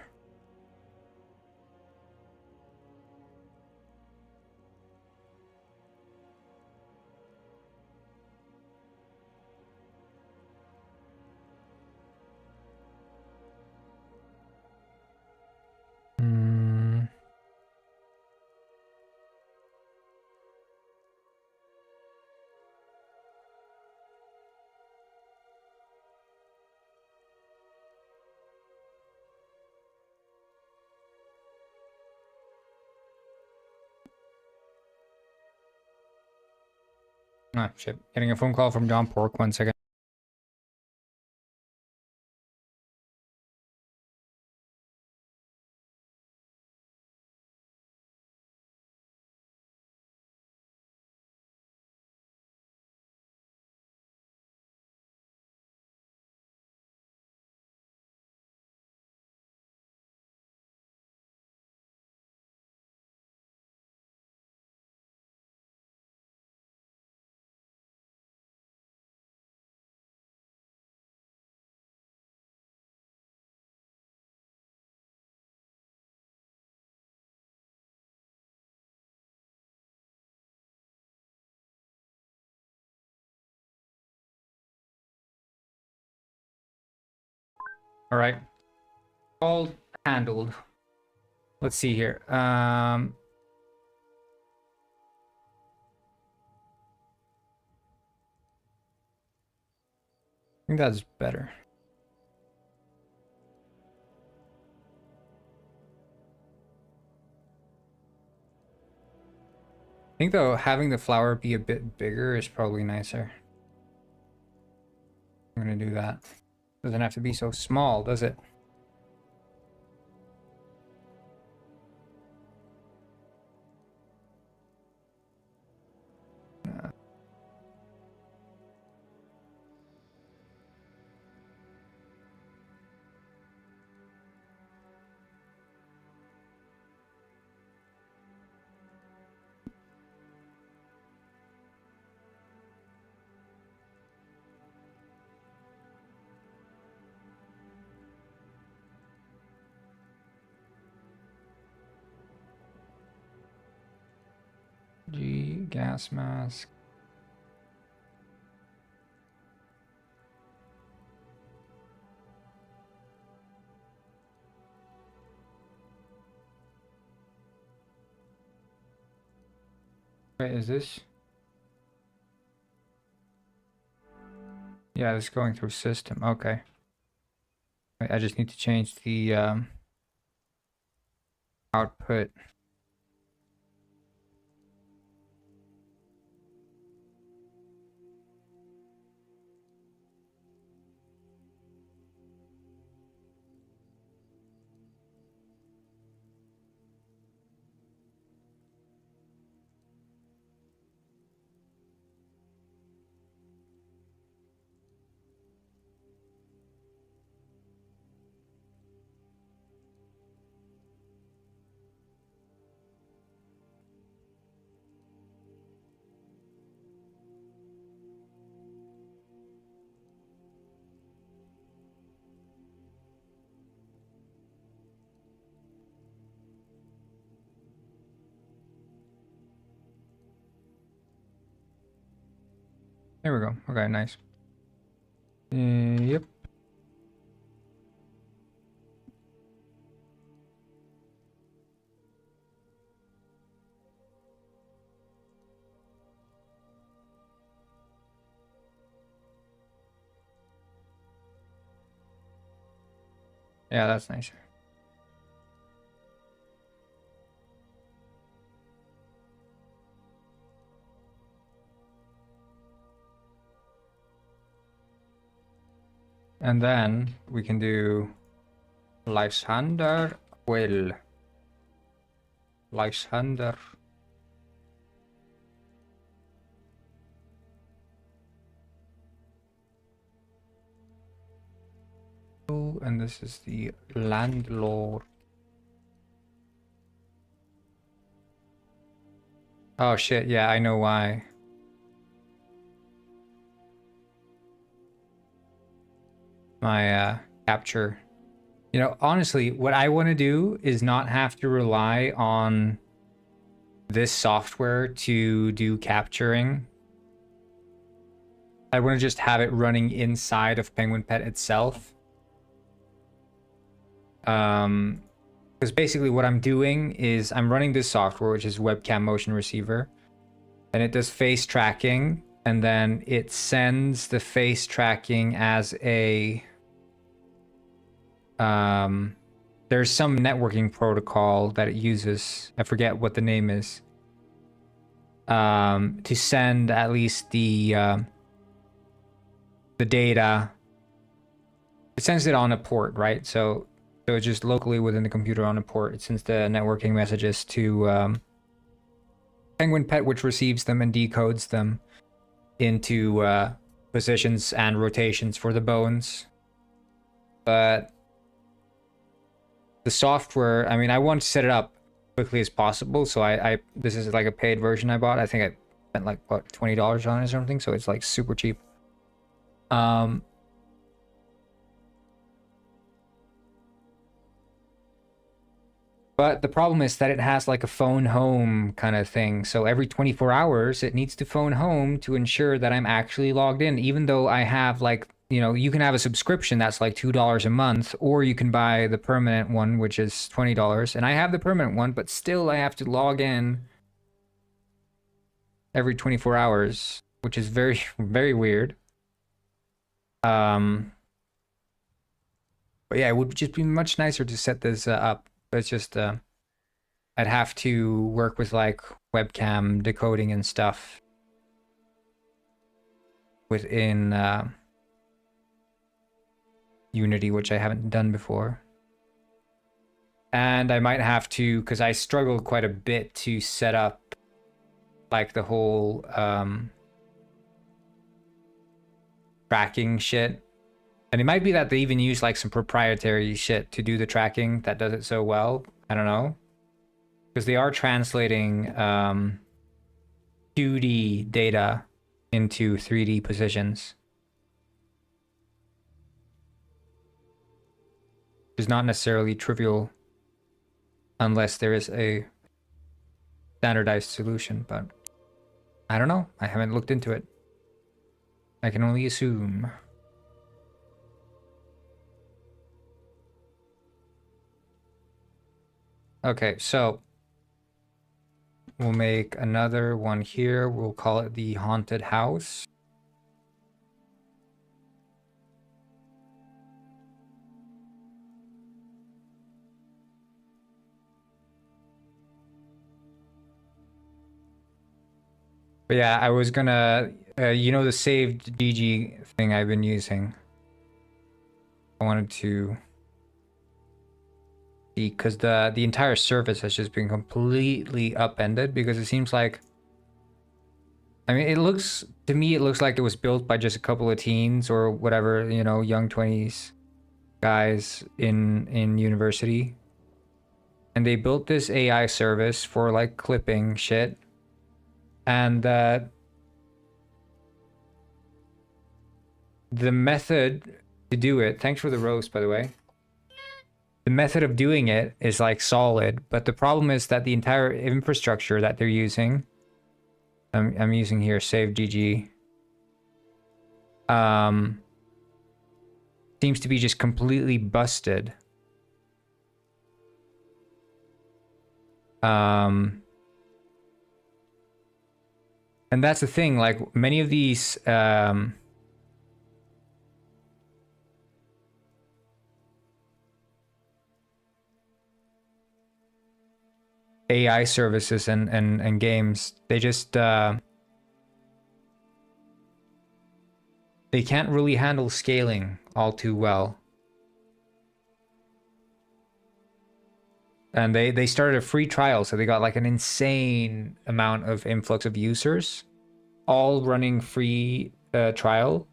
Hmm. Ah, shit. Getting a phone call from John Pork. 1 second. All right. All handled. Let's see here. I think that's better. I think though having the flower be a bit bigger is probably nicer. I'm gonna do that. Doesn't have to be so small, does it? G gas mask. Wait, is this? Yeah, it's going through system. Okay. Wait, I just need to change the output. There we go. Okay, nice. Yep. Yeah, that's nicer. And then we can do Lysander will. Lysander. And this is the landlord. Oh shit, yeah, I know why. My capture. You know, honestly, what I want to do is not have to rely on this software to do capturing. I want to just have it running inside of Penguin Pet itself. Because basically what I'm doing is I'm running this software, which is webcam motion receiver, and it does face tracking, and then it sends the face tracking as a there's some networking protocol that it uses. I forget what the name is. To send at least the data. It sends it on a port, right? So it's just locally within the computer on a port. It sends the networking messages to Penguin Pet, which receives them and decodes them into positions and rotations for the bones. But the software, I mean, I want to set it up quickly as possible, so I this is like a paid version I bought. I think I spent like what, $20 on it or something, so it's like super cheap. But the problem is that it has like a phone home kind of thing. So every 24 hours, it needs to phone home to ensure that I'm actually logged in, even though I have like, you know, you can have a subscription that's like $2 a month, or you can buy the permanent one, which is $20. And I have the permanent one, but still I have to log in every 24 hours, which is very, very weird. But yeah, it would just be much nicer to set this up. But it's just, I'd have to work with like webcam decoding and stuff within Unity, which I haven't done before. And I might have to, because I struggled quite a bit to set up like the whole tracking shit. And it might be that they even use like some proprietary shit to do the tracking that does it so well. I don't know. Because they are translating 2D data into 3D positions. Which is not necessarily trivial unless there is a standardized solution, but I don't know. I haven't looked into it. I can only assume. Okay, so we'll make another one here. We'll call it the haunted house. But yeah, I was gonna, you know, the saved GG thing I've been using. I wanted to see, because the entire service has just been completely upended, because it seems like, I mean, it looks, to me, it looks like it was built by just a couple of teens or whatever, you know, young 20s guys in university. And they built this AI service for like clipping shit. And the method to do it, thanks for the roast, by the way. The method of doing it is like solid, but the problem is that the entire infrastructure that they're using, I'm using here save GG. seems to be just completely busted. And that's the thing, like many of these AI services and games, they just they can't really handle scaling all too well. And they started a free trial, so they got like an insane amount of influx of users, all running free trial,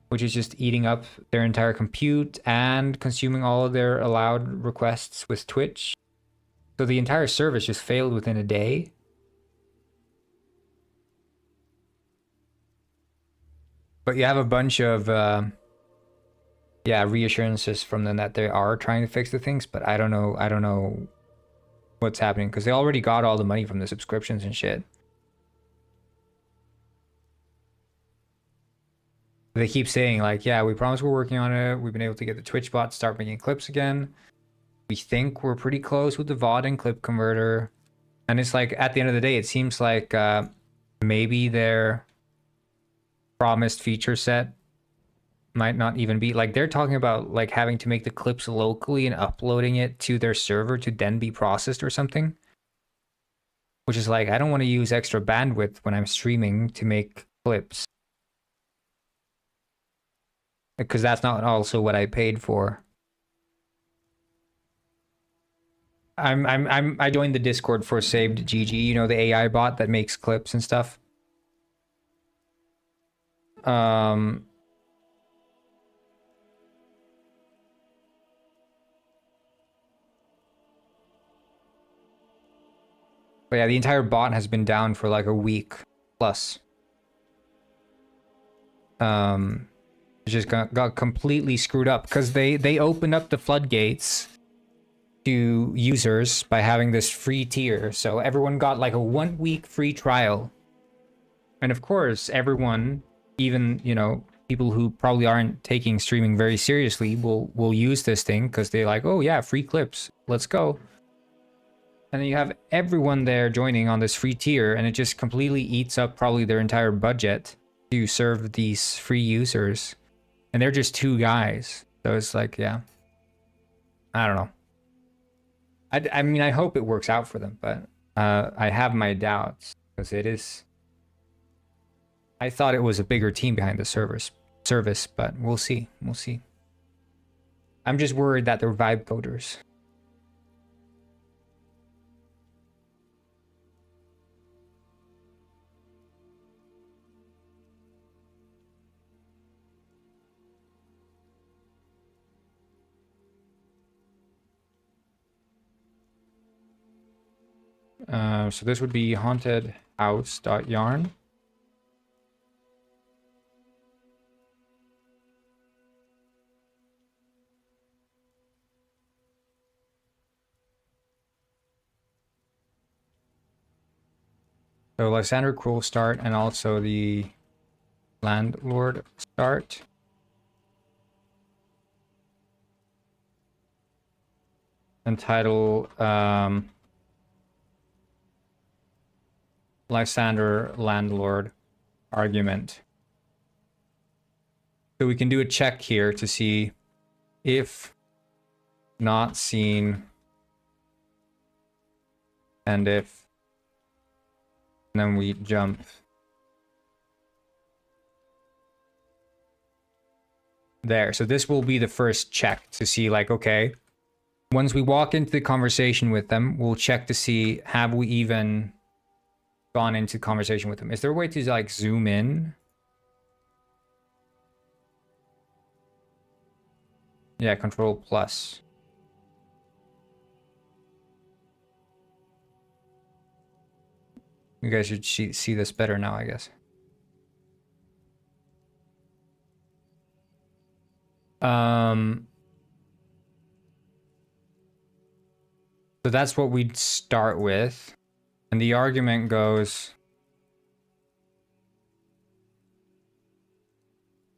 which is just eating up their entire compute and consuming all of their allowed requests with Twitch. So the entire service just failed within a day. But you have a bunch of reassurances from them that they are trying to fix the things, but I don't know what's happening, because they already got all the money from the subscriptions and shit. They keep saying like, yeah, we promise we're working on it. We've been able to get the Twitch bot to start making clips again. We think we're pretty close with the VOD and clip converter. And it's like, at the end of the day, it seems like maybe their promised feature set might not even be, like, they're talking about like having to make the clips locally and uploading it to their server to then be processed or something. Which is like, I don't want to use extra bandwidth when I'm streaming to make clips, because that's not also what I paid for. I joined the Discord for Saved GG, you know, the AI bot that makes clips and stuff. But yeah, the entire bot has been down for like a week plus. It just got completely screwed up because they opened up the floodgates to users by having this free tier. So everyone got like a 1 week free trial. And of course, everyone, even, you know, people who probably aren't taking streaming very seriously will use this thing because they're like, oh yeah, free clips, let's go. And then you have everyone there joining on this free tier, and it just completely eats up probably their entire budget to serve these free users. And they're just 2 guys. So it's like, yeah, I don't know. I mean, I hope it works out for them, but I have my doubts, because it is... I thought it was a bigger team behind the service, but we'll see. We'll see. I'm just worried that they're vibe coders. So this would be hauntedhouse.yarn. So Lysander Cruel start, and also the Landlord start. And title Lysander Landlord argument. So we can do a check here to see if not seen and if, and then we jump there. So this will be the first check to see, like, okay, once we walk into the conversation with them, we'll check to see, have we even gone into conversation with them? Is there a way to like zoom in? Yeah, Control plus. You guys should see this better now, I guess. So that's what we'd start with. And the argument goes...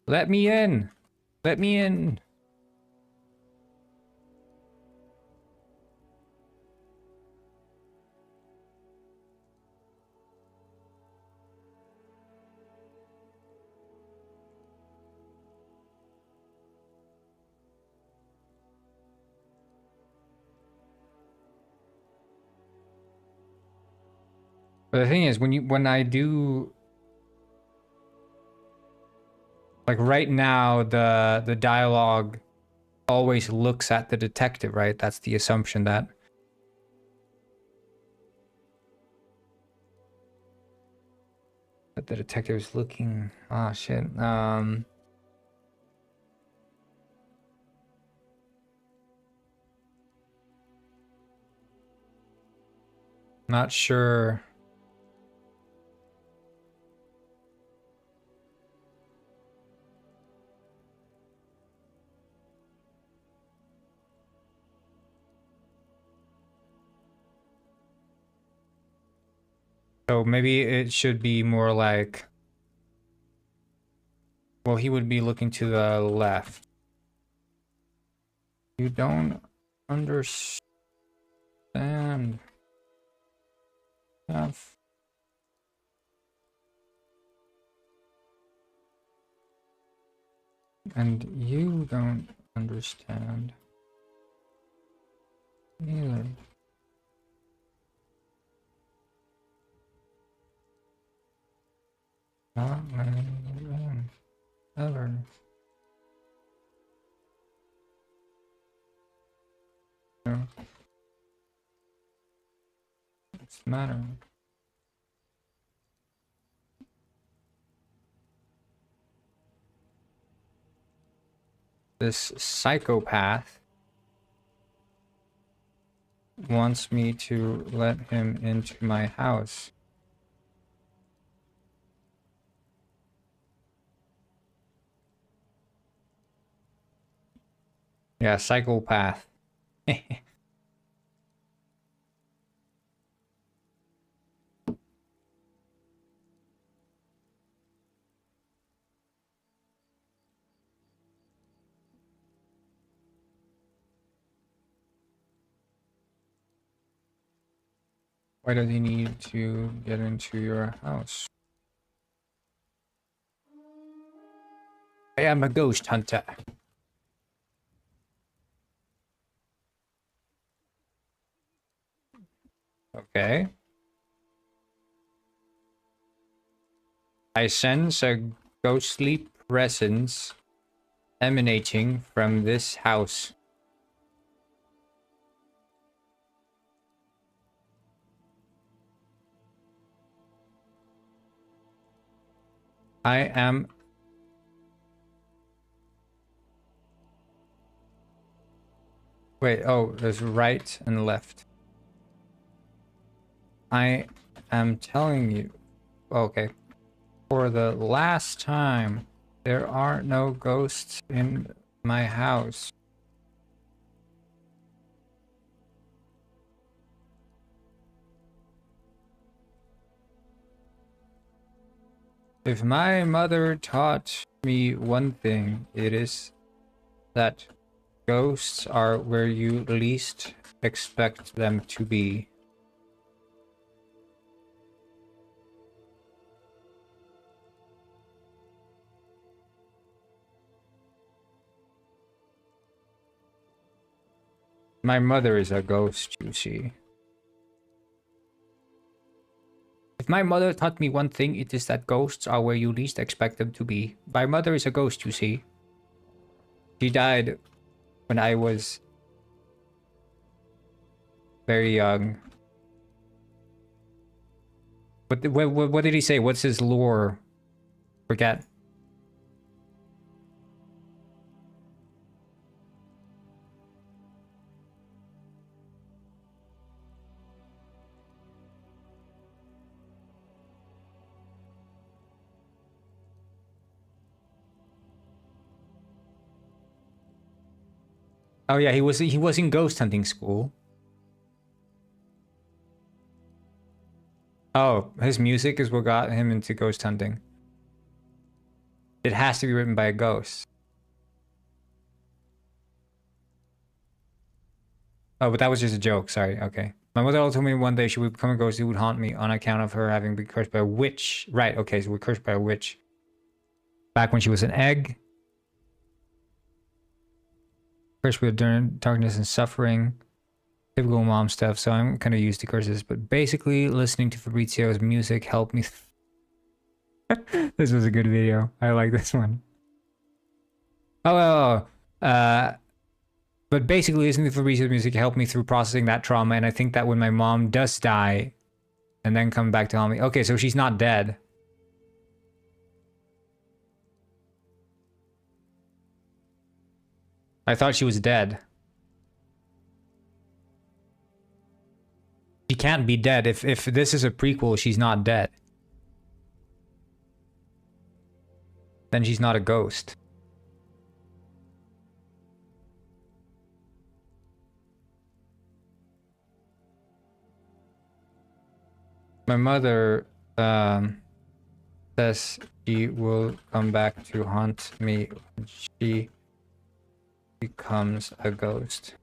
Let me in. Let me in. But the thing is, when I do, like right now, the dialogue always looks at the detective, right? That's the assumption that the detective is looking. Ah, shit. Not sure. So maybe it should be more like, well, he would be looking to the left. You don't understand. Stuff. And you don't understand either. Not many men ever. No. It's matter. This psychopath wants me to let him into my house. Yeah, psychopath. Why does he need to get into your house? I am a ghost hunter. Okay. I sense a ghostly presence emanating from this house. I am... Wait, oh, there's right and left. I am telling you... Okay. For the last time, there are no ghosts in my house. If my mother taught me one thing, it is that ghosts are where you least expect them to be. My mother is a ghost, you see. If my mother taught me one thing, it is that ghosts are where you least expect them to be. My mother is a ghost, you see. She died when I was very young. What did he say? What's his lore? Forget. Oh yeah, he was in ghost hunting school. Oh, his music is what got him into ghost hunting. It has to be written by a ghost. Oh, but that was just a joke. Sorry. Okay. My mother also told me one day she would become a ghost who would haunt me on account of her having been cursed by a witch. Right. Okay. So we're cursed by a witch. Back when she was an egg. Cursed with darkness and suffering. Typical mom stuff. So I'm kind of used to curses. But basically, listening to Fabrizio's music helped me. This was a good video. I like this one. But basically, listening to Fabrizio's music helped me through processing that trauma, and I think that when my mom does die, and then come back to haunt me... Okay, so she's not dead. I thought she was dead. She can't be dead. If this is a prequel, she's not dead. Then she's not a ghost. My mother says she will come back to haunt me when she becomes a ghost.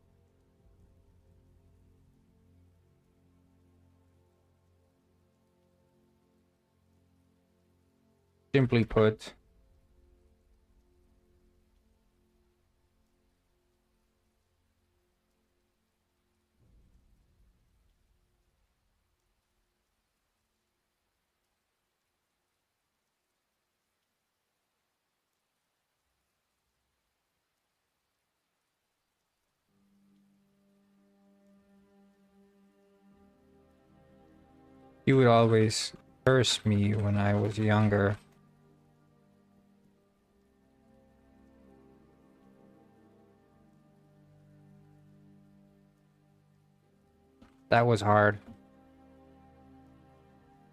Simply put, he would always curse me when I was younger. That was hard.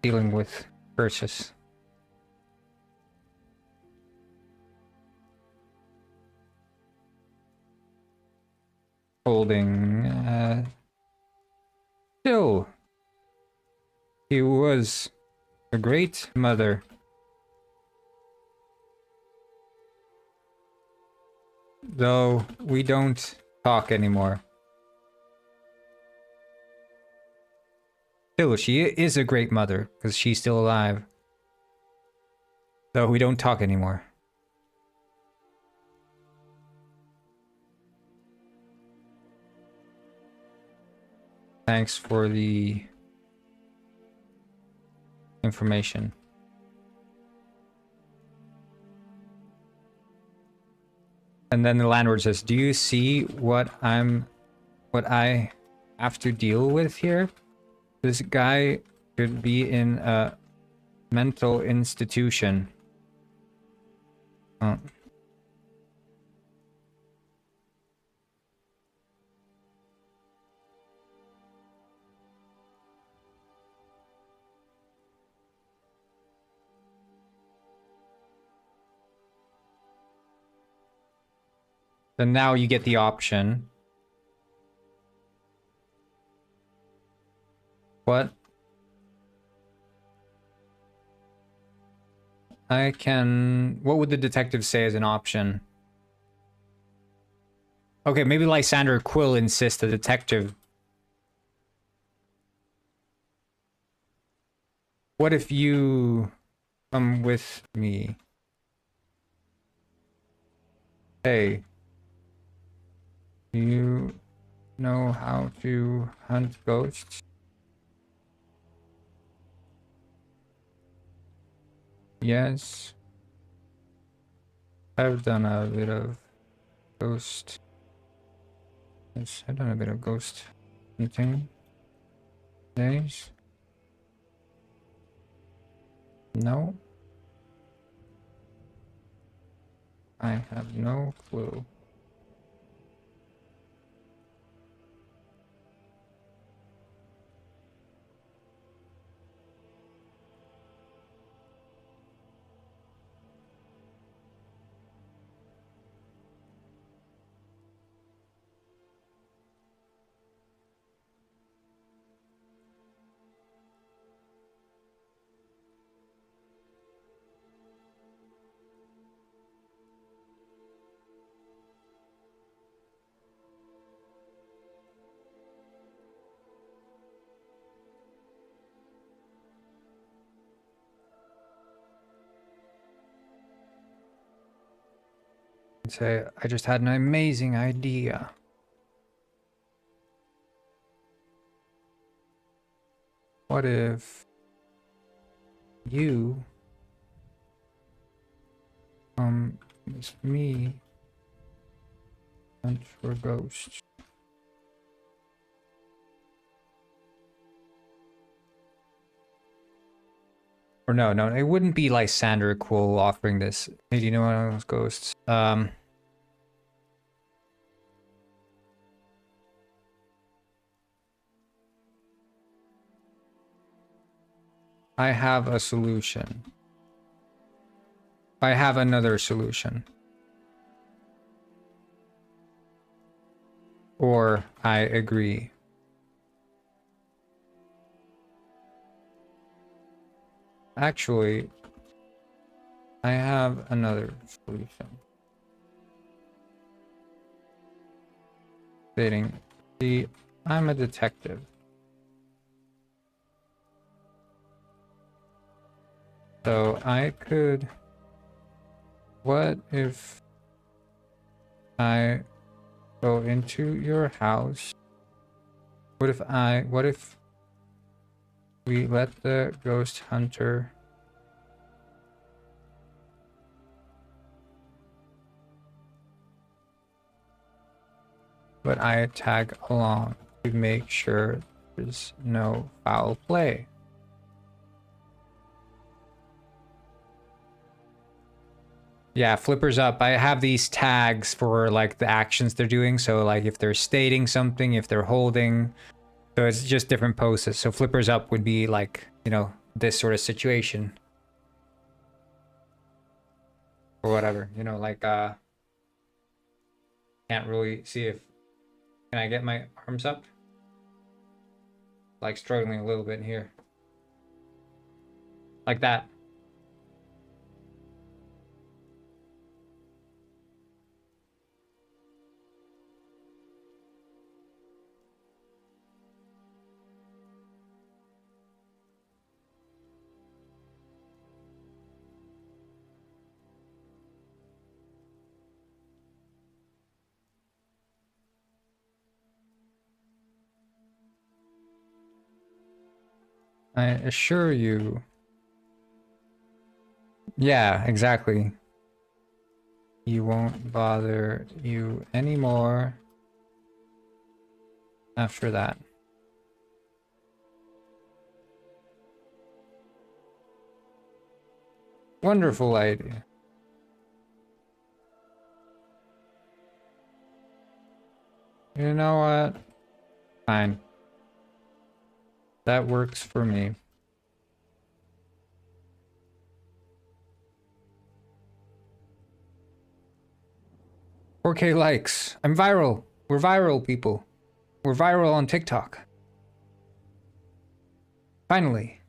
Dealing with curses. Holding, still, he was a great mother. Though we don't talk anymore. Still, she is a great mother, because she's still alive. Though we don't talk anymore. Thanks for the information. And then the landlord says, "Do you see what I have to deal with here? This guy could be in a mental institution." Oh. Then now you get the option. What? What would the detective say as an option? Okay, maybe Lysander Quill insists the detective. What if you come with me? Hey. Do you know how to hunt ghosts? Yes. I've done a bit of ghost. Yes, I've done a bit of ghost hunting. Days. No. I have no clue. and say, I just had an amazing idea. What if you with me hunt for ghosts? Or no, it wouldn't be like Lysander Quill offering this. Hey, do you know one of those ghosts? I have a solution. I have another solution. Or I agree. Actually, I have another solution. Stating, see, I'm a detective. So I could... What if I go into your house? What if we let the ghost hunter but I tag along to make sure there's no foul play? Yeah, flippers up. I have these tags for like the actions they're doing. So like if they're stating something, if they're holding, so it's just different poses. So flippers up would be like, you know, this sort of situation. Or whatever, you know, like, can't really see if, can I get my arms up? Like struggling a little bit here. Like that. I assure you. Yeah, exactly. He won't bother you anymore after that. Wonderful idea. You know what? Fine. That works for me. $4K likes. I'm viral. We're viral, people. We're viral on TikTok. Finally.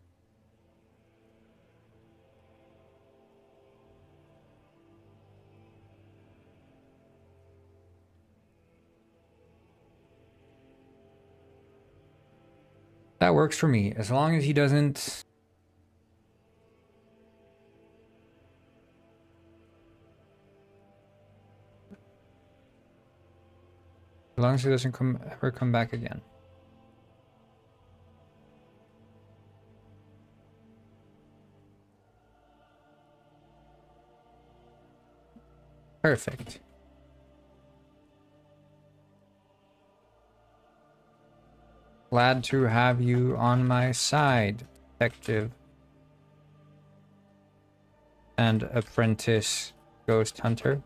That works for me, as long as he doesn't... As long as he doesn't ever come back again. Perfect. Glad to have you on my side, detective and apprentice ghost hunter.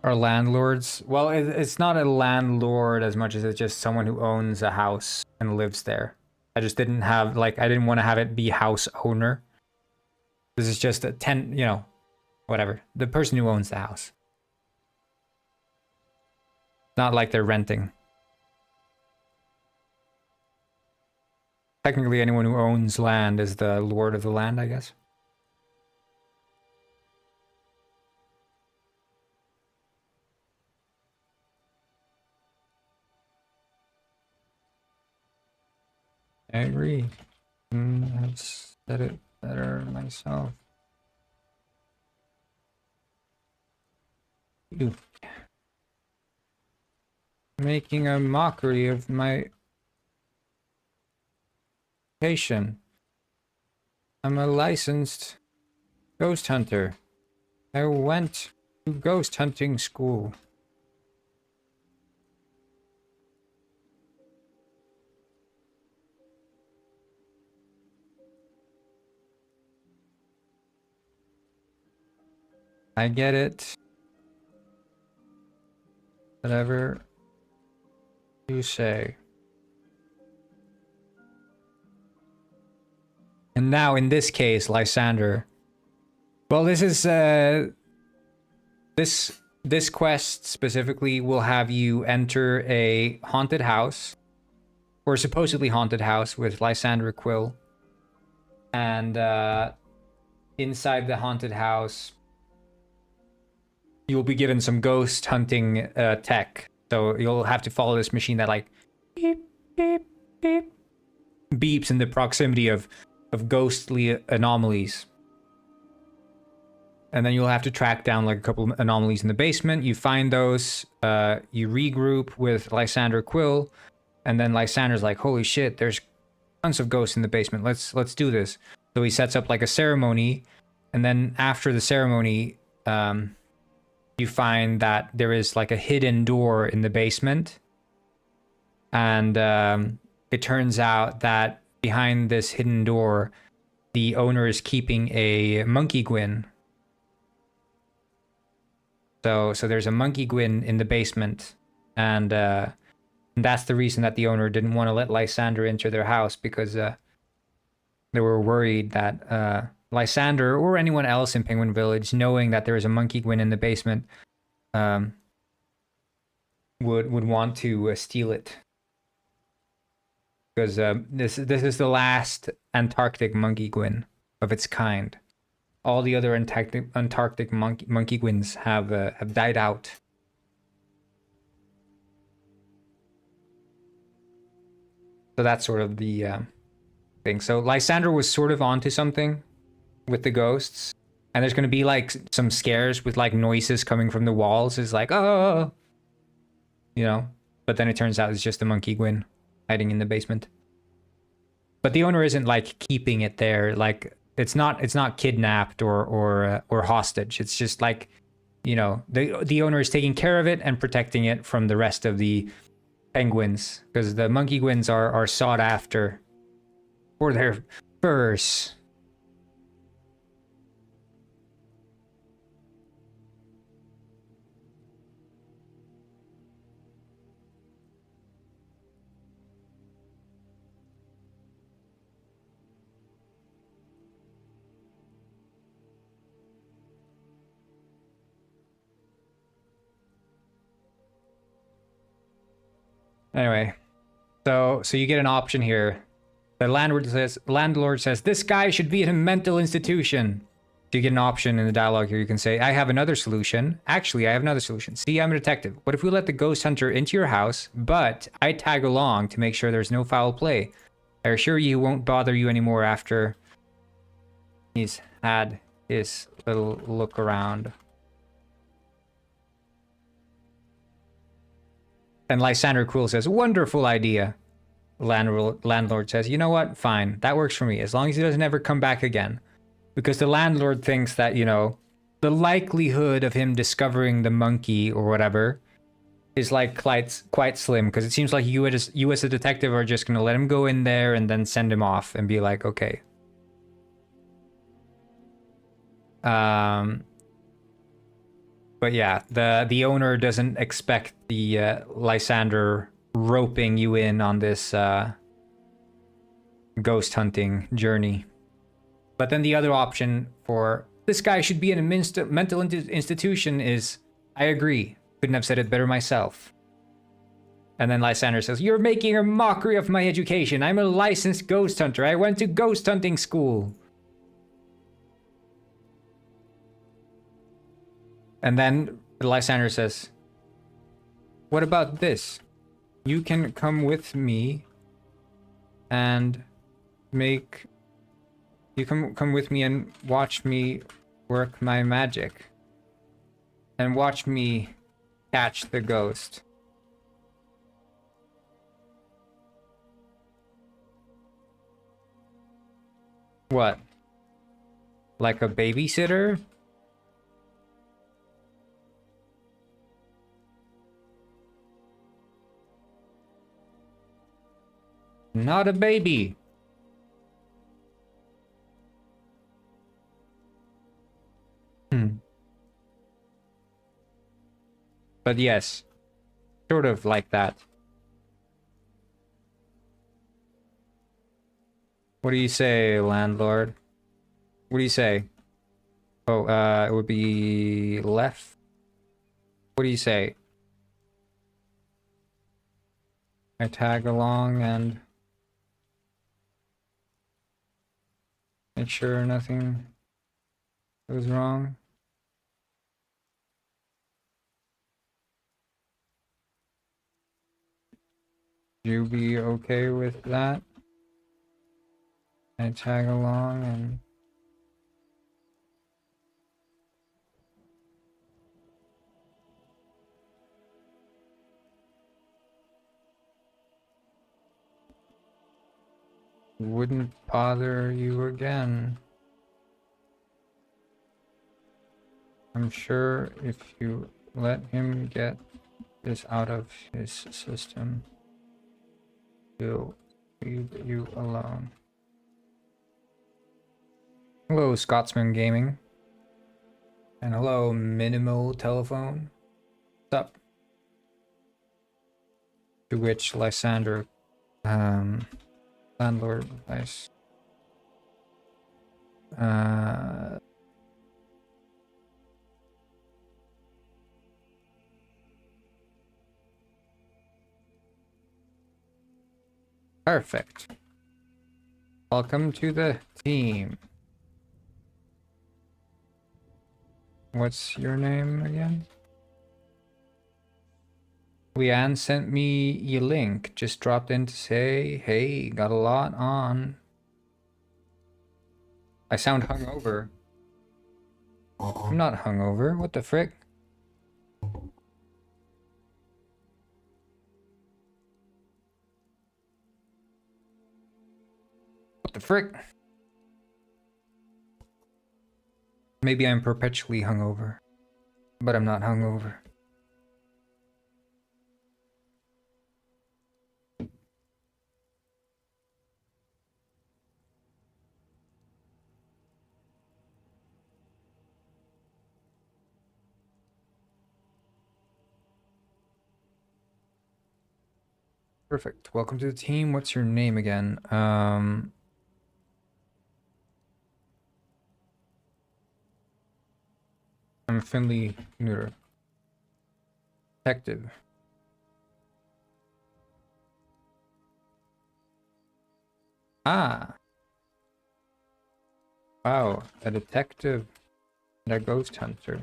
Are landlords? Well, it's not a landlord as much as it's just someone who owns a house and lives there. I just didn't have, like, I didn't want to have it be house owner. This is just a you know, whatever. The person who owns the house. Not like they're renting. Technically, anyone who owns land is the lord of the land, I guess. I agree. I've said it better myself. You making a mockery of my patient. I'm a licensed ghost hunter. I went to ghost hunting school. I get it. Whatever you say. And now in this case, Lysander. Well, this is this quest specifically will have you enter a haunted house, or supposedly haunted house, with Lysander Quill. And inside the haunted house, you'll be given some ghost hunting tech. So you'll have to follow this machine that like beep, beep, beep, beeps in the proximity of ghostly anomalies. And then you'll have to track down like a couple of anomalies in the basement. You find those, you regroup with Lysander Quill, and then Lysander's like, holy shit, there's tons of ghosts in the basement. Let's do this. So he sets up like a ceremony, and then after the ceremony, you find that there is like a hidden door in the basement. And it turns out that behind this hidden door, the owner is keeping a monkey Gwyn. So there's a monkey Gwyn in the basement, and that's the reason that the owner didn't want to let Lysander enter their house, because they were worried that Lysander or anyone else in Penguin Village, knowing that there is a monkey Gwyn in the basement, would want to steal it. Because this is the last Antarctic monkey Gwyn of its kind. All the other Antarctic monkey Gwyns have died out. So that's sort of the thing. So Lysander was sort of onto something with the ghosts, and there's gonna be like some scares with like noises coming from the walls. It's like, oh, you know. But then it turns out it's just a monkey Gwyn hiding in the basement. But the owner isn't like keeping it there. Like it's not kidnapped or hostage. It's just like, you know, the owner is taking care of it and protecting it from the rest of the penguins, because the monkey Gwyns are sought after for their furs. Anyway, so you get an option here. The landlord says this guy should be in a mental institution. So you get an option in the dialogue here. You can say, I have another solution. Actually, I have another solution. See, I'm a detective. What if we let the ghost hunter into your house, but I tag along to make sure there's no foul play? I assure you he won't bother you anymore after he's had his little look around. And Lysander Quill says, wonderful idea. Landlord says, you know what? Fine. That works for me, as long as he doesn't ever come back again. Because the landlord thinks that, you know, the likelihood of him discovering the monkey or whatever is like quite slim. Because it seems like you as a detective are just going to let him go in there and then send him off and be like, okay. But yeah, the owner doesn't expect the Lysander roping you in on this ghost hunting journey. But then the other option for this guy should be in a mental institution is, I agree. Couldn't have said it better myself. And then Lysander says, you're making a mockery of my education. I'm a licensed ghost hunter. I went to ghost hunting school. And then Lysander says, what about this? You can come with me and make... You come with me and watch me work my magic. And watch me catch the ghost. What? Like a babysitter? Not a baby. But yes, sort of like that. What do you say, landlord? What do you say? Oh, it would be left. What do you say? I tag along and make sure nothing goes wrong. You be okay with that? I tag along and wouldn't bother you again. I'm sure if you let him get this out of his system, he'll leave you alone. Hello, Scotsman Gaming. And hello, Minimal Telephone. What's up? To which Lysander, landlord, nice. Perfect. Welcome to the team. What's your name again? Leanne sent me a link. Just dropped in to say, hey, got a lot on. I sound hungover. I'm not hungover. What the frick? What the frick? Maybe I'm perpetually hungover, but I'm not hungover. Perfect. Welcome to the team. What's your name again? I'm Finley Neuter. Detective. Ah. Wow, a detective and a ghost hunter.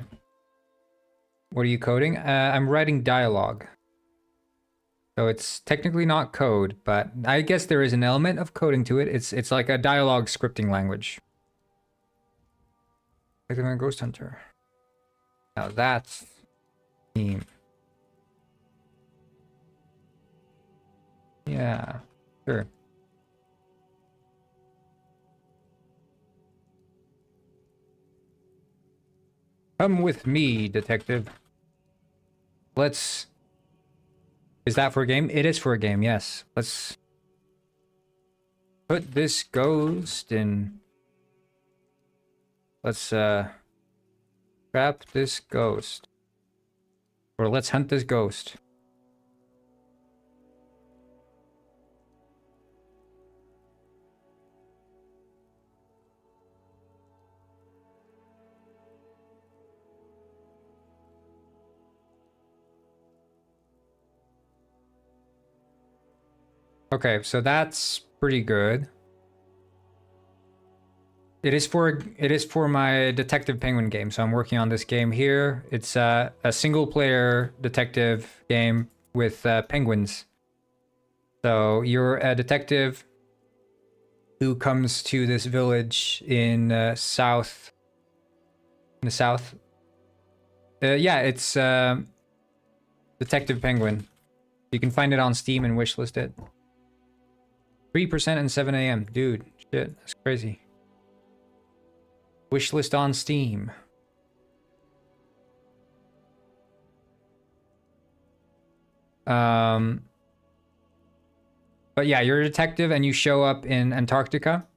What are you coding? I'm writing dialogue. So it's technically not code, but I guess there is an element of coding to it. It's like a dialogue scripting language. Detective and a ghost hunter. Now that's team. Yeah, sure. Come with me, detective. Let's... Is that for a game? It is for a game, yes. Let's put this ghost in... Let's, trap this ghost. Or let's hunt this ghost. Okay, so that's pretty good. It is for my Detective Penguin game, so I'm working on this game here. It's a single player detective game with penguins. So you're a detective who comes to this village in the south. Yeah, it's Detective Penguin. You can find it on Steam and wishlist it. 3% and 7 a.m. Dude, shit, that's crazy. Wishlist on Steam. But yeah, you're a detective and you show up in Antarctica.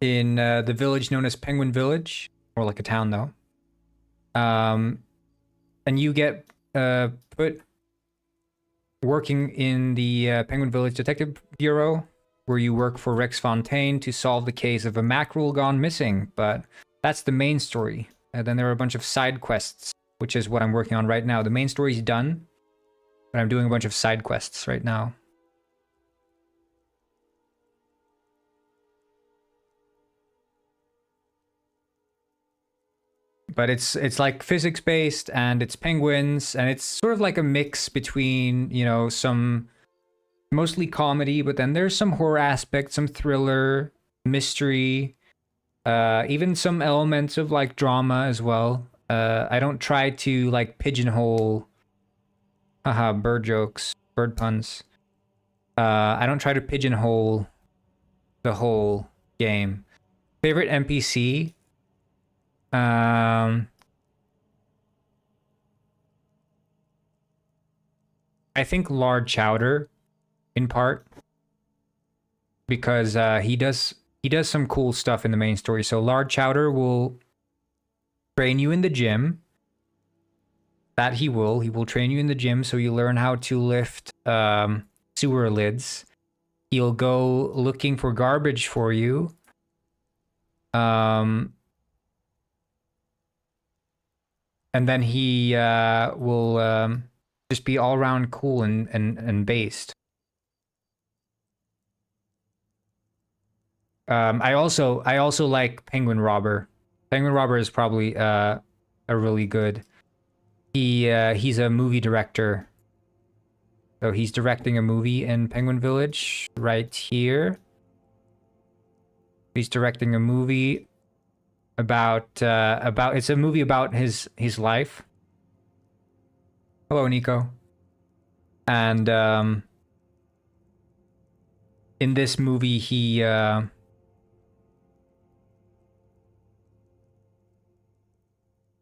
In the village known as Penguin Village. More like a town, though. And you get put working in the Penguin Village Detective Bureau, where you work for Rex Fontaine to solve the case of a mackerel gone missing. But that's the main story. And then there are a bunch of side quests, which is what I'm working on right now. The main story's done, but I'm doing a bunch of side quests right now. But it's like physics based, and it's penguins, and it's sort of like a mix between, you know, some mostly comedy, but then there's some horror aspect, some thriller, mystery, even some elements of like drama as well. I don't try to like pigeonhole bird jokes, bird puns. I don't try to pigeonhole the whole game. Favorite NPC? I think Lard Chowder, in part, because he does some cool stuff in the main story. So Lard Chowder will train you in the gym. That he will train you in the gym, so you learn how to lift sewer lids. He'll go looking for garbage for you. And then he will just be all around cool and based. I also like Penguin Robber. Penguin Robber is probably a really good. He's a movie director. So he's directing a movie in Penguin Village right here. He's directing a movie about it's a movie about his life. Hello, Nico. And in this movie he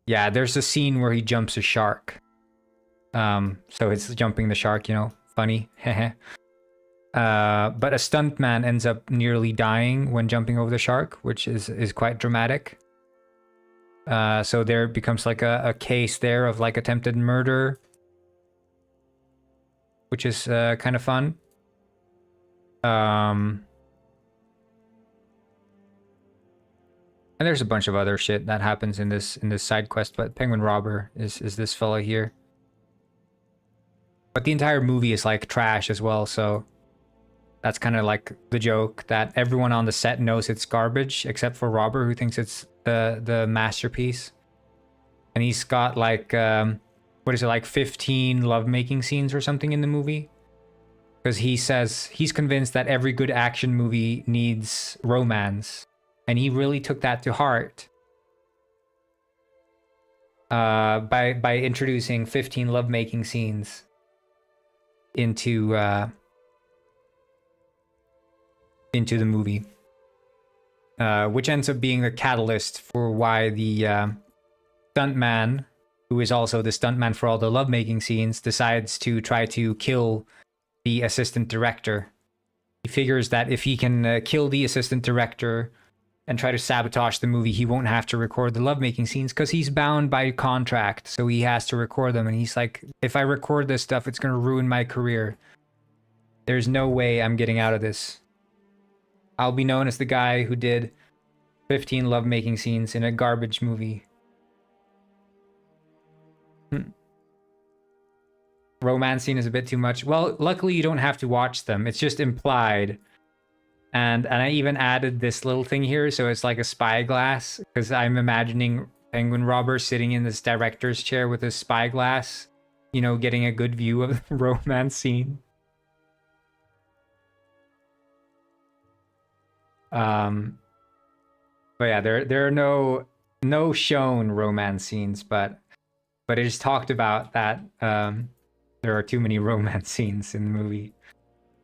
yeah, there's a scene where he jumps a shark. So it's jumping the shark, you know, funny. But a stuntman ends up nearly dying when jumping over the shark, which is quite dramatic. So there becomes like a case there of like attempted murder, which is kind of fun. And there's a bunch of other shit that happens in this side quest, but Penguin Robber is this fella here. But the entire movie is like trash as well, so that's kind of like the joke that everyone on the set knows it's garbage except for Robber, who thinks it's the masterpiece. And he's got like what is it, like 15 lovemaking scenes or something in the movie? Because he says he's convinced that every good action movie needs romance. And he really took that to heart by introducing 15 lovemaking scenes into the movie, which ends up being the catalyst for why the stuntman, who is also the stuntman for all the lovemaking scenes, decides to try to kill the assistant director. He figures that if he can kill the assistant director and try to sabotage the movie, he won't have to record the lovemaking scenes because he's bound by contract, so he has to record them. And he's like, if I record this stuff, it's going to ruin my career. There's no way I'm getting out of this. I'll be known as the guy who did 15 lovemaking scenes in a garbage movie. Romance scene is a bit too much. Well, luckily you don't have to watch them. It's just implied. And I even added this little thing here, so it's like a spyglass, because I'm imagining Penguin Robber sitting in this director's chair with a spyglass, you know, getting a good view of the romance scene. But yeah, there are no shown romance scenes, but it is talked about that there are too many romance scenes in the movie.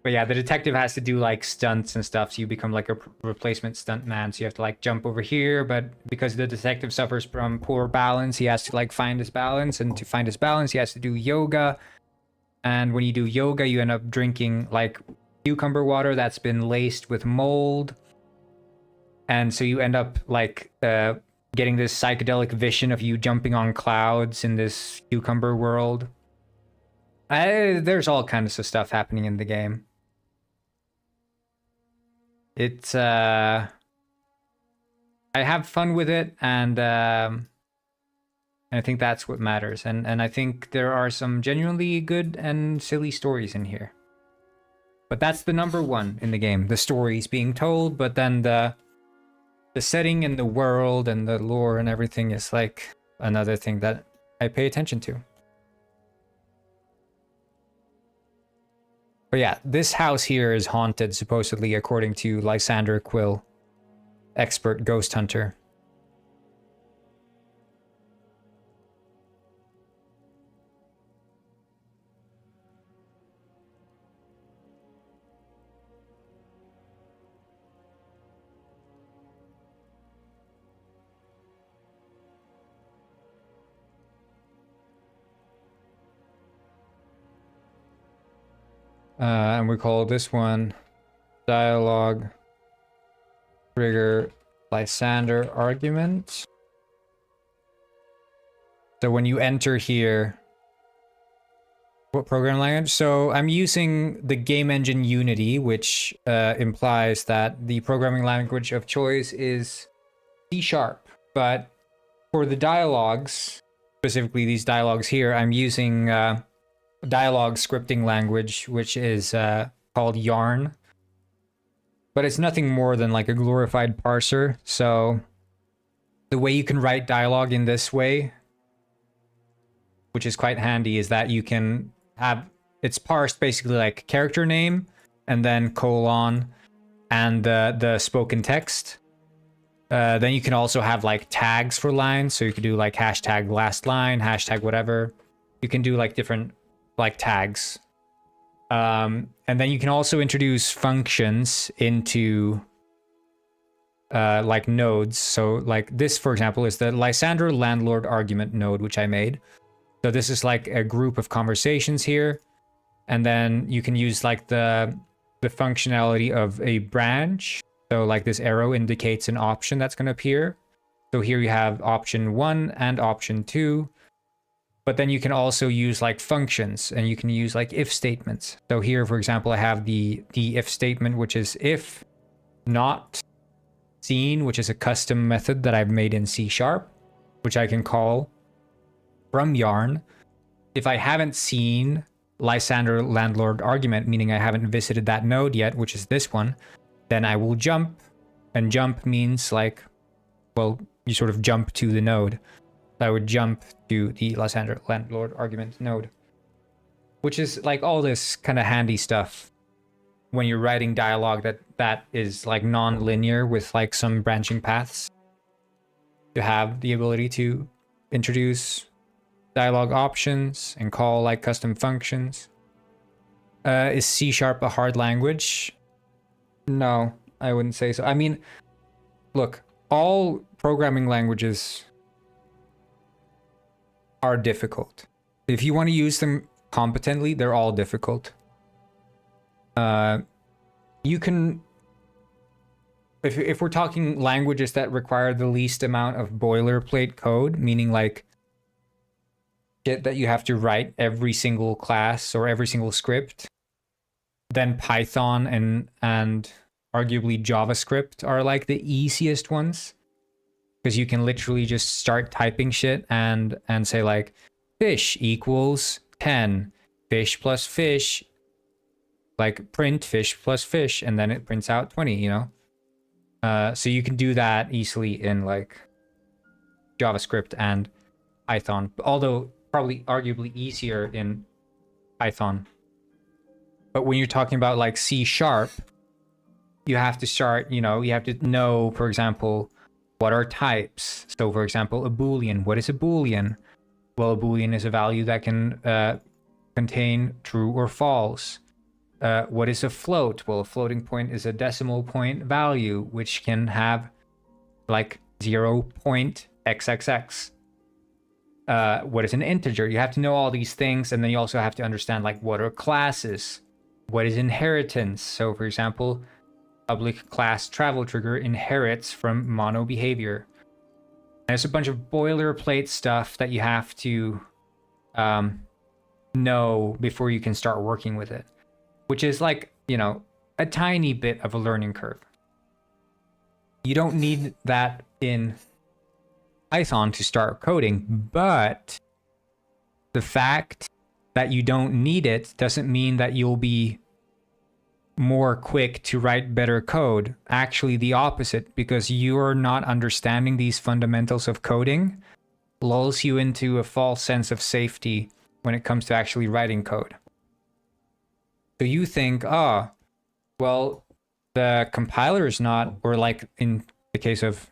But yeah, the detective has to do like stunts and stuff, so you become like a replacement stunt man. So you have to like jump over here, but because the detective suffers from poor balance, he has to like find his balance, and to find his balance, he has to do yoga. And when you do yoga, you end up drinking like cucumber water that's been laced with mold. And so you end up like getting this psychedelic vision of you jumping on clouds in this cucumber world. There's all kinds of stuff happening in the game. It's I have fun with it, and I think that's what matters. And I think there are some genuinely good and silly stories in here. But that's the number one in the game, the stories being told, but then the setting and the world and the lore and everything is like another thing that I pay attention to. But yeah, this house here is haunted, supposedly, according to Lysander Quill, expert ghost hunter. And we call this one dialogue trigger Lysander argument. So when you enter here, what program language? So I'm using the game engine Unity, which implies that the programming language of choice is C#. But for the dialogues, specifically these dialogues here, I'm using dialogue scripting language, which is called Yarn. But it's nothing more than like a glorified parser. So the way you can write dialogue in this way, which is quite handy, is that you can have it's parsed basically like character name and then colon and the spoken text. Then you can also have like tags for lines, so you could do like hashtag last line, hashtag whatever. You can do like different like tags. And then you can also introduce functions into like nodes. So like this, for example, is the Lysander landlord argument node, which I made. So this is like a group of conversations here. And then you can use like the functionality of a branch. So like this arrow indicates an option that's going to appear. So here you have option 1 and option 2. But then you can also use like functions, and you can use like if statements. So here, for example, I have the if statement, which is if not seen, which is a custom method that I've made in C#, which I can call from Yarn. If I haven't seen Lysander landlord argument, meaning I haven't visited that node yet, which is this one, then I will jump. And jump means like, well, you sort of jump to the node. I would jump to the Lysander landlord argument node, which is like all this kind of handy stuff when you're writing dialogue that is like non-linear with like some branching paths. To have the ability to introduce dialogue options and call like custom functions. Is C# a hard language? No, I wouldn't say so. I mean, look, all programming languages are difficult. If you want to use them competently, they're all difficult. You can, if we're talking languages that require the least amount of boilerplate code, meaning like shit that you have to write every single class or every single script, then Python and arguably JavaScript are like the easiest ones. Because you can literally just start typing shit and say like fish equals 10, fish plus fish, like print fish plus fish, and then it prints out 20, you know? So you can do that easily in like JavaScript and Python, although probably arguably easier in Python. But when you're talking about like C#, you have to start, you have to know, for example, what are types. So for example, a Boolean. What is a Boolean? Well, a Boolean is a value that can contain true or false. What is a float? Well, a floating point is a decimal point value, which can have like 0.xxx. What is an integer? You have to know all these things, and then you also have to understand like what are classes? What is inheritance? So for example, public class travel trigger inherits from mono behavior. There's a bunch of boilerplate stuff that you have to know before you can start working with it, which is like, a tiny bit of a learning curve. You don't need that in Python to start coding, but the fact that you don't need it doesn't mean that you'll be more quick to write better code. Actually, the opposite, because you're not understanding these fundamentals of coding, lulls you into a false sense of safety when it comes to actually writing code. So you think, well, the compiler is not, or like in the case of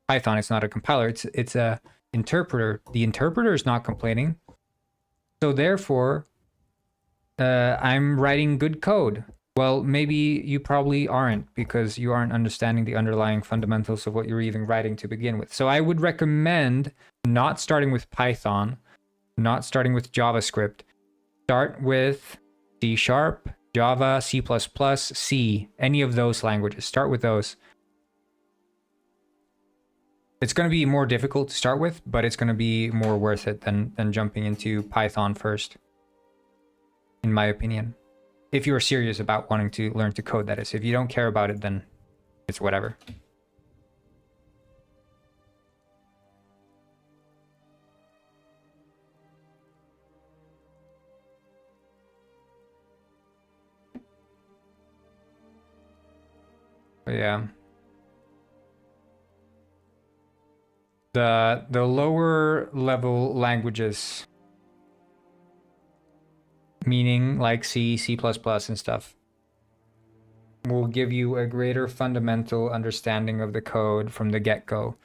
Python, it's not a compiler, it's a interpreter. The interpreter is not complaining. So therefore, I'm writing good code. Well, maybe you probably aren't, because you aren't understanding the underlying fundamentals of what you're even writing to begin with. So I would recommend not starting with Python, not starting with JavaScript. Start with C#, Java, C++, C, any of those languages. Start with those. It's going to be more difficult to start with, but it's going to be more worth it than jumping into Python first, in my opinion. If you're serious about wanting to learn to code, that is. If you don't care about it, then it's whatever. But yeah. The lower level languages, meaning like C, C++ and stuff, will give you a greater fundamental understanding of the code from the get-go.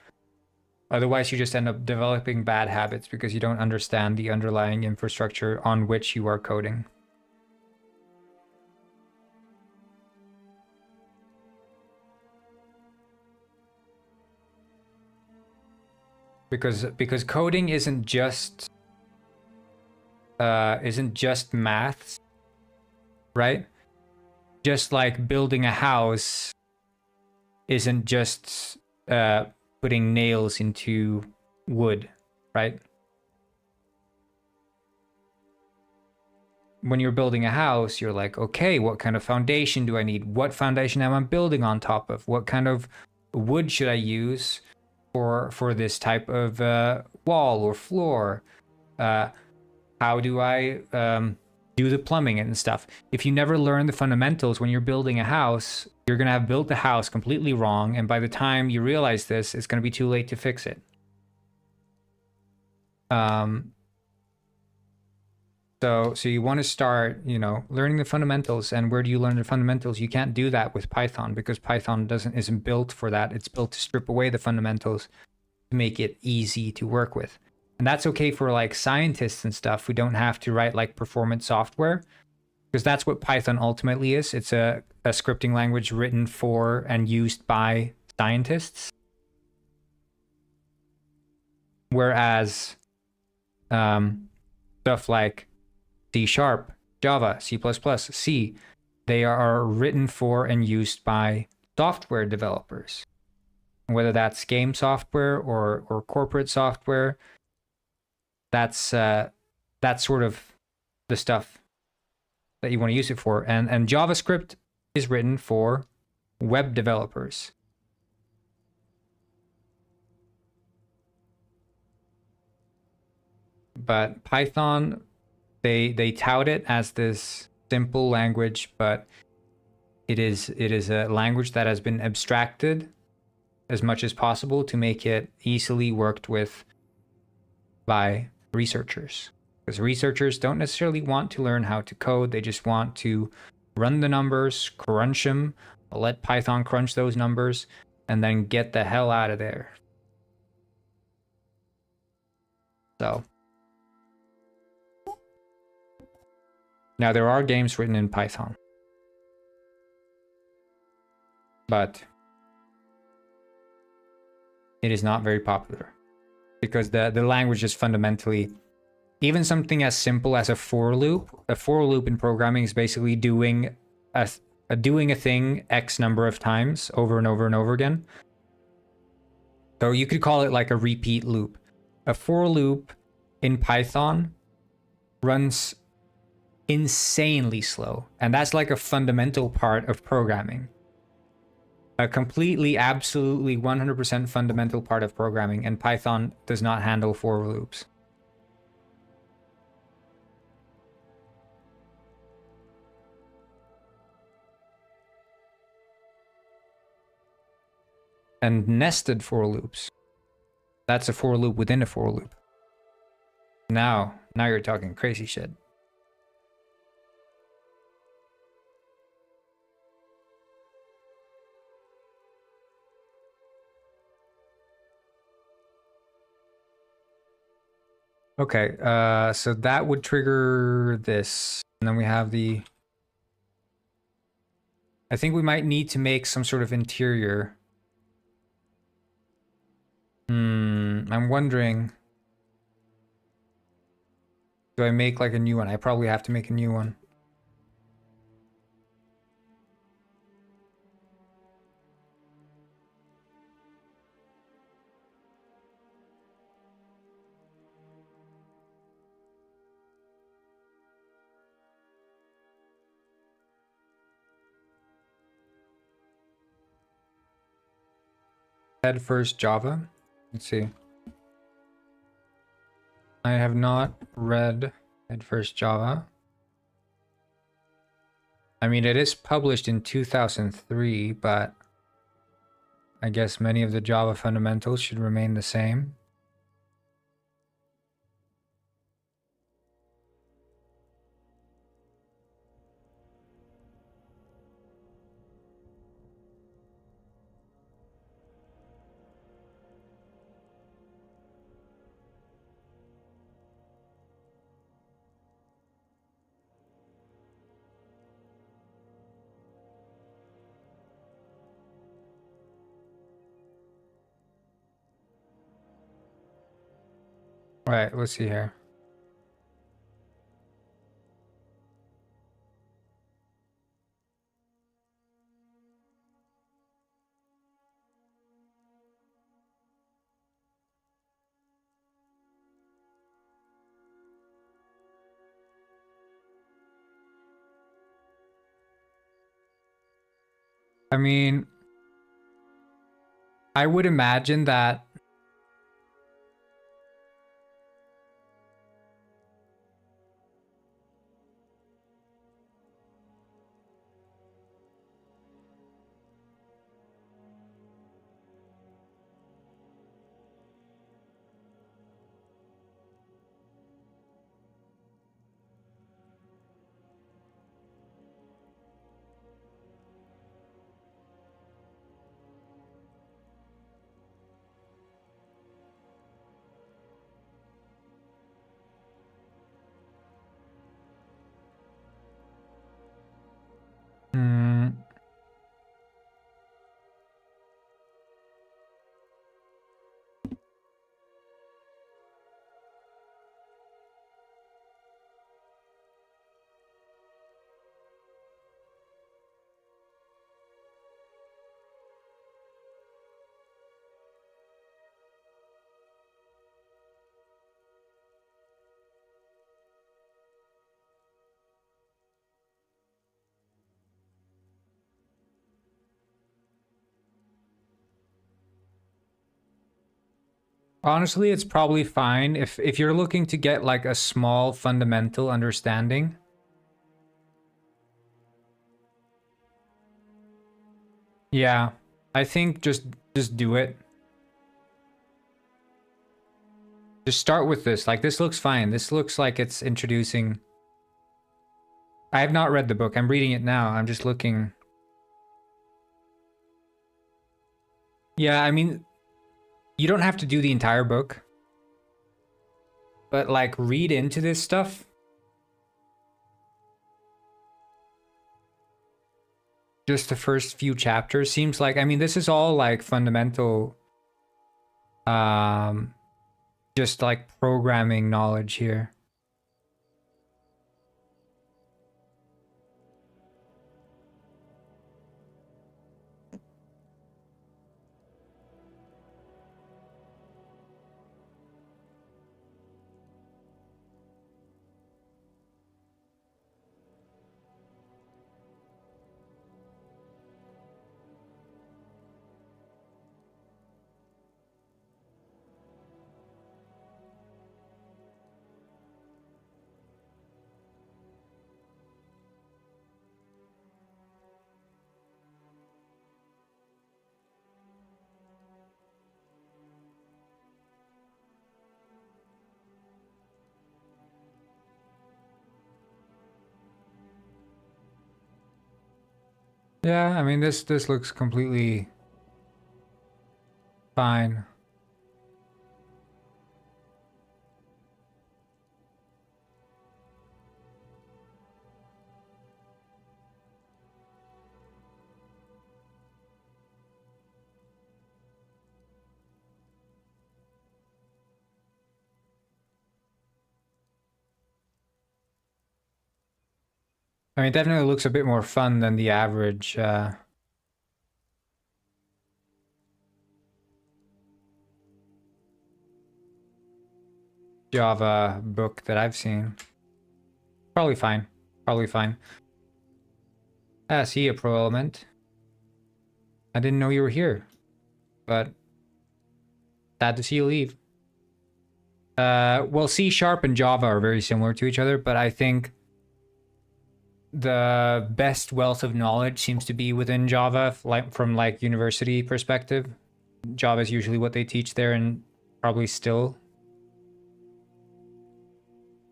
Otherwise, you just end up developing bad habits because you don't understand the underlying infrastructure on which you are coding. Because coding isn't just maths, right? Just like building a house isn't just putting nails into wood, right? When you're building a house, you're like, okay, what kind of foundation do I need? What foundation am I building on top of? What kind of wood should I use for this type of wall or floor? How do I do the plumbing and stuff? If you never learn the fundamentals when you're building a house, you're going to have built the house completely wrong, and by the time you realize this, it's going to be too late to fix it. So you want to start, learning the fundamentals. And where do you learn the fundamentals? You can't do that with Python, because Python isn't built for that. It's built to strip away the fundamentals to make it easy to work with. And that's okay for like scientists and stuff who don't have to write like performance software, because that's what Python ultimately is. It's a scripting language written for and used by scientists. Whereas stuff like C#, Java, C++, C, they are written for and used by software developers. Whether that's game software or corporate software, that's sort of the stuff that you want to use it for. And JavaScript is written for web developers. But Python, they tout it as this simple language, but it is a language that has been abstracted as much as possible to make it easily worked with by researchers. Because researchers don't necessarily want to learn how to code, they just want to run the numbers, crunch them, I'll let Python crunch those numbers and then get the hell out of there. So now there are games written in Python, but it is not very popular because the language is fundamentally, even something as simple as a for loop. A for loop in programming is basically doing a thing X number of times over and over and over again. So you could call it like a repeat loop. A for loop in Python runs insanely slow, and that's like a fundamental part of programming. A completely, absolutely 100% fundamental part of programming, and Python does not handle for loops. And nested for loops. That's a for loop within a for loop. Now you're talking crazy shit. Okay, so that would trigger this. And then we have the... I think we might need to make some sort of interior. I'm wondering... Do I make like a new one? I probably have to make a new one. Head first Java. Let's see. I have not read Head First Java. I mean, it is published in 2003, but I guess many of the Java fundamentals should remain the same. All right, let's see here. I mean, I would imagine that honestly, it's probably fine if you're looking to get like a small fundamental understanding. Yeah, I think just do it. Just start with this. Like, this looks fine. This looks like it's introducing... I have not read the book. I'm reading it now. I'm just looking... Yeah, I mean, you don't have to do the entire book, but like read into this stuff. Just the first few chapters seems like, I mean, this is all like fundamental, just like programming knowledge here. Yeah, I mean, this looks completely fine. I mean, it definitely looks a bit more fun than the average Java book that I've seen. Probably fine. Probably fine. See a pro element. I didn't know you were here, but sad to see you leave. Well, C# and Java are very similar to each other, but I think the best wealth of knowledge seems to be within Java, like from like university perspective. Java is usually what they teach there, and probably still.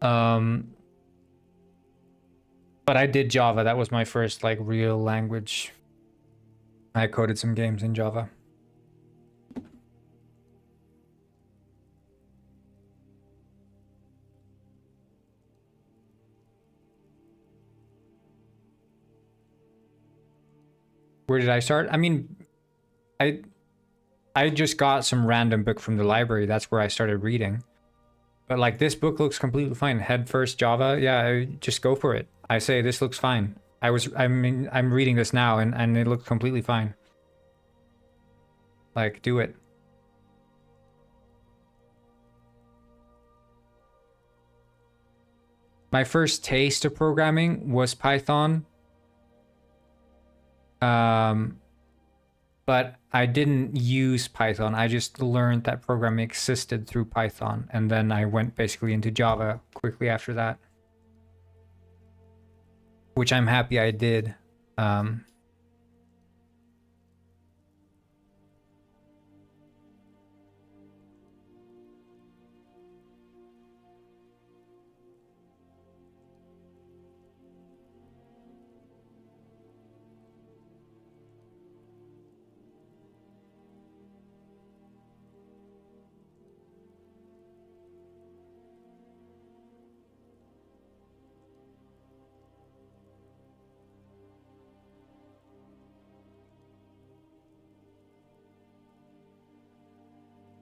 But I did Java. That was my first like real language. I coded some games in Java. Where did I start? I mean, I just got some random book from the library. That's where I started reading. But like this book looks completely fine. Head first Java. Yeah, just go for it. I say this looks fine. I'm reading this now and it looks completely fine. Like, do it. My first taste of programming was Python. But I didn't use Python. I just learned that programming existed through Python. And then I went basically into Java quickly after that. Which I'm happy I did.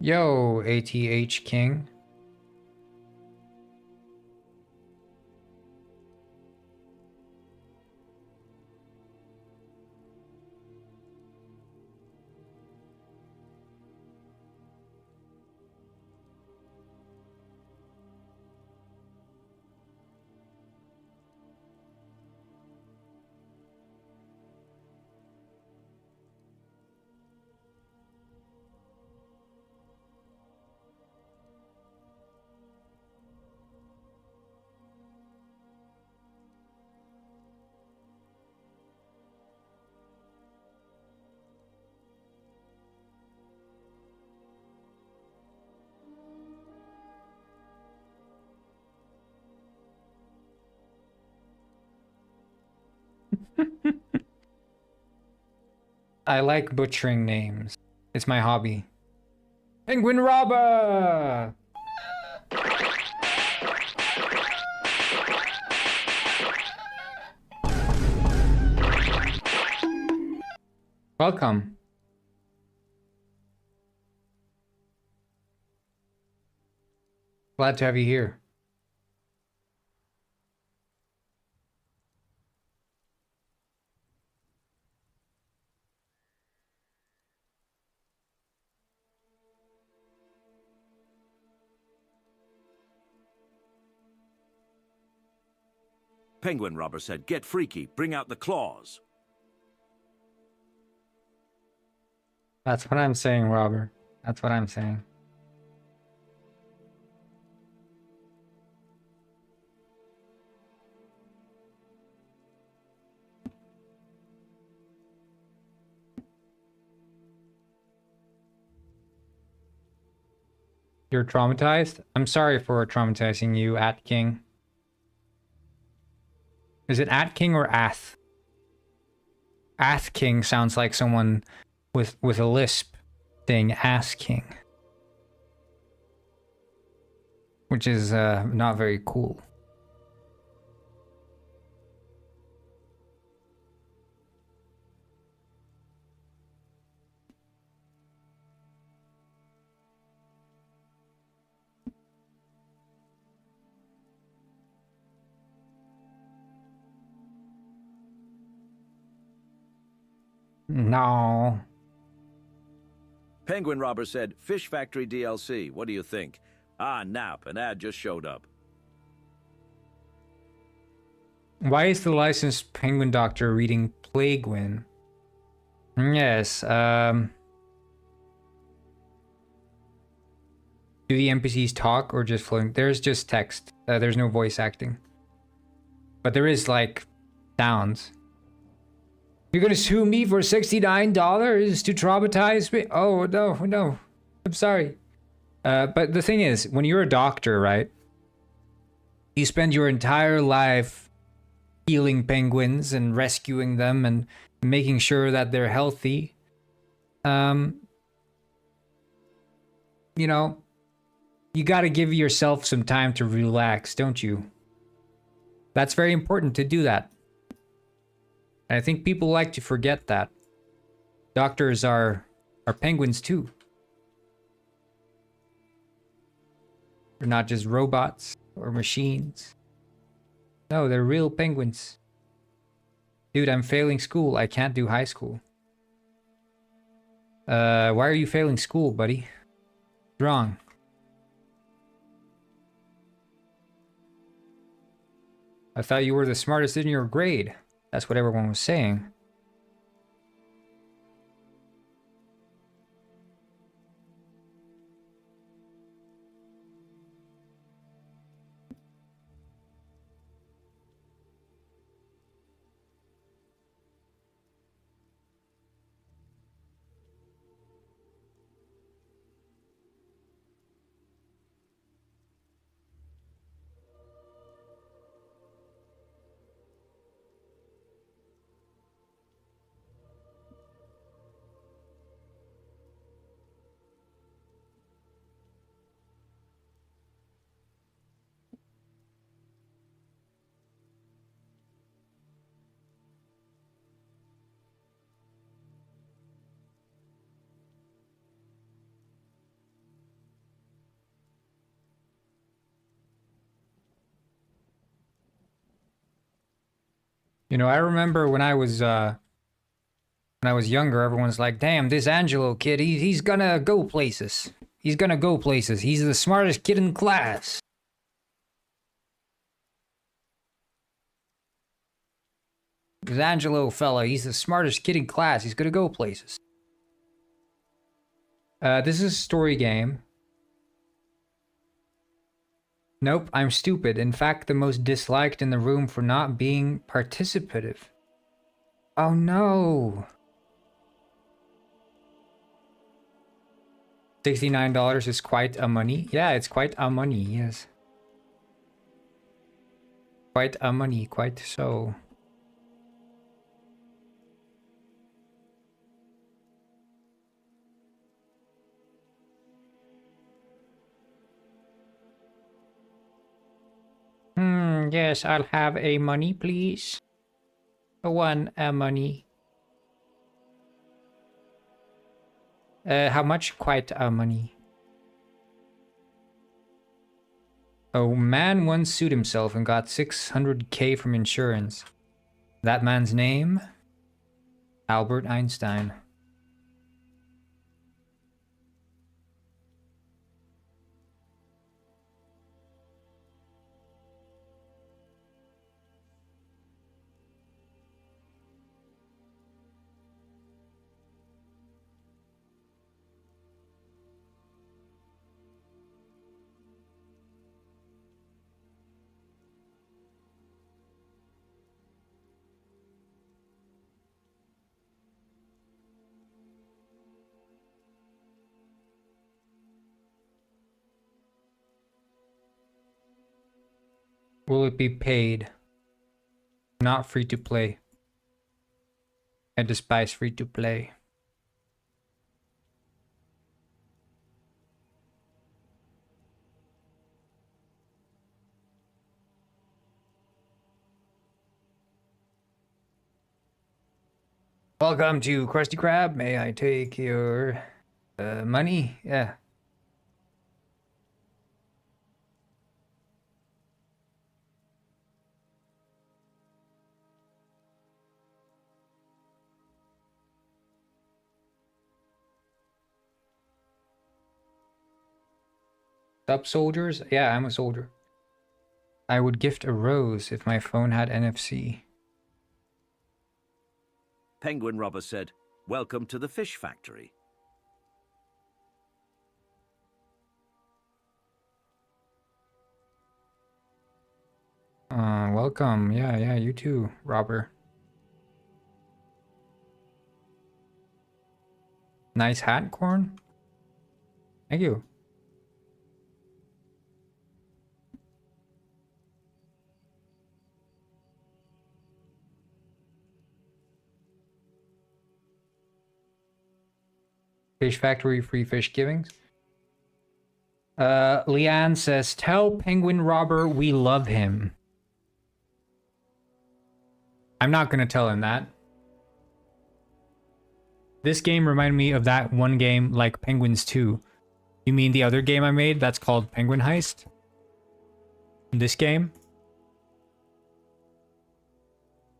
Yo, ATH King. I like butchering names. It's my hobby. Penguin robber! Welcome. Glad to have you here. Penguin Robber said, "Get freaky, bring out the claws." That's what I'm saying, Robert. That's what I'm saying. You're traumatized? I'm sorry for traumatizing you, At King. Is it At King or Ath? Ath King sounds like someone with a lisp saying Ass King. Which is not very cool. No. Penguin Robber said, "Fish Factory DLC, what do you think?" Ah, nap, an ad just showed up. Why is the licensed penguin doctor reading Plaguewin? Yes, do the NPCs talk or just floating? There's just text. There's no voice acting. But there is, like, sounds. You're gonna sue me for $69 to traumatize me? Oh, no, no. I'm sorry. But the thing is, when you're a doctor, right? You spend your entire life healing penguins and rescuing them and making sure that they're healthy. You know, you gotta give yourself some time to relax, don't you? That's very important to do that. And I think people like to forget that. Doctors are penguins too. They're not just robots or machines. No, they're real penguins. Dude, I'm failing school. I can't do high school. Why are you failing school, buddy? What's wrong? I thought you were the smartest in your grade. That's what everyone was saying. You know, I remember when I was younger, everyone's like, "Damn, this Angelo kid, he's gonna go places. He's gonna go places. He's the smartest kid in class." This Angelo fella, he's the smartest kid in class. He's gonna go places. This is a story game. Nope, I'm stupid. In fact, the most disliked in the room for not being participative. Oh no. $69 is quite a money. Yeah, it's quite a money, yes. Quite a money, quite so. Yes, I'll have a money, please. One money. How much? Quite money. A man once sued himself and got 600K from insurance. That man's name? Albert Einstein. Will it be paid? Not free to play. I despise free to play. Welcome to Krusty Krab. May I take your money? Yeah. Up soldiers? Yeah, I'm a soldier. I would gift a rose if my phone had NFC. Penguin Robber said, "Welcome to the fish factory." Welcome. Yeah, you too, Robber. Nice hat, Corn. Thank you. Fish factory, free fish givings. Leanne says, tell Penguin Robber we love him. I'm not gonna tell him that. This game reminded me of that one game like Penguins 2. You mean the other game I made that's called Penguin Heist? This game?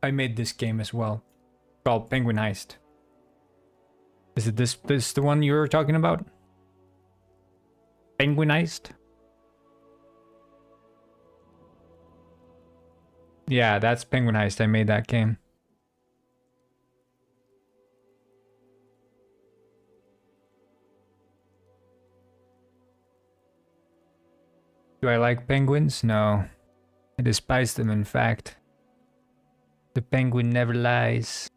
I made this game as well. Called Penguin Heist. Is it this the one you were talking about? Penguin Heist? Yeah, that's Penguin Heist. I made that game. Do I like penguins? No. I despise them, in fact. The penguin never lies.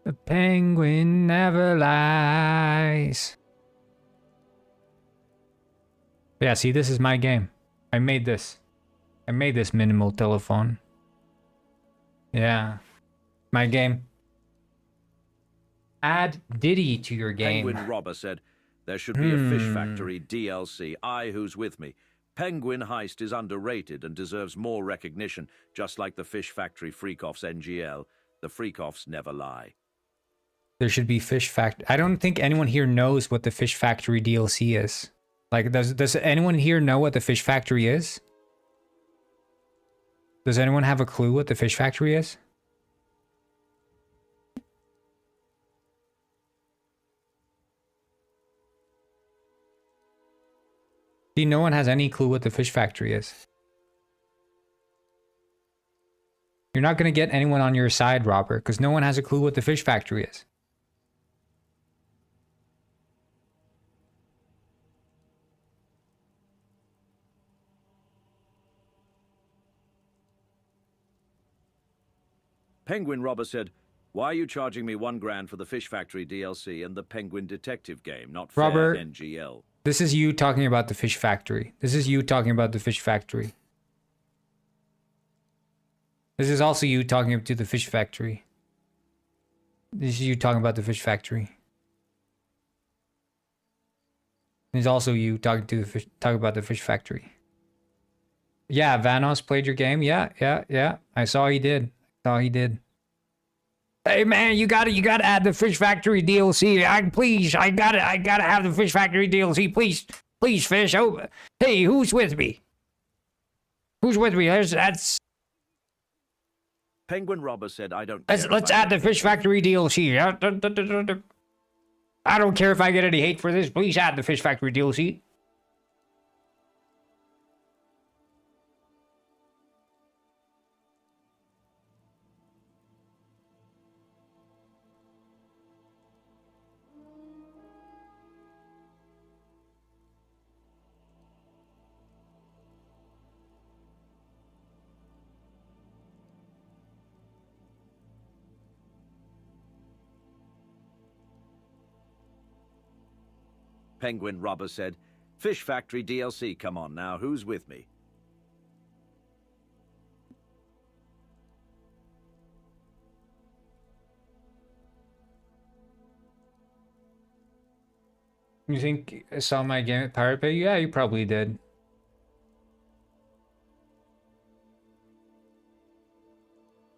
The penguin never lies. Yeah, see, this is my game. I made this. I made this minimal telephone. Yeah. My game. Add Diddy to your game. Penguin Robber said, "There should be a Fish Factory DLC. Who's with me? Penguin Heist is underrated and deserves more recognition, just like the Fish Factory Freakoffs NGL. The Freakoffs never lie." There should be Fish Factory. I don't think anyone here knows what the Fish Factory DLC is. Like, does anyone here know what the Fish Factory is? Does anyone have a clue what the Fish Factory is? See, no one has any clue what the Fish Factory is. You're not going to get anyone on your side, Robert, because no one has a clue what the Fish Factory is. Penguin Robber said, "Why are you charging me $1 grand for the Fish Factory DLC and the Penguin Detective game, not fair Robert, NGL?" This is you talking about the Fish Factory. This is you talking about the Fish Factory. This is also you talking to the Fish Factory. This is you talking about the Fish Factory. There's also you talking about the fish factory. Yeah, Vanos played your game. Yeah. I saw he did. Hey man, you gotta add the Fish Factory DLC. I gotta have the Fish Factory DLC. Please, Fish. Oh, hey, who's with me? That's Penguin Robber said, I don't care. let's add the Fish Factory DLC. I don't care if I get any hate for this. Please add the Fish Factory DLC. Penguin Robber said, Fish Factory DLC, come on now, who's with me? You think I saw my game at Pirate Bay? Yeah, you probably did.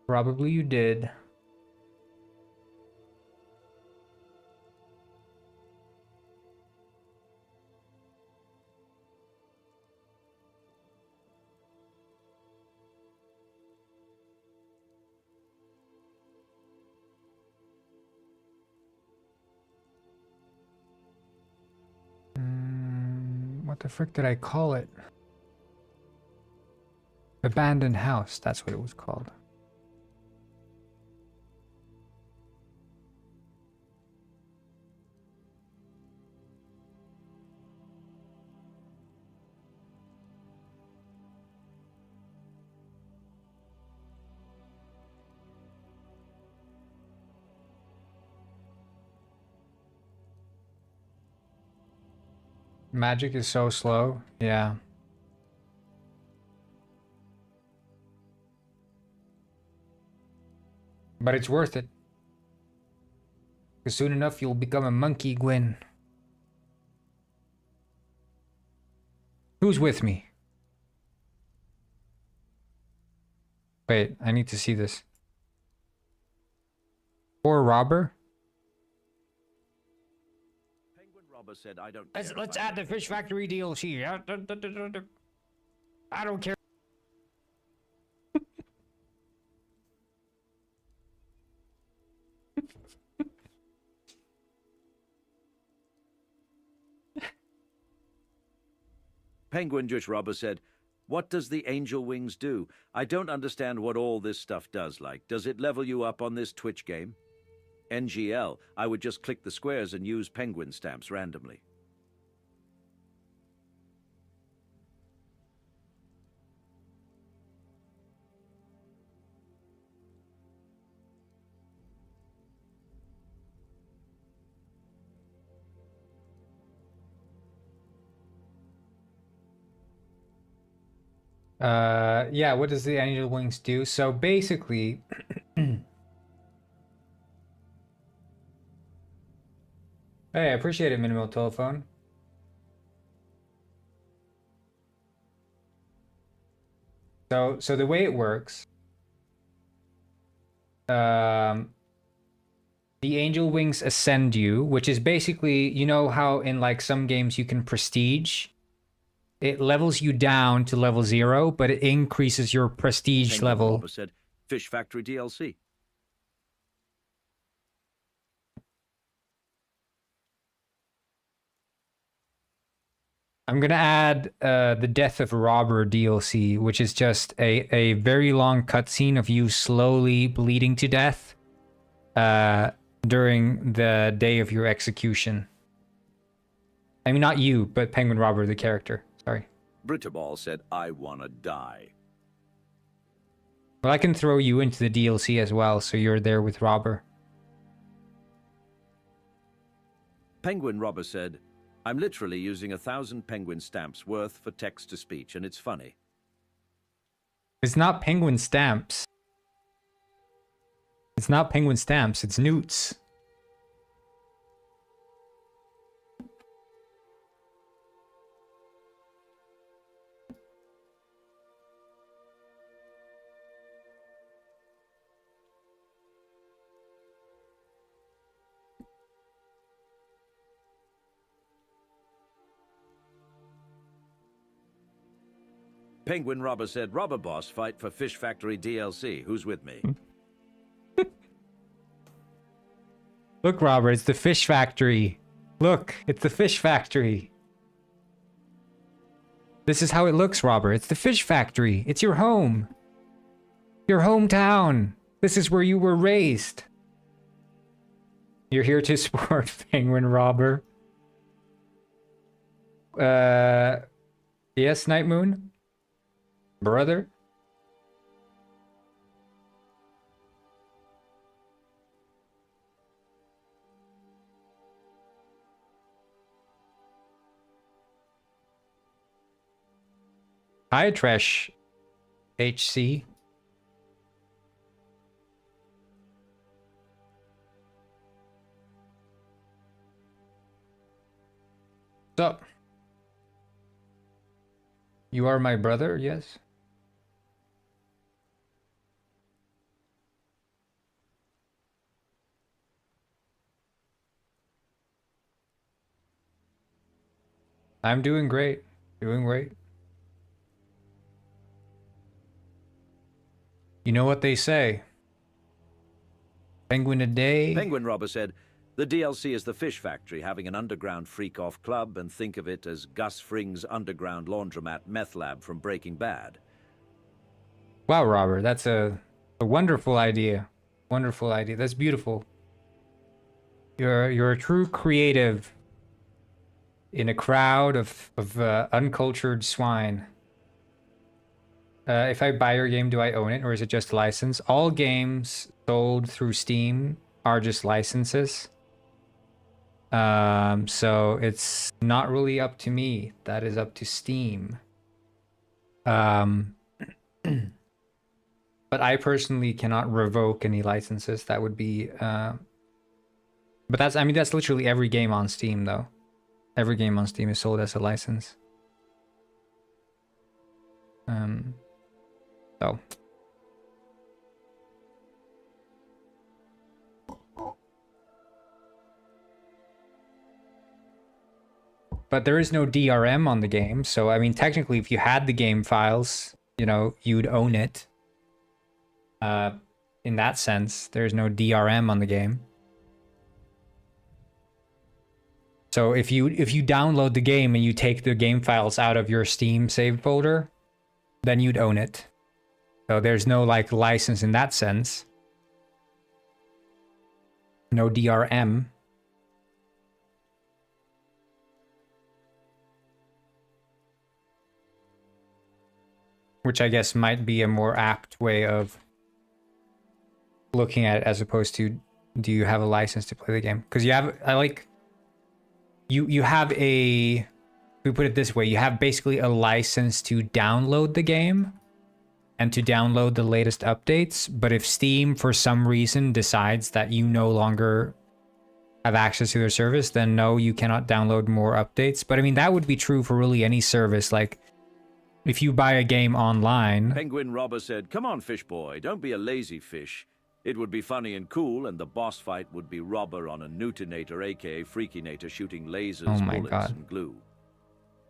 Probably you did. What the frick did I call it? Abandoned House, that's what it was called. Magic is so slow. Yeah. But it's worth it. Because soon enough you'll become a monkey, Gwen. Who's with me? Wait, I need to see this. Poor robber? Said, I don't care. Let's add the Fish Factory DLC. I don't care. Penguin Jush Robber said, what does the angel wings do? I don't understand what all this stuff does. Like, does it level you up on this Twitch game? NGL, I would just click the squares and use penguin stamps randomly. Yeah, what does the angel wings do? So basically Hey, I appreciate it, Minimal Telephone. So the way it works, the angel wings ascend you, which is basically, you know how in like some games you can prestige? It levels you down to level 0, but it increases your prestige Penguin level. Robber said, Fish Factory DLC. I'm gonna add the Death of Robber DLC, which is just a very long cutscene of you slowly bleeding to death during the day of your execution. I mean, not you, but Penguin Robber, the character. Sorry. Brittaball said, I wanna die. Well, I can throw you into the DLC as well, so you're there with Robber. Penguin Robber said, I'm literally using 1,000 penguin stamps worth for text-to-speech, and it's funny. It's not penguin stamps. It's not penguin stamps, it's newts. Penguin Robber said, Robber Boss fight for Fish Factory DLC. Who's with me? Look, Robert, it's the fish factory. Look, it's the fish factory. This is how it looks, Robert. It's the fish factory. It's your home. Your hometown. This is where you were raised. You're here to support Penguin Robber. Yes, Night Moon? Brother? Hi, Trash HC. What's up? You are my brother, yes? I'm doing great. Doing great. You know what they say? Penguin a day. Penguin Robber said, the DLC is the Fish Factory having an underground freak-off club, and think of it as Gus Fring's underground laundromat meth lab from Breaking Bad. Wow, Robert, that's a wonderful idea. Wonderful idea. That's beautiful. You're a true creative in a crowd of uncultured swine. If I buy your game, do I own it, or is it just a license? All games sold through Steam are just licenses. So it's not really up to me. That is up to Steam. But I personally cannot revoke any licenses. That would be... But that's, I mean, that's literally every game on Steam, though. Every game on Steam is sold as a license. So... But there is no DRM on the game, so I mean, technically, if you had the game files, you know, you'd own it. In that sense, there's no DRM on the game. So if you download the game and you take the game files out of your Steam save folder, then you'd own it. So there's no like license in that sense. No DRM. Which I guess might be a more apt way of looking at it, as opposed to, do you have a license to play the game? Because you have, you have a, we put it this way, you have basically a license to download the game and to download the latest updates. But if Steam, for some reason, decides that you no longer have access to their service, then no, you cannot download more updates. But I mean, that would be true for really any service. Like, if you buy a game online... Penguin Robber said, come on, fish boy, don't be a lazy fish. It would be funny and cool, and the boss fight would be Robber on a Newtonator, aka Freakinator, shooting lasers, Oh my bullets, God. and glue.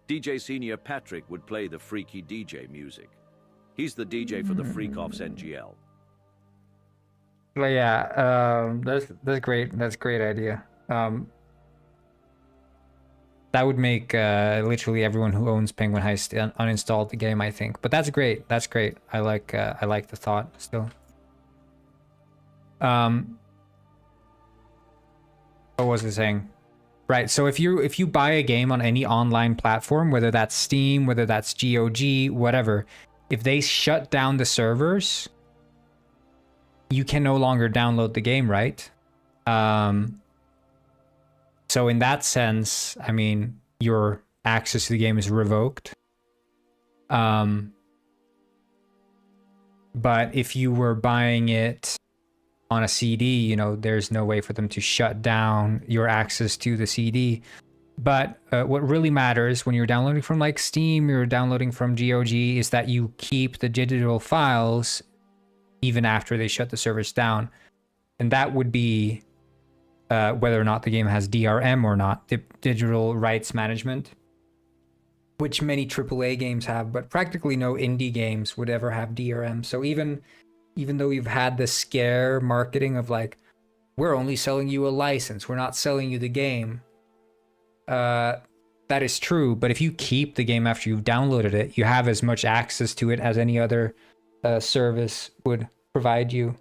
DJ Senior Patrick would play the freaky DJ music. He's the DJ for the Freak-Offs NGL. Well, yeah, that's great. That's a great idea. That would make literally everyone who owns Penguin Heist uninstall the game, I think. But that's great. That's great. I like the thought still. What was I saying? Right. So if you buy a game on any online platform, whether that's Steam, whether that's GOG, whatever, if they shut down the servers, you can no longer download the game, right? So in that sense, I mean, your access to the game is revoked. But if you were buying it on a CD, you know, there's no way for them to shut down your access to the CD. But what really matters when you're downloading from like Steam, you're downloading from GOG, is that you keep the digital files even after they shut the servers down. And that would be whether or not the game has DRM or not, digital rights management. which many AAA games have, but practically no indie games would ever have DRM. So even though you've had the scare marketing of like, we're only selling you a license, we're not selling you the game. That is true, but if you keep the game after you've downloaded it, you have as much access to it as any other service would provide you,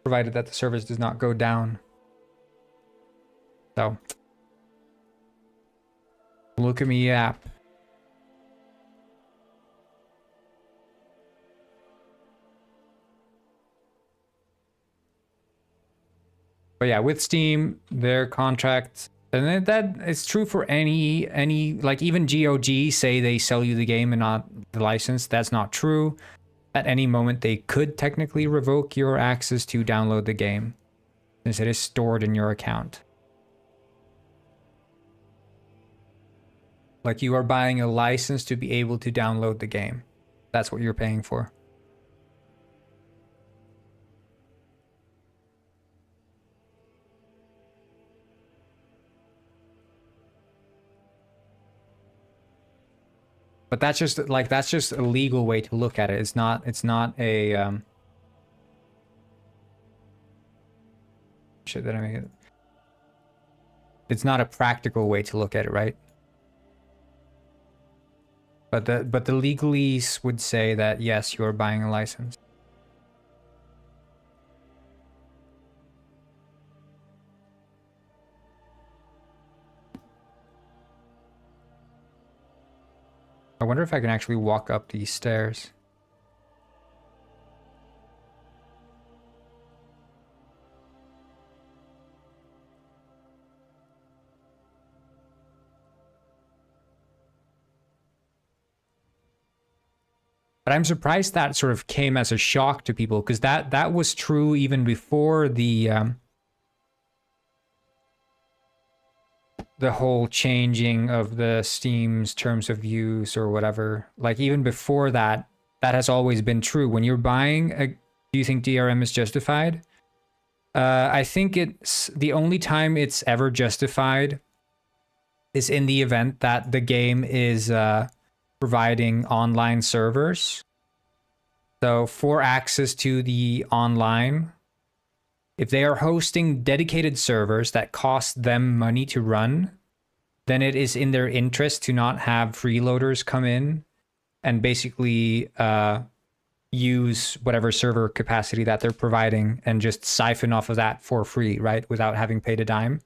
provided that the service does not go down. So, look at me app. But yeah, with Steam, their contract, and that is true for any like even GOG say they sell you the game and not the license. That's not true. At any moment, they could technically revoke your access to download the game, since it is stored in your account. Like you are buying a license to be able to download the game. That's what you're paying for. But that's just a legal way to look at it. It's not a shit that I make it. It's not a practical way to look at it, right? But the legalese would say that yes, you're buying a license. I wonder if I can actually walk up these stairs. But I'm surprised that sort of came as a shock to people, because that was true even before the whole changing of the Steam's terms of use or whatever. Like even before that, that has always been true. When you're buying a, do you think DRM is justified? I think it's the only time it's ever justified is in the event that the game is providing online servers. So for access to the online, if they are hosting dedicated servers that cost them money to run, then it is in their interest to not have freeloaders come in and basically use whatever server capacity that they're providing and just siphon off of that for free, right? Without having paid a dime.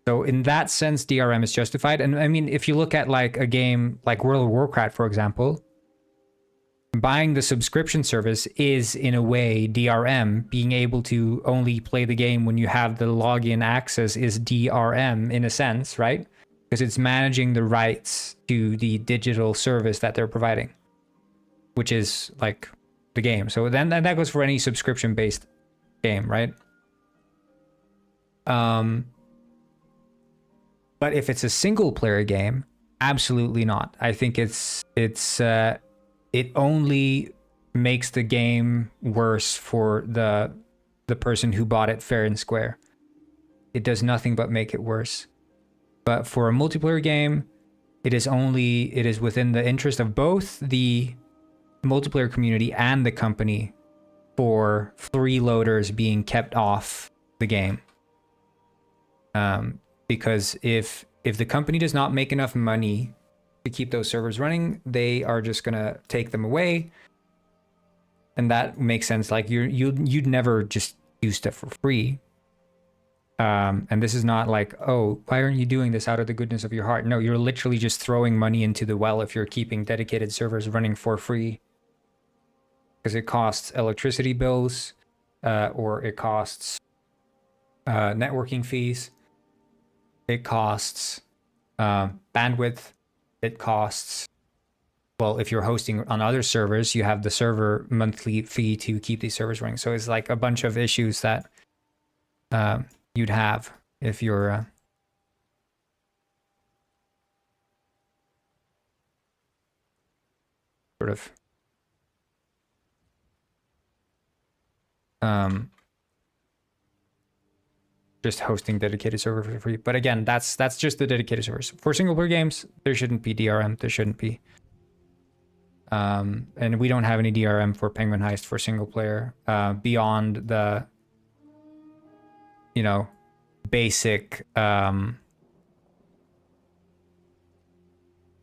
So in that sense, DRM is justified. And I mean, if you look at like a game like World of Warcraft, for example, buying the subscription service is in a way DRM. Being able to only play the game when you have the login access is DRM in a sense, right? Because it's managing the rights to the digital service that they're providing, which is like the game. So then that goes for any subscription based game, right? But if it's a single player game, absolutely not. I think it only makes the game worse for the person who bought it fair and square. It does nothing but make it worse. But for a multiplayer game, it is within the interest of both the multiplayer community and the company for freeloaders being kept off the game. Because if the company does not make enough money to keep those servers running, they are just gonna take them away, and that makes sense. Like you'd never just do stuff for free. And this is not like, oh, why aren't you doing this out of the goodness of your heart? No, you're literally just throwing money into the well if you're keeping dedicated servers running for free, because it costs electricity bills, or it costs networking fees. It costs bandwidth. It costs, well, if you're hosting on other servers, you have the server monthly fee to keep these servers running. So it's like a bunch of issues that you'd have if you're sort of just hosting dedicated server for free. But again, that's just the dedicated servers. For single player games, there shouldn't be DRM. There shouldn't be. And we don't have any DRM for Penguin Heist for single player beyond the, you know, basic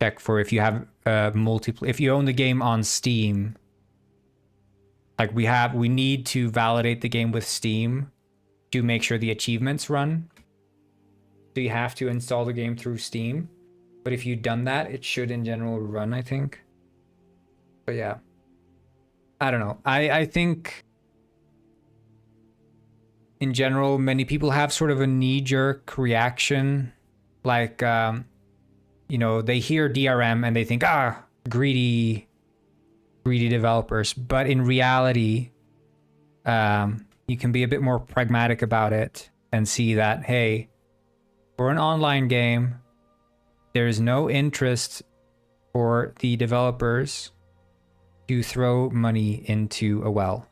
check for if you have if you own the game on Steam. Like we need to validate the game with Steam to make sure the achievements run. So you have to install the game through Steam. But if you've done that, it should in general run, I think. But yeah, I don't know. I think in general, many people have sort of a knee-jerk reaction. Like, you know, they hear DRM and they think, greedy developers. But in reality, you can be a bit more pragmatic about it and see that, hey, for an online game, there is no interest for the developers to throw money into a well.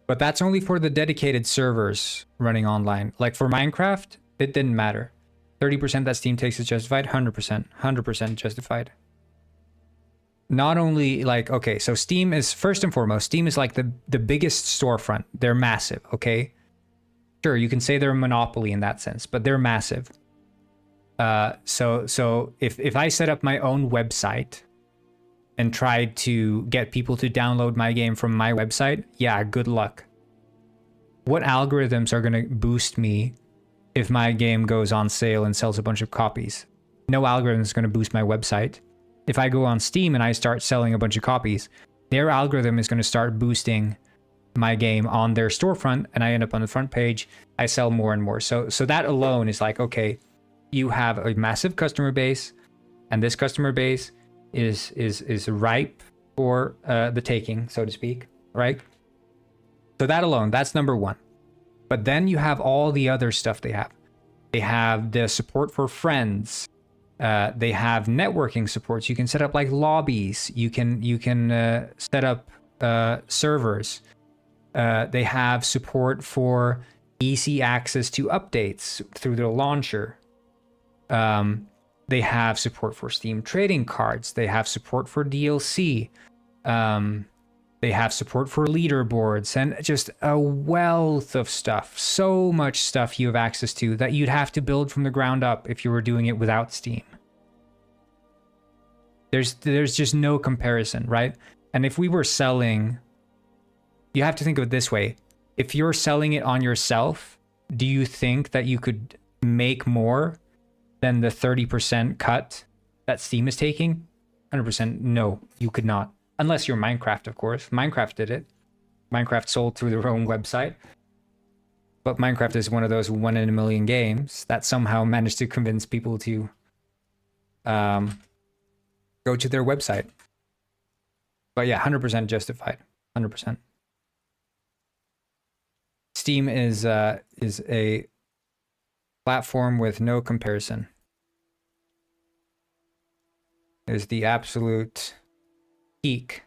But that's only for the dedicated servers running online. Like for Minecraft, it didn't matter. 30% that Steam takes is justified, 100% justified. Not only like, okay, so Steam is, first and foremost, Steam is like the biggest storefront. They're massive, okay? Sure, you can say they're a monopoly in that sense, but they're massive. So if I set up my own website and tried to get people to download my game from my website, yeah, good luck. What algorithms are going to boost me if my game goes on sale and sells a bunch of copies? No algorithm is going to boost my website. If I go on Steam and I start selling a bunch of copies, their algorithm is going to start boosting my game on their storefront, and I end up on the front page. I sell more and more. So that alone is like, okay, you have a massive customer base, and this customer base is ripe for the taking, so to speak, right? So that alone, that's number one. But then you have all the other stuff they have. They have the support for friends. They have networking supports. You can set up like lobbies. You can set up servers. They have support for easy access to updates through their launcher. They have support for Steam trading cards. They have support for DLC. They have support for leaderboards and just a wealth of stuff. So much stuff you have access to that you'd have to build from the ground up if you were doing it without Steam. There's just no comparison, right? And if we were selling, you have to think of it this way. If you're selling it on yourself, do you think that you could make more than the 30% cut that Steam is taking? 100% no, you could not. Unless you're Minecraft, of course. Minecraft did it. Minecraft sold through their own website. But Minecraft is one of those 1 in a million games that somehow managed to convince people to go to their website. But yeah, 100% justified. 100%. Steam is a platform with no comparison. It is the absolute peak.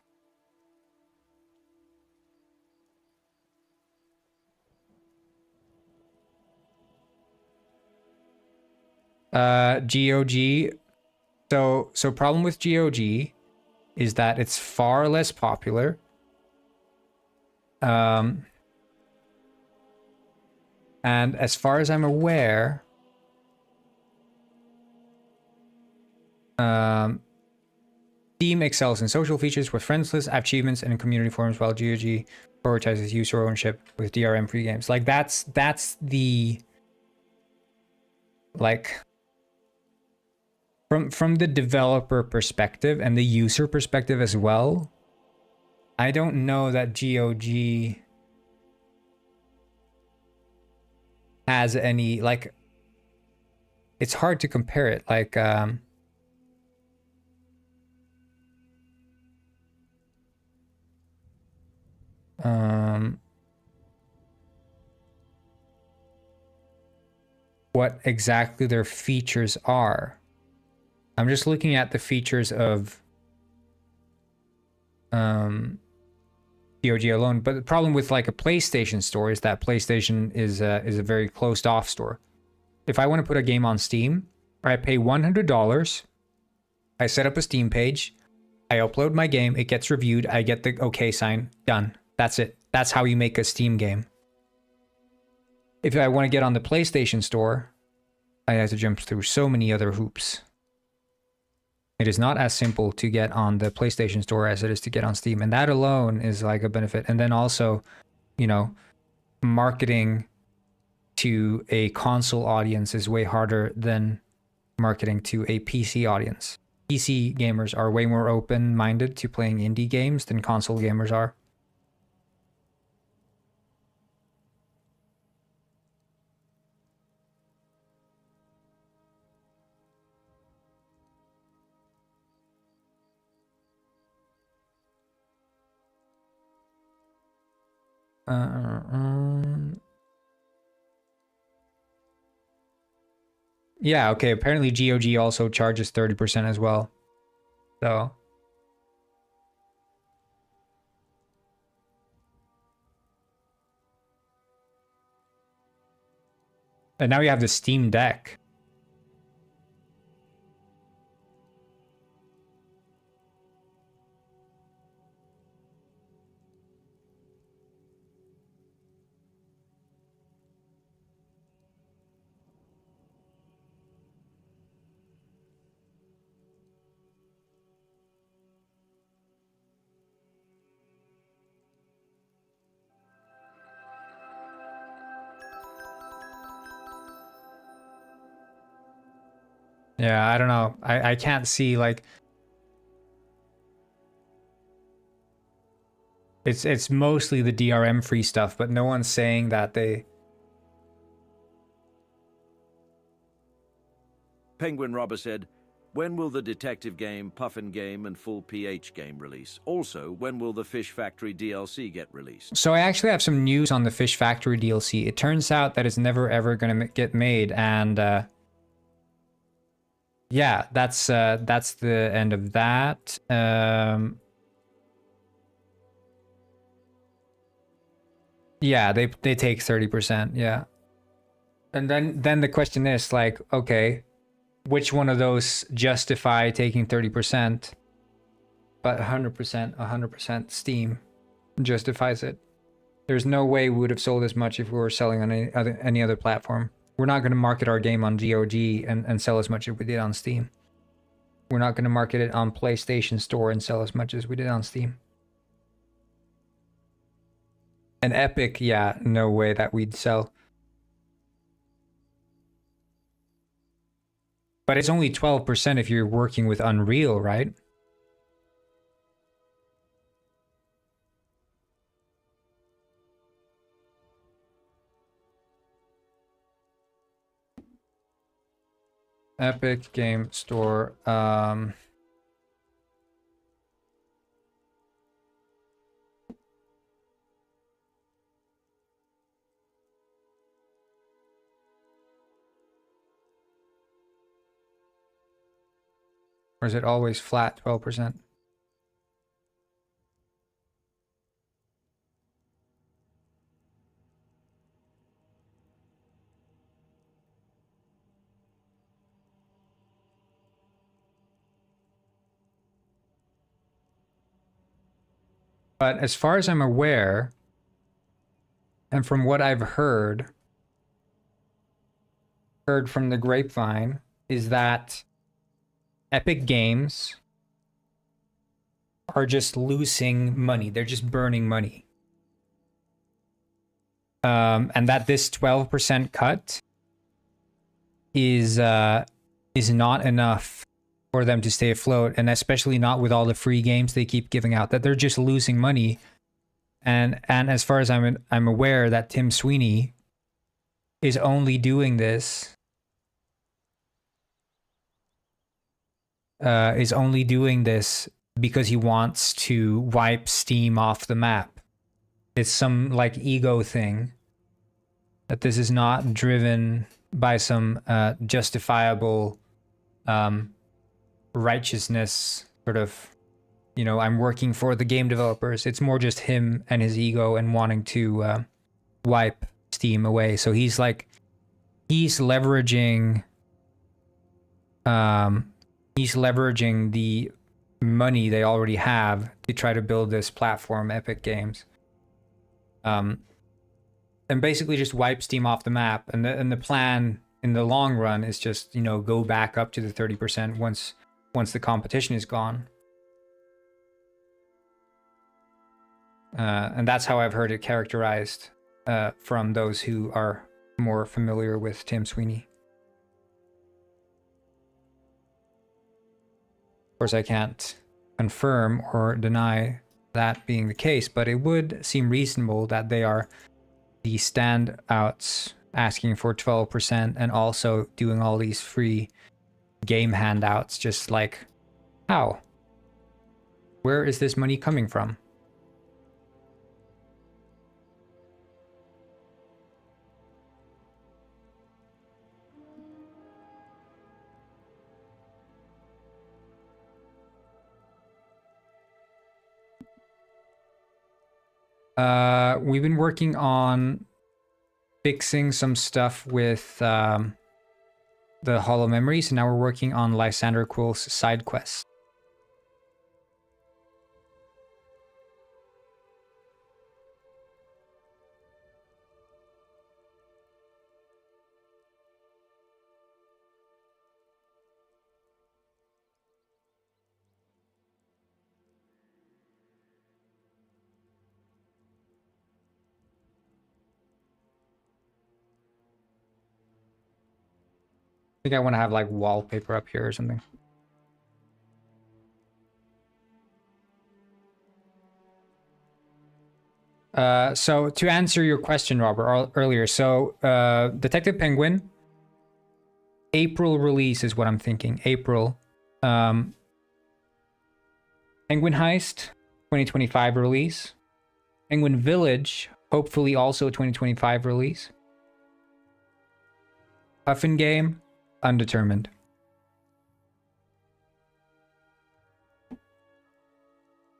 GOG. So problem with GOG is that it's far less popular. And as far as I'm aware, Steam excels in social features with friends lists, achievements, and community forums, while GOG prioritizes user ownership with DRM-free games. Like that's the, like, from the developer perspective and the user perspective as well, I don't know that GOG has any, like, it's hard to compare it. Like, what exactly their features are. I'm just looking at the features of GOG alone, but the problem with like a PlayStation store is that PlayStation is a very closed off store. If I want to put a game on Steam, I pay $100, I set up a Steam page, I upload my game, it gets reviewed, I get the OK sign, done. That's it. That's how you make a Steam game. If I want to get on the PlayStation store, I have to jump through so many other hoops. It is not as simple to get on the PlayStation store as it is to get on Steam. And that alone is like a benefit. And then also, you know, marketing to a console audience is way harder than marketing to a PC audience. PC gamers are way more open-minded to playing indie games than console gamers are. Yeah, okay, apparently GOG also charges 30% as well. So. And now you have the Steam Deck. Yeah, I don't know. I can't see like it's mostly the DRM free stuff, but no one's saying that they. Penguin Robber said, when will the detective game, Puffin game, and full PH game release? Also, when will the Fish Factory DLC get released? So I actually have some news on the Fish Factory DLC. It turns out that it's never ever gonna get made, and yeah, that's the end of that. Yeah, they take 30%, yeah. And then the question is like, okay, which one of those justify taking 30%, but 100% Steam justifies it? There's no way we would have sold as much if we were selling on any other platform. We're not going to market our game on GOG and sell as much as we did on Steam. We're not going to market it on PlayStation Store and sell as much as we did on Steam. And Epic, yeah, no way that we'd sell. But it's only 12% if you're working with Unreal, right? Epic Game Store. Or is it always flat 12%? But as far as I'm aware, and from what I've heard from the grapevine, is that Epic Games are just losing money. They're just burning money. And that this 12% cut is not enough for them to stay afloat, and especially not with all the free games they keep giving out, that they're just losing money. And as far as I'm aware, that Tim Sweeney is only doing this because he wants to wipe Steam off the map. It's some like ego thing, that this is not driven by some justifiable righteousness sort of, you know, I'm working for the game developers. It's more just him and his ego and wanting to wipe Steam away. So he's leveraging the money they already have to try to build this platform, Epic Games. And basically just wipe Steam off the map. And the plan in the long run is just, you know, go back up to the 30% once the competition is gone. And that's how I've heard it characterized from those who are more familiar with Tim Sweeney. Of course, I can't confirm or deny that being the case, but it would seem reasonable that they are the standouts asking for 12% and also doing all these free game handouts. Just like, how? Where is this money coming from? We've been working on fixing some stuff with the Hollow Memories, and now we're working on Lysander Quill's side quests. I think I want to have like wallpaper up here or something. So to answer your question, Robert, earlier, so Detective Penguin, April release is what I'm thinking. April. Penguin Heist, 2025 release. Penguin Village, hopefully also a 2025 release. Puffin Game, undetermined.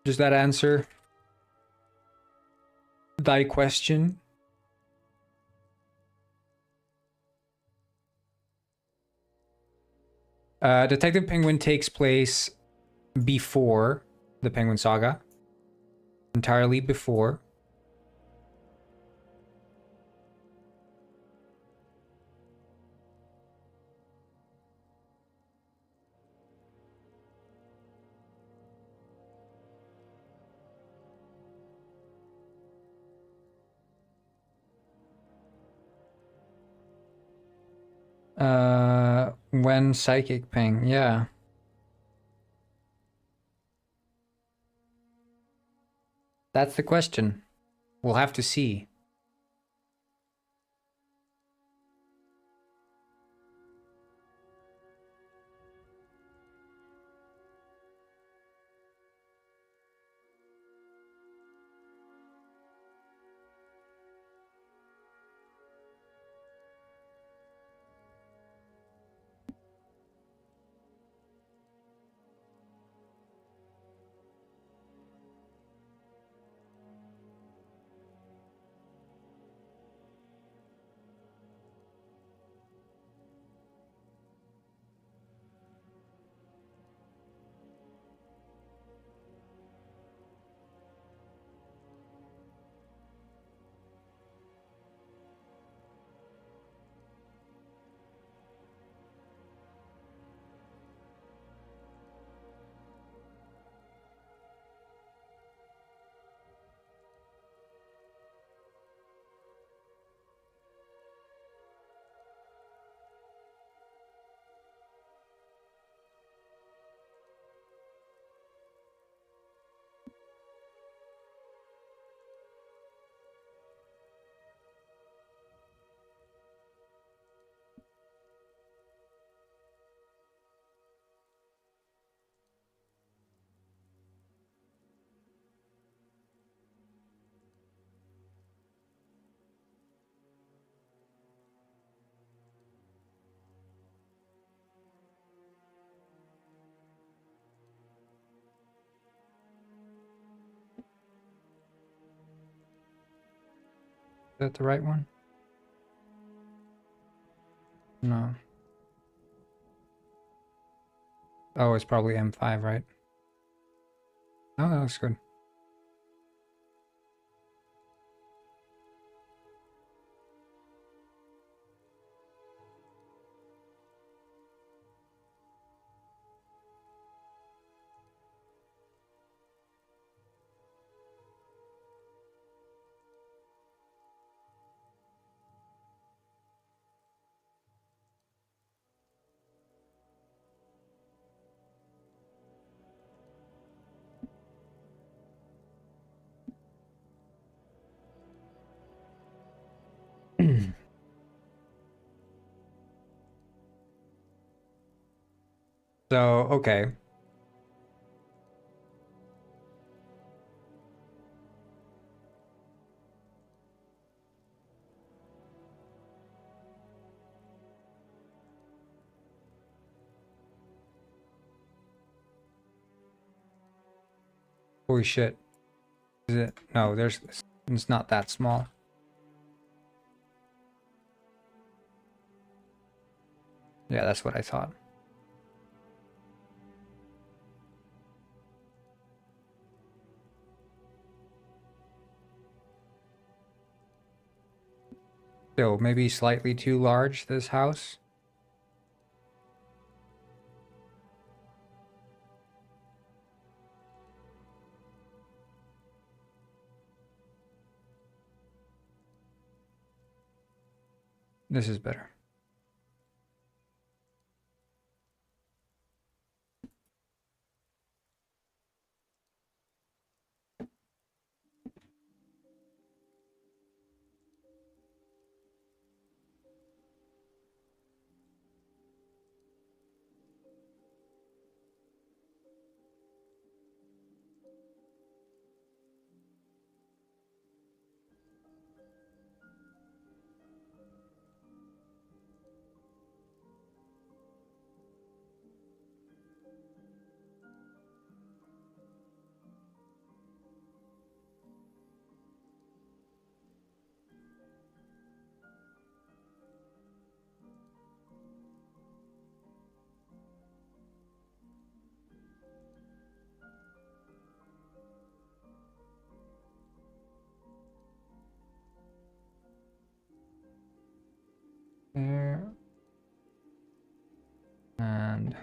Does that answer thy question? Detective Penguin takes place before the Penguin Saga. Entirely before. When Psychic Ping, yeah. That's the question. We'll have to see. that the right one? No. Oh, it's probably M5, right? Oh, that looks good. So, okay. Holy shit. Is it? No, it's not that small. Yeah, that's what I thought. Still, maybe slightly too large, this house. This is better. There. And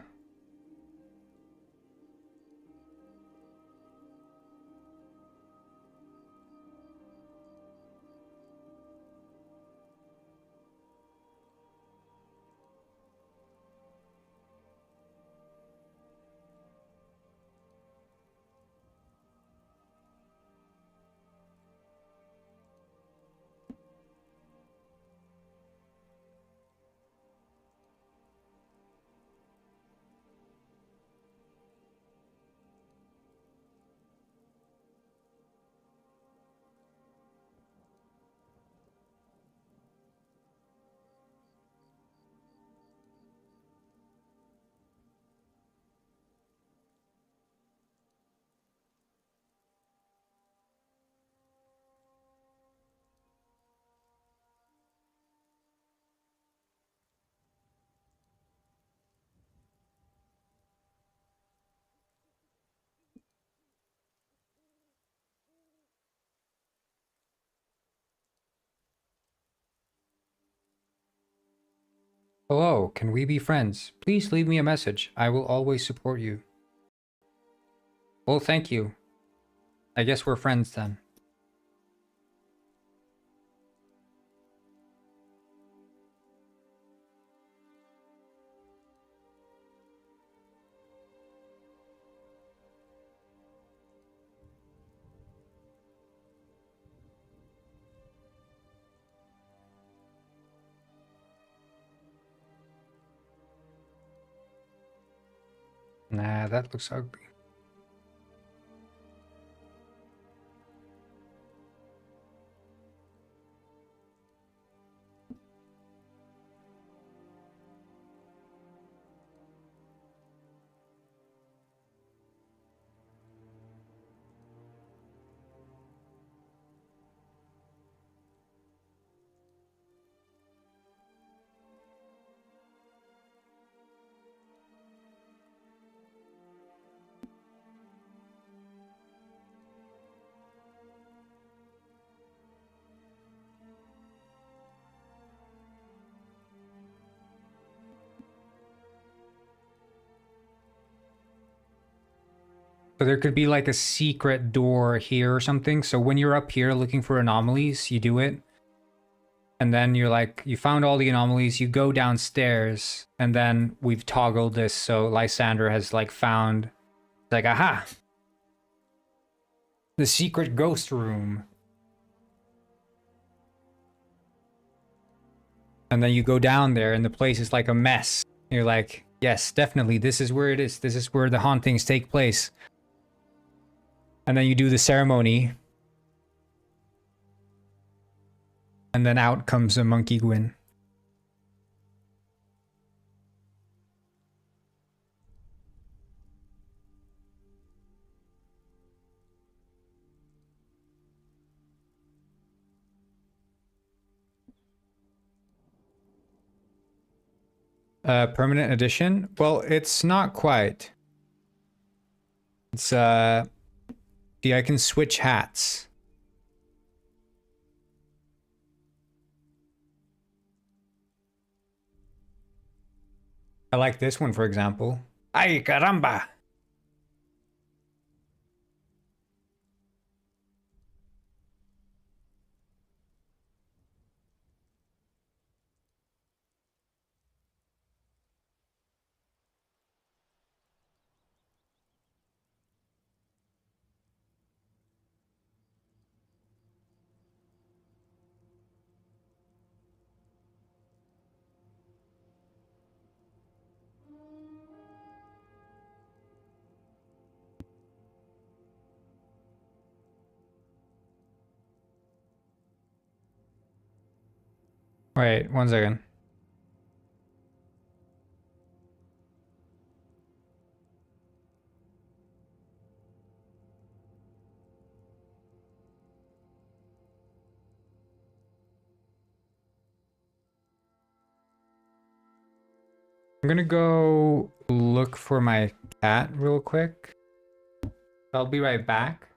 hello, can we be friends? Please leave me a message. I will always support you. Well, thank you. I guess we're friends then. Nah, that looks ugly. So there could be like a secret door here or something. So when you're up here looking for anomalies, you do it. And then you're like, you found all the anomalies, you go downstairs, and then we've toggled this so Lysander has like found, like, aha! The secret ghost room. And then you go down there and the place is like a mess. You're like, yes, definitely, this is where it is. This is where the hauntings take place. And then you do the ceremony. And then out comes a monkey Gwyn. Permanent edition? Well, it's not quite. It's, see, I can switch hats. I like this one, for example. Ay, caramba! Wait, 1 second. I'm gonna go look for my cat real quick. I'll be right back.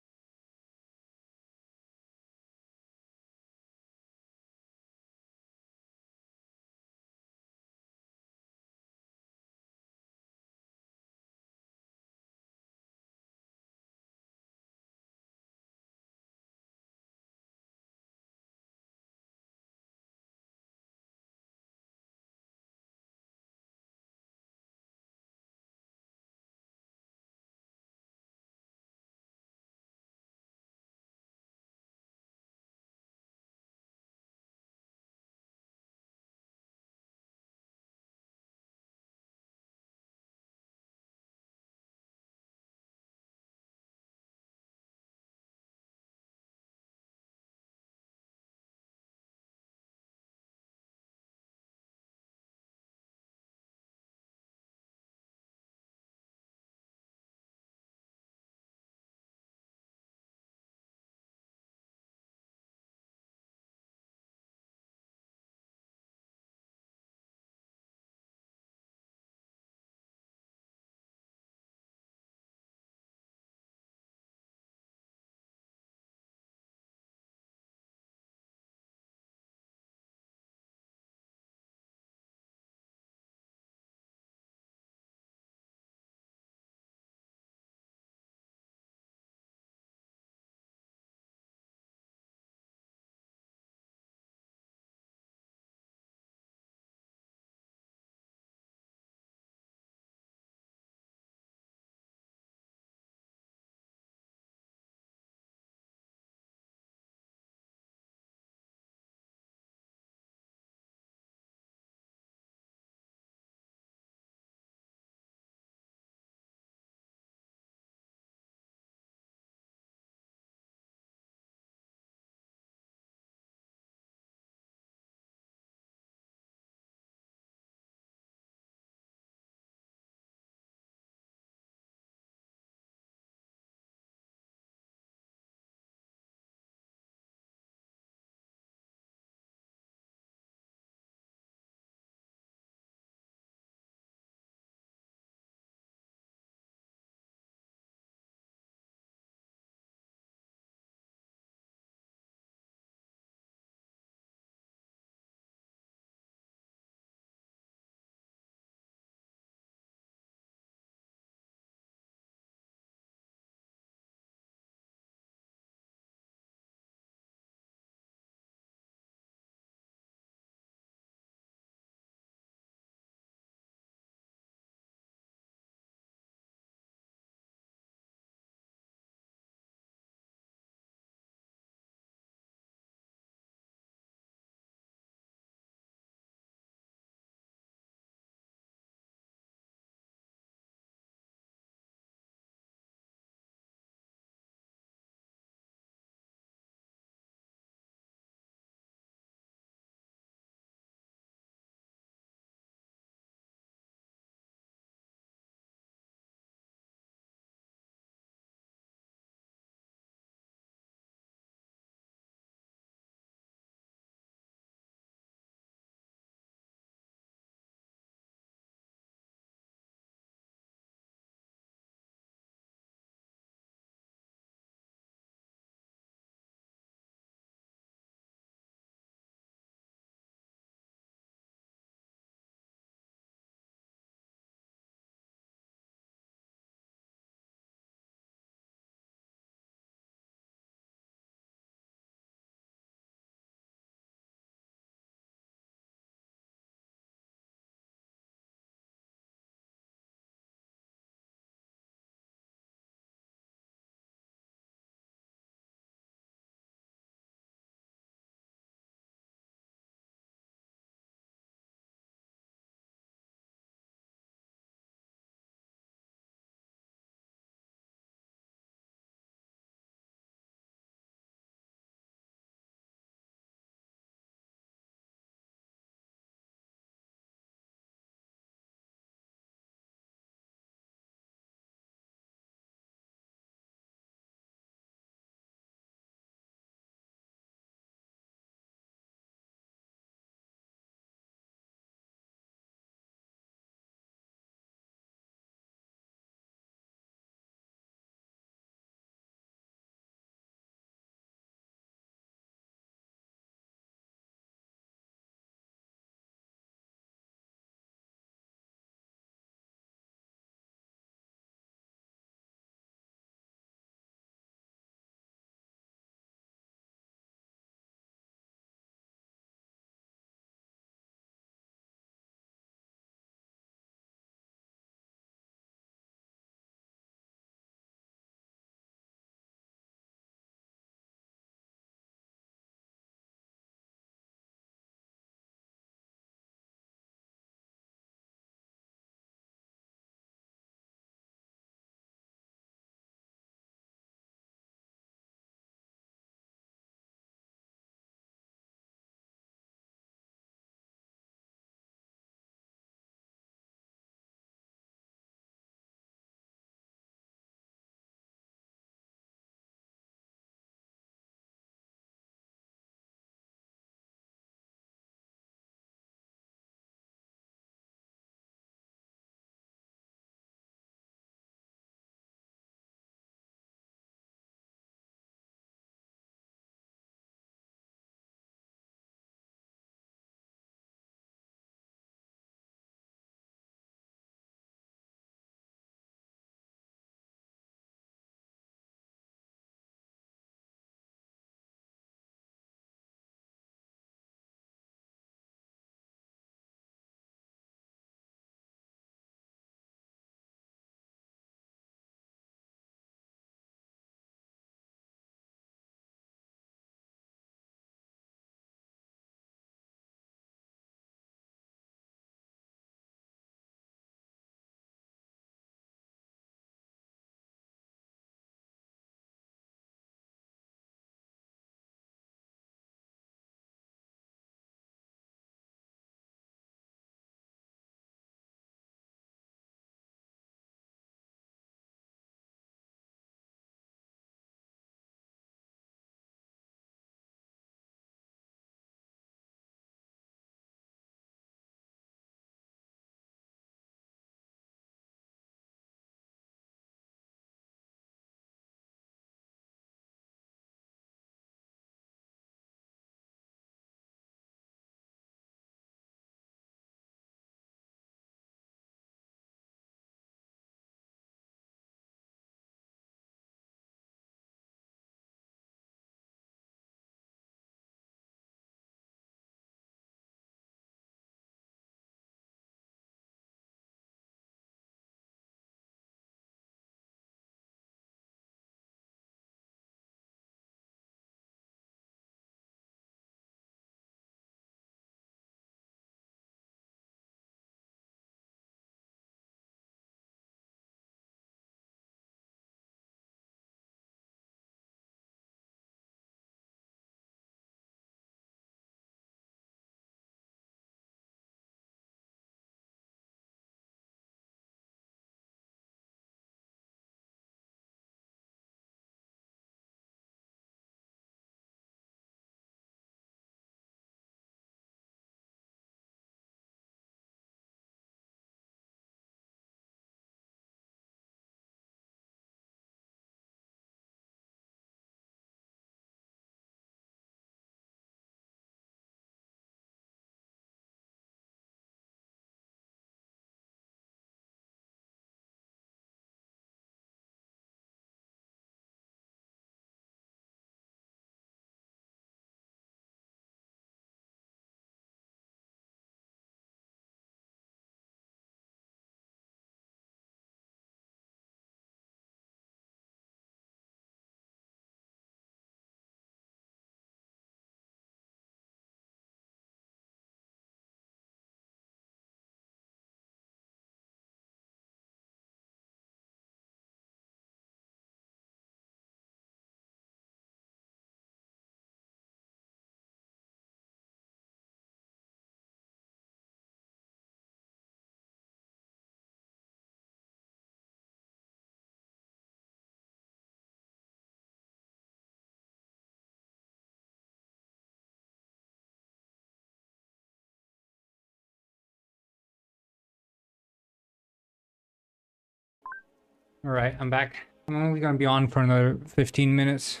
All right, I'm back. I'm only gonna be on for another 15 minutes.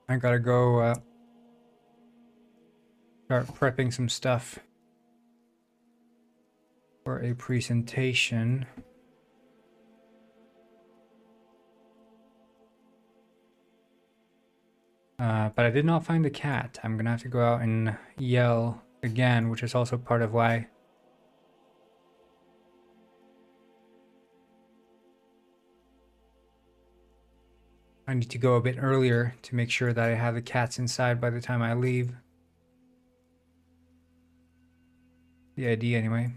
I gotta go start prepping some stuff for a presentation. But I did not find the cat. I'm gonna have to go out and yell again, which is also part of why I need to go a bit earlier to make sure that I have the cats inside by the time I leave. The idea, anyway.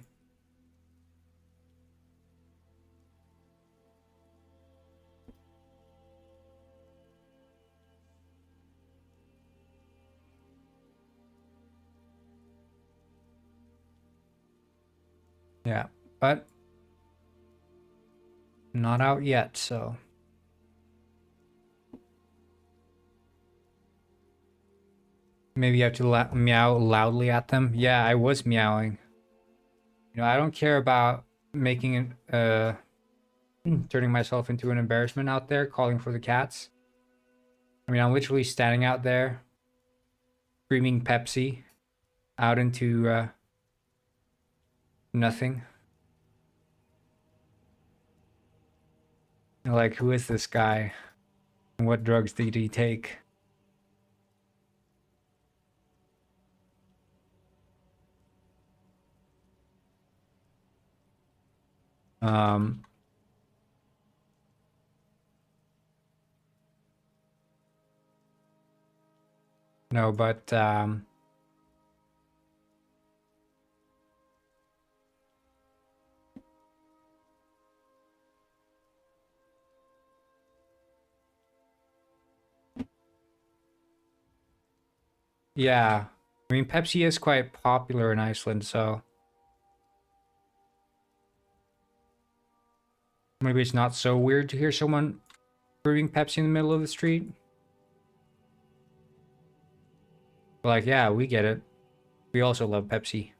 Yeah, but not out yet, so. Maybe you have to meow loudly at them. Yeah, I was meowing. You know, I don't care about making it, turning myself into an embarrassment out there, calling for the cats. I mean, I'm literally standing out there, screaming Pepsi out into nothing. Like, who is this guy? And what drugs did he take? No, but yeah. I mean, Pepsi is quite popular in Iceland, so maybe it's not so weird to hear someone brewing Pepsi in the middle of the street. Like, yeah, we get it. We also love Pepsi.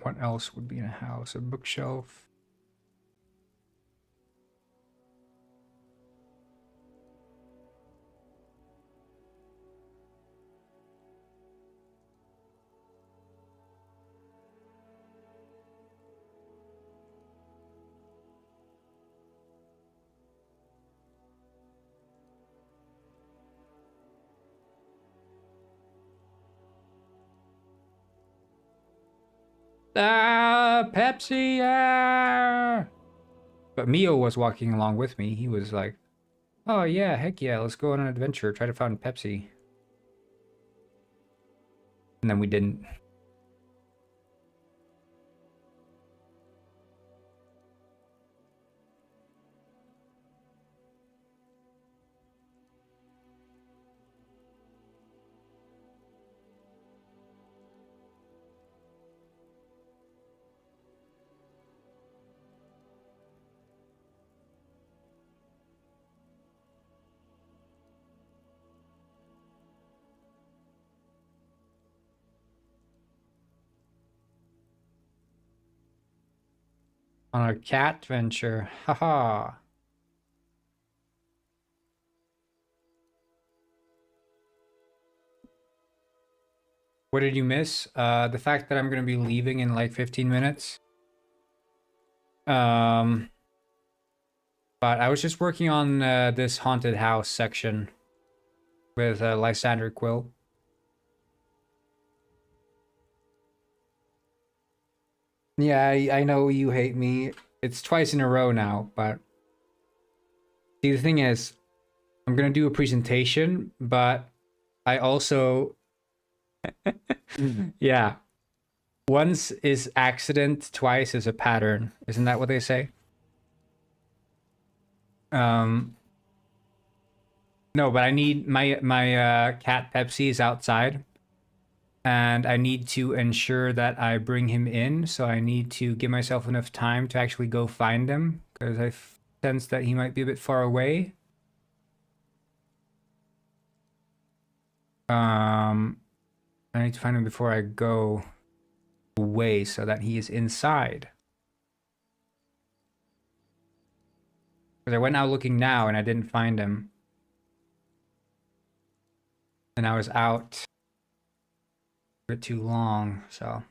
What else would be in a house? A bookshelf. Pepsi! But Mio was walking along with me. He was like, oh yeah, heck yeah, let's go on an adventure. Try to find Pepsi. And then we didn't. On a cat venture. Haha. What did you miss? The fact that I'm gonna be leaving in like 15 minutes. But I was just working on this haunted house section with Lysander Quill. Yeah, I know you hate me. It's twice in a row now, but see, the thing is, I'm gonna do a presentation, but I also, yeah, once is accident, twice is a pattern. Isn't that what they say? No, but I need my cat Pepsi is outside, and I need to ensure that I bring him in, so I need to give myself enough time to actually go find him, because I sense that he might be a bit far away. I need to find him before I go away so that he is inside. Because I went out looking now and I didn't find him. And I was out a bit too long, so.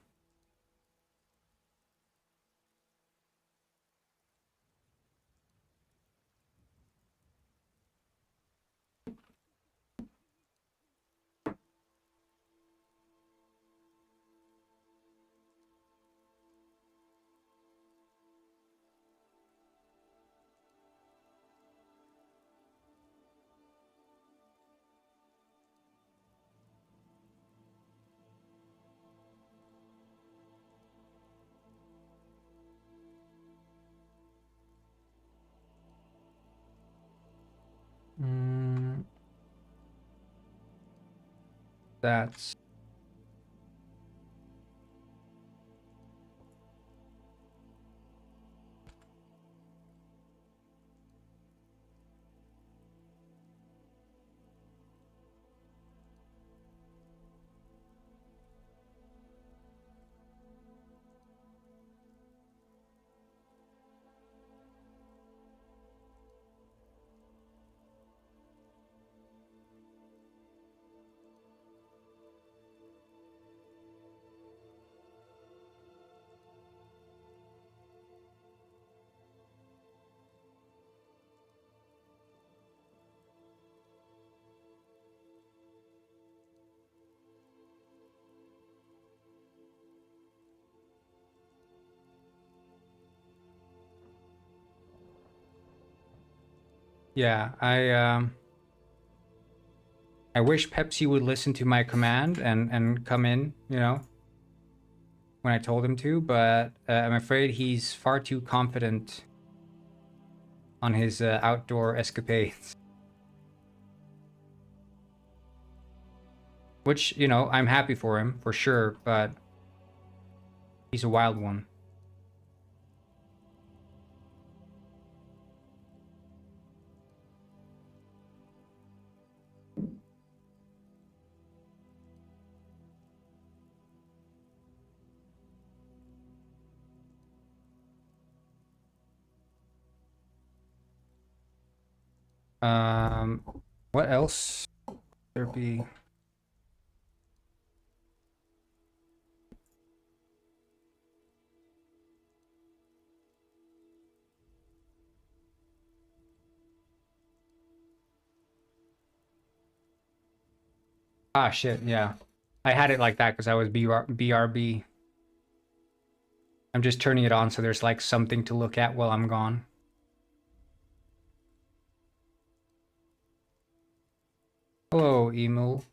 That's yeah, I wish Pepsi would listen to my command and come in, you know, when I told him to, but I'm afraid he's far too confident on his outdoor escapades. Which, you know, I'm happy for him, for sure, but he's a wild one. What else there be? Ah, shit, yeah. I had it like that because I was BRB. I'm just turning it on so there's like something to look at while I'm gone. Hello, Emil.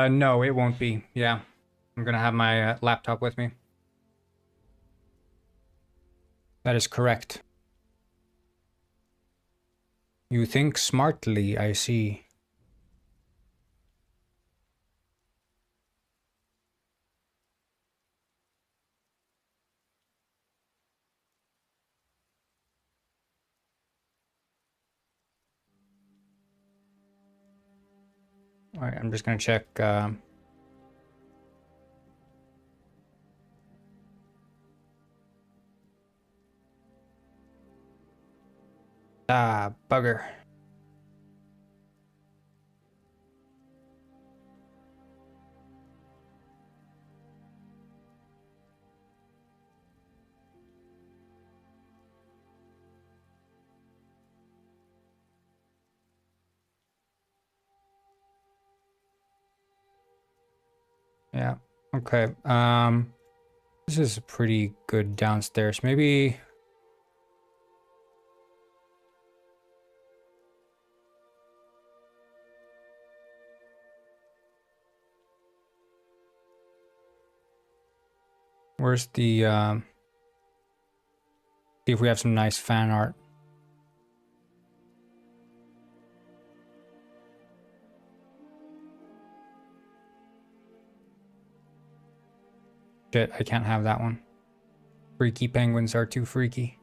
No, it won't be. Yeah. I'm gonna have my laptop with me. That is correct. You think smartly, I see. All right, I'm just gonna check. Bugger. Yeah. Okay. This is pretty good downstairs. Maybe. Where's the see if we have some nice fan art. Shit, I can't have that one. Freaky penguins are too freaky.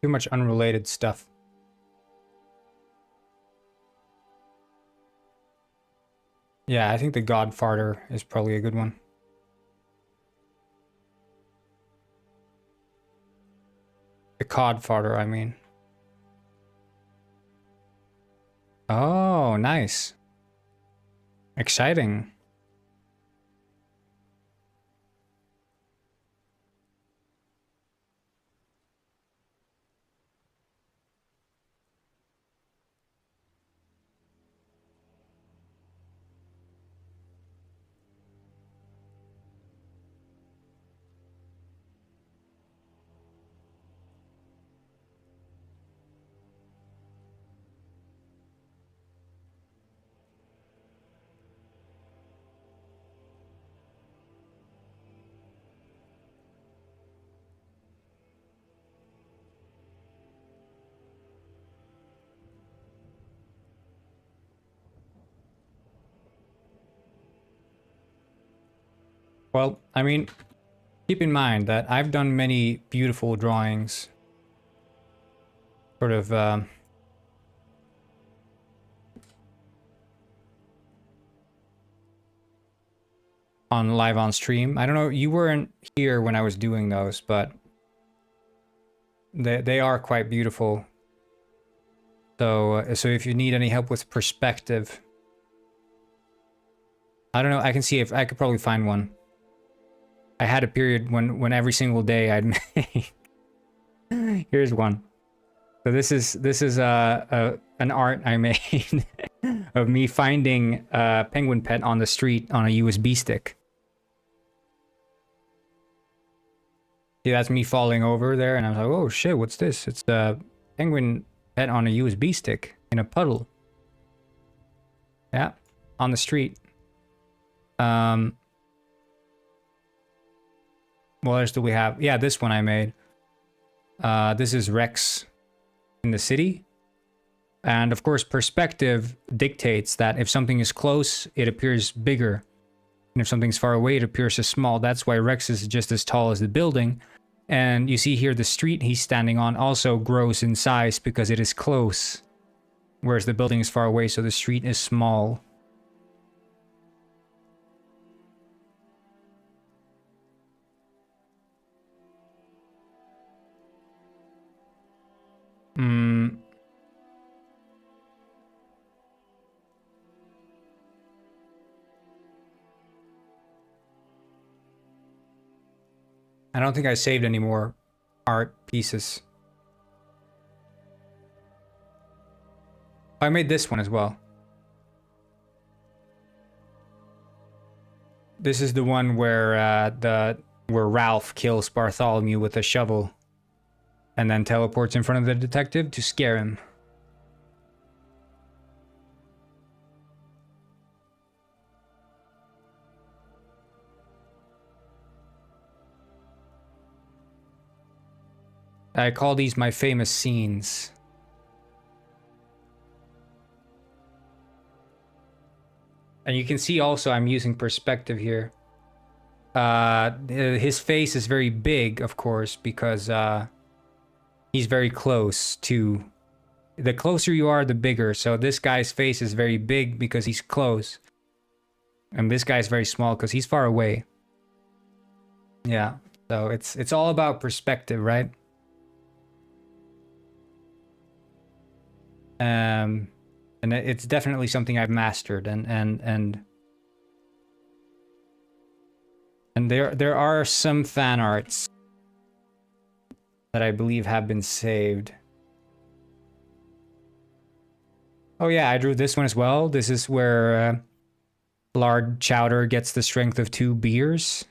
Too much unrelated stuff. Yeah, I think the Godfather is probably a good one. The Codfather, I mean. Oh, nice. Exciting. Well, I mean, keep in mind that I've done many beautiful drawings. Sort of, on live on stream. I don't know, you weren't here when I was doing those, but they are quite beautiful. So if you need any help with perspective, I don't know, I can see if I could probably find one. I had a period when every single day I'd make. Here's one. So this is an art I made of me finding a penguin pet on the street on a USB stick. See, that's me falling over there, and I was like, oh shit, what's this? It's a penguin pet on a USB stick in a puddle. Yeah, on the street. What else do we have? Yeah, this one I made. This is Rex in the city. And of course, perspective dictates that if something is close, it appears bigger. And if something's far away, it appears as small. That's why Rex is just as tall as the building. And you see here the street he's standing on also grows in size because it is close. Whereas the building is far away, so the street is small. I don't think I saved any more art pieces. I made this one as well. This is the one where Ralph kills Bartholomew with a shovel and then teleports in front of the detective to scare him. I call these my famous scenes. And you can see also I'm using perspective here. His face is very big, of course, because he's very close to... The closer you are, the bigger. So this guy's face is very big because he's close. And this guy's very small because he's far away. Yeah, so it's all about perspective, right? And it's definitely something I've mastered, and there are some fan arts that I believe have been saved. Oh yeah, I drew this one as well. This is where Lard Chowder gets the strength of 2 beers.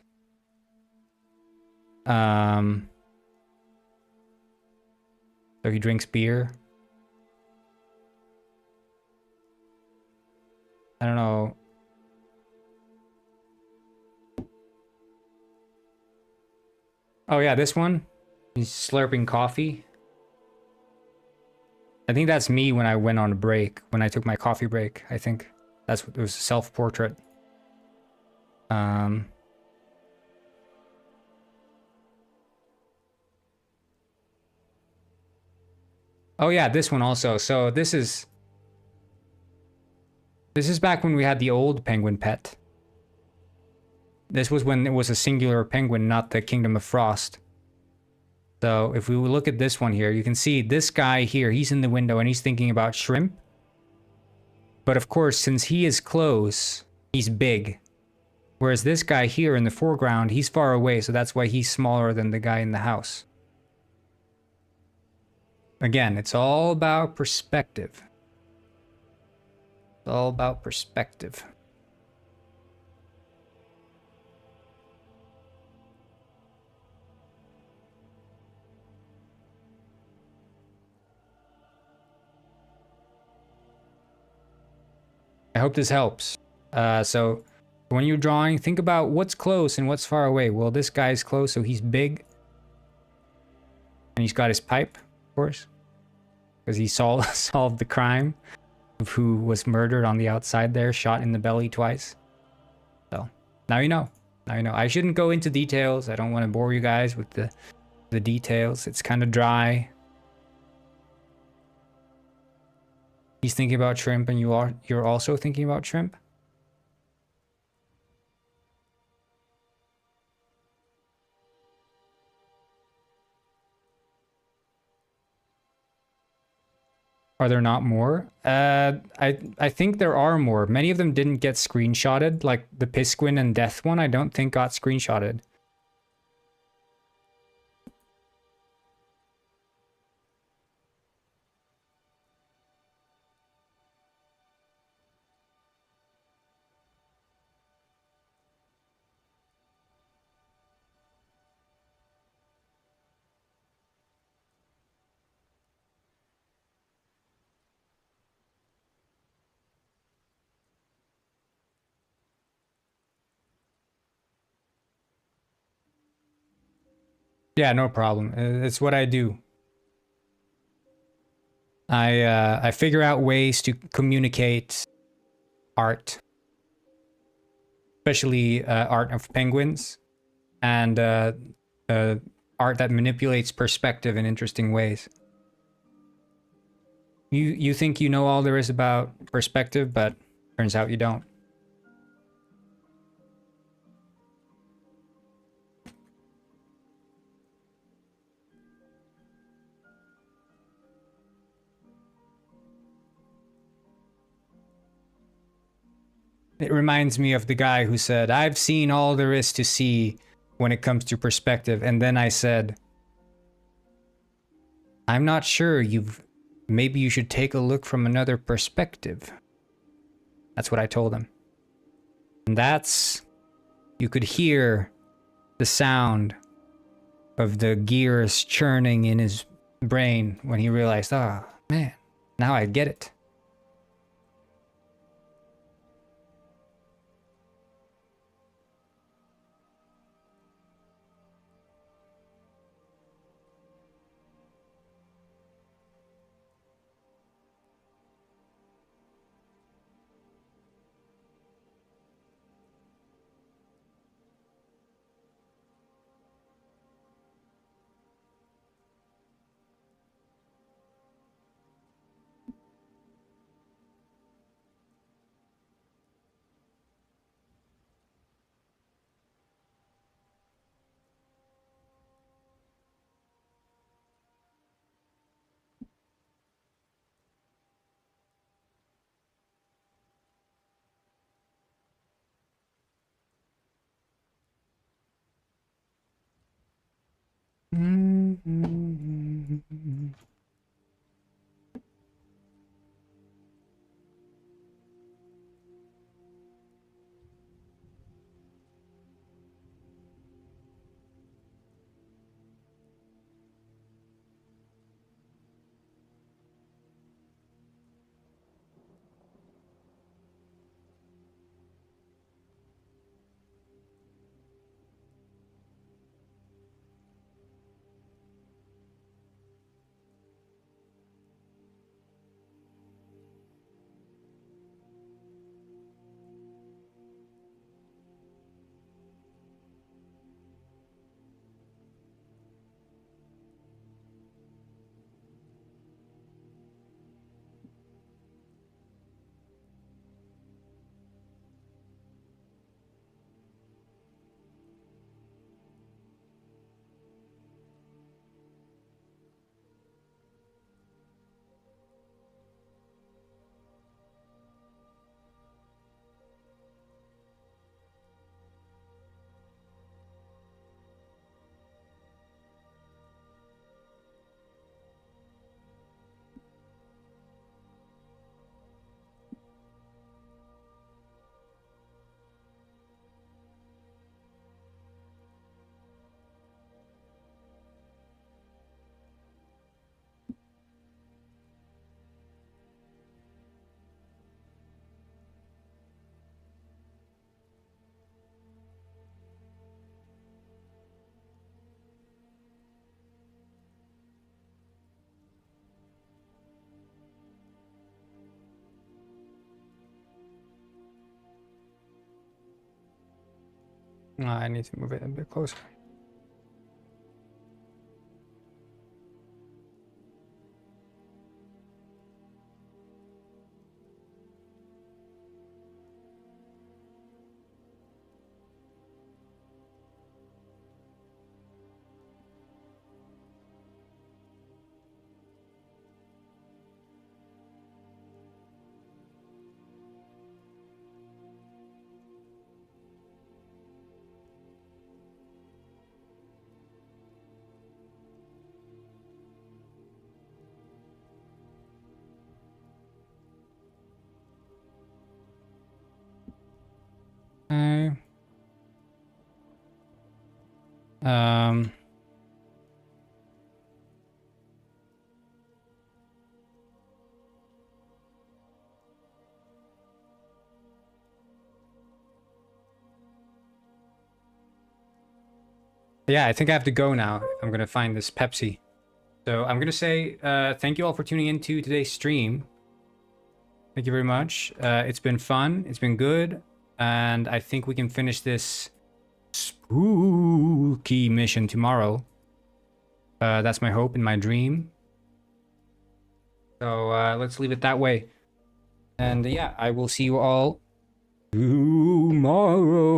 So he drinks beer. I don't know. Oh yeah, this one. He's slurping coffee. I think that's me when I went on a break, when I took my coffee break. I think that's what it was, a self-portrait. Oh yeah, this one also. So this is back when we had the old penguin pet. This was when it was a singular penguin, not the Kingdom of Frost. So if we look at this one here, you can see this guy here, he's in the window and he's thinking about shrimp. But of course, since he is close, he's big. Whereas this guy here in the foreground, he's far away, so that's why he's smaller than the guy in the house. Again, it's all about perspective. It's all about perspective. I hope this helps. So when you're drawing, think about what's close and what's far away. Well, this guy's close, so he's big. And he's got his pipe, of course. Because he solved the crime of who was murdered on the outside there, shot in the belly twice. So, now you know. Now you know. I shouldn't go into details. I don't want to bore you guys with the details. It's kind of dry. He's thinking about shrimp, and you're also thinking about shrimp? Are there not more? I think there are more. Many of them didn't get screenshotted, like the Pisquin and Death one, I don't think got screenshotted. Yeah, no problem. It's what I do. I figure out ways to communicate art, especially art of penguins, and art that manipulates perspective in interesting ways. You think you know all there is about perspective, but turns out you don't. It reminds me of the guy who said, "I've seen all there is to see when it comes to perspective." And then I said, "I'm not sure maybe you should take a look from another perspective." That's what I told him. And you could hear the sound of the gears churning in his brain when he realized, "Ah, man, now I get it." I need to move it a bit closer. Okay. Um. Yeah, I think I have to go now. I'm gonna find this Pepsi. So I'm gonna say thank you all for tuning into today's stream. Thank you very much. It's been fun. It's been good, and I think we can finish this spooky mission tomorrow. That's my hope and my dream. So let's leave it that way. And yeah, I will see you all tomorrow.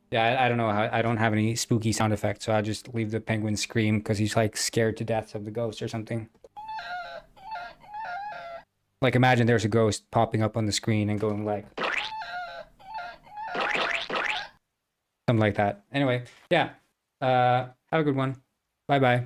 Yeah, I don't know how, I don't have any spooky sound effects, so I'll just leave the penguin scream because he's like scared to death of the ghost or something. Like imagine there's a ghost popping up on the screen and going like something like that. Anyway, yeah. Have a good one. Bye bye.